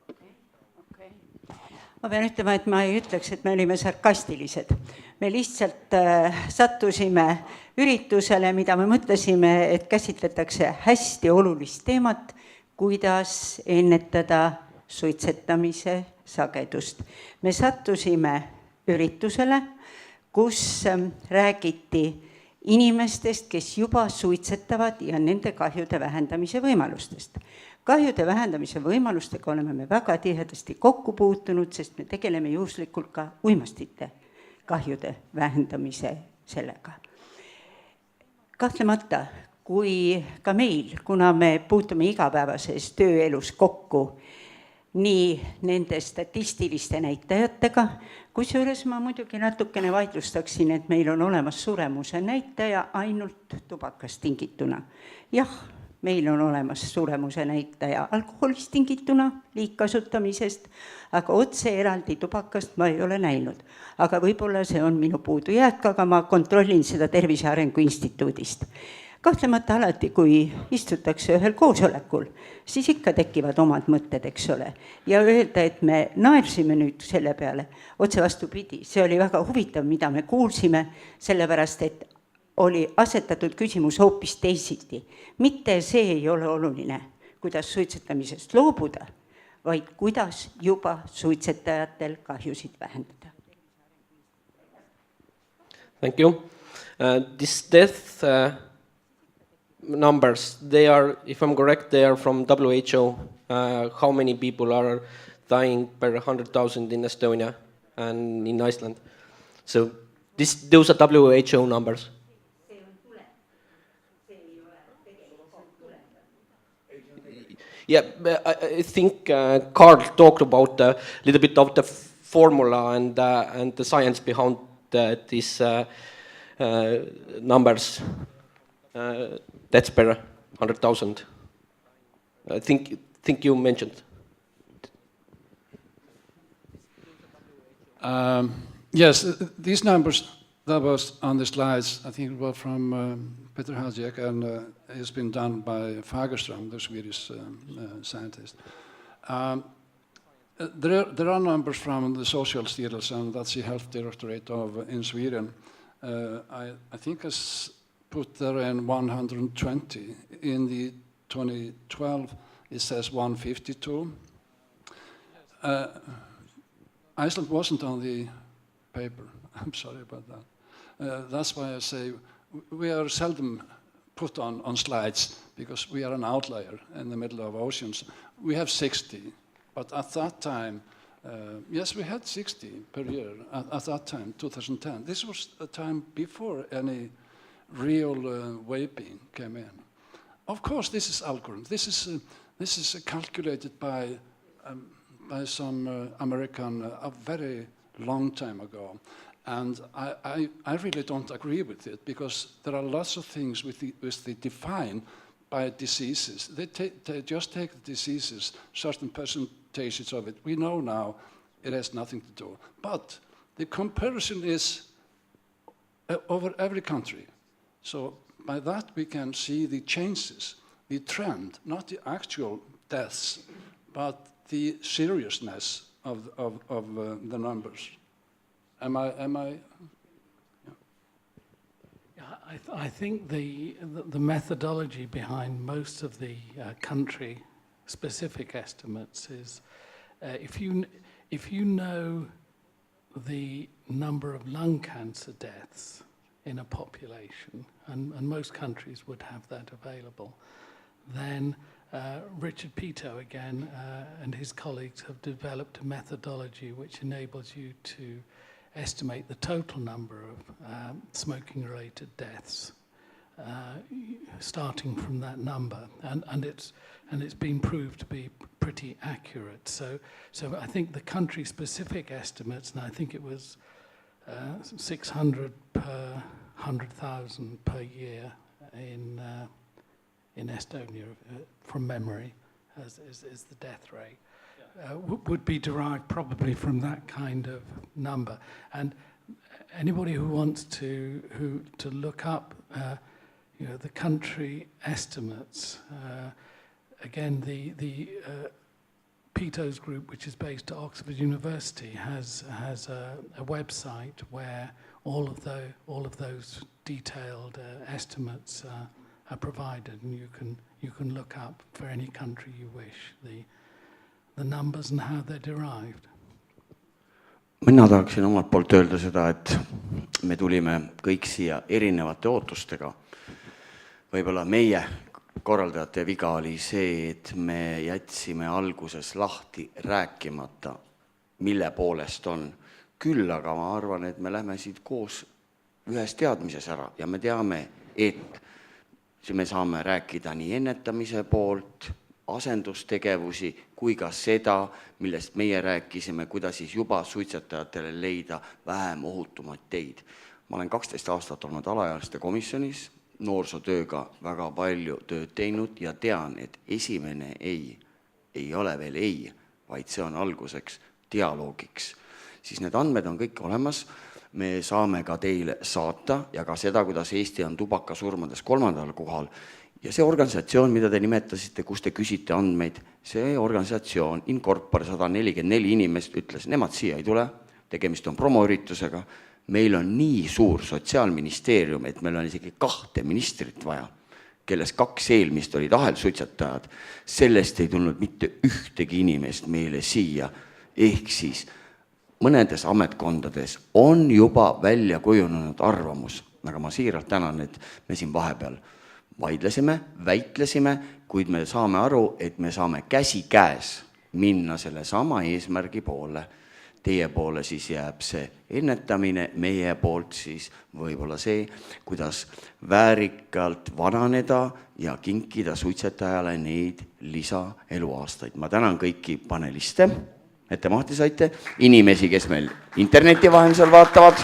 Okay. Ma pean ütlema, et ma ei ütleks, et me olime sarkastilised. Me lihtsalt sattusime üritusele, mida me mõtlesime, et käsitletakse hästi olulist teemat, kuidas ennetada suitsetamise sagedust. Me sattusime üritusele, kus räägiti inimestest, kes juba suitsetavad ja nende kahjude vähendamise võimalustest. Kahjude vähendamise võimalustega oleme me väga tihedasti kokku puutunud, sest me tegeleme juhuslikult ka uimastite kahjude vähendamise sellega. Kahtlemata, kui ka meil, kuna me puutume igapäevases tööelus kokku nii nende statistiliste näitajatega, kusjuures ma muidugi natukene vaidlustaksin, et meil on olemas suremuse näitaja ainult tubakast tingituna. Jah, meil on olemas suremuse näitaja alkoholist tingituna, liigkasutamisest, aga otse eraldi tubakast ma ei ole näinud. Aga võib-olla see on minu puudujääk, aga ma kontrollin seda Tervise Arengu Instituudist. Kahtlemata alati, kui istutakse ühel koosolekul, siis ikka tekivad omad mõtted, eks ole. Ja öelda, et me naersime nüüd selle peale, otse vastupidi, see oli väga huvitav, mida me kuulsime, sellepärast, et oli asetatud küsimus hoopis teisiti. Mitte see ei ole oluline, kuidas suitsetamisest loobuda, vaid kuidas juba suitsetajatel kahjusid vähendada. Thank you. This death numbers, they are, if I'm correct, they are from WHO. How many people are dying per 100,000 in Estonia and in Iceland? So those are WHO numbers. Yeah, I think Karl talked about a little bit of the formula and the science behind these numbers. That's per 100,000. I think you mentioned. Yes, these numbers that was on the slides, I think it was from Peter Hajek, and it's been done by Fagerström, the Swedish scientist. There are numbers from the Social Styrelsen, that's the health directorate in Sweden. I think it's put there in 120. In the 2012, it says 152. Iceland wasn't on the paper. I'm sorry about that. That's why I say we are seldom put on slides because we are an outlier in the middle of oceans. We have 60, but at that time, yes, we had 60 per year at that time, 2010. This was a time before any real vaping came in. Of course, this is algorithm. This is calculated by by some American a very long time ago. And I really don't agree with it, because there are lots of things which they define by diseases. They just take the diseases, certain percentages of it. We know now it has nothing to do. But the comparison is over every country. So by that we can see the changes, the trend, not the actual deaths, but the seriousness of the numbers. Am I? Yeah, I think the methodology behind most of the country-specific estimates is if you know the number of lung cancer deaths in a population, and most countries would have that available, then Richard Pito again and his colleagues have developed a methodology which enables you to estimate the total number of smoking-related deaths, starting from that number, and it's been proved to be pretty accurate. So I think the country-specific estimates, and I think it was 600 per 100,000 per year in Estonia, from memory, is the death rate. Would be derived probably from that kind of number. And anybody who wants to look up the country estimates, again, the Pito's group, which is based at Oxford University, has a website where all of those detailed estimates are provided, and you can look up for any country you wish the numbers and how they're derived. Mina tahaksin omalt poolt öelda seda, et me tulime kõik siia erinevate ootustega. Võib-olla meie korraldajate viga oli see, et me jätsime alguses lahti rääkimata, mille poolest on. Küll aga ma arvan, et me lähme siit koos ühes teadmises ära ja me teame, et me saame rääkida nii ennetamise poolt, asendustegevusi, kui ka seda, millest meie rääkisime, kuidas siis juba suitsetajatele leida vähem ohutumaid teid. Ma olen 12 aastat olnud alaealiste komisjonis, noorsootööga väga palju tööd teinud ja tean, et esimene ei ole veel ei, vaid see on alguseks dialoogiks. Siis need andmed on kõik olemas, me saame ka teile saata ja ka seda, kuidas Eesti on tubakasurmades kolmandal kohal. Ja see organisatsioon, mida te nimetasite, kus te küsite andmeid, see organisatsioon Incorpore 144 inimest ütles, nemad siia ei tule, tegemist on promoüritusega. Meil on nii suur sotsiaalministeerium, et meil on isegi 2 ministrit vaja, kelles 2 eelmist olid ahelsuitsetajad. Sellest ei tulnud mitte ühtegi inimest meile siia. Ehk siis mõnedes ametkondades on juba välja kujunenud arvamus, aga ma siiralt tänan, et me siin vahepeal vaidlesime, väitlesime, kuid me saame aru, et me saame käsi käes minna selle sama eesmärgi poole. Teie poole siis jääb see ennetamine, meie poolt siis võib-olla see, kuidas väärikalt vananeda ja kinkida suitsetajale neid lisaeluaastaid. Ma tänan kõiki paneliste, et te mahti saite, inimesi, kes meil interneti vahendusel vaatavad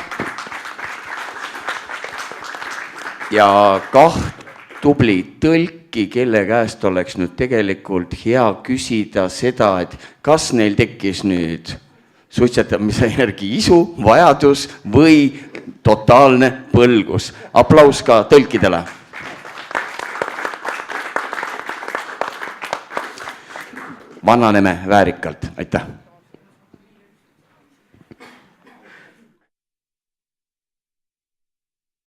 ja 2 tubli tõlki, kelle käest oleks nüüd tegelikult hea küsida seda, et kas neil tekkis nüüd suitsetamise järgi isu, vajadus või totaalne põlgus. Aplaus ka tõlkidele. Vananeme väärikalt. Aitäh!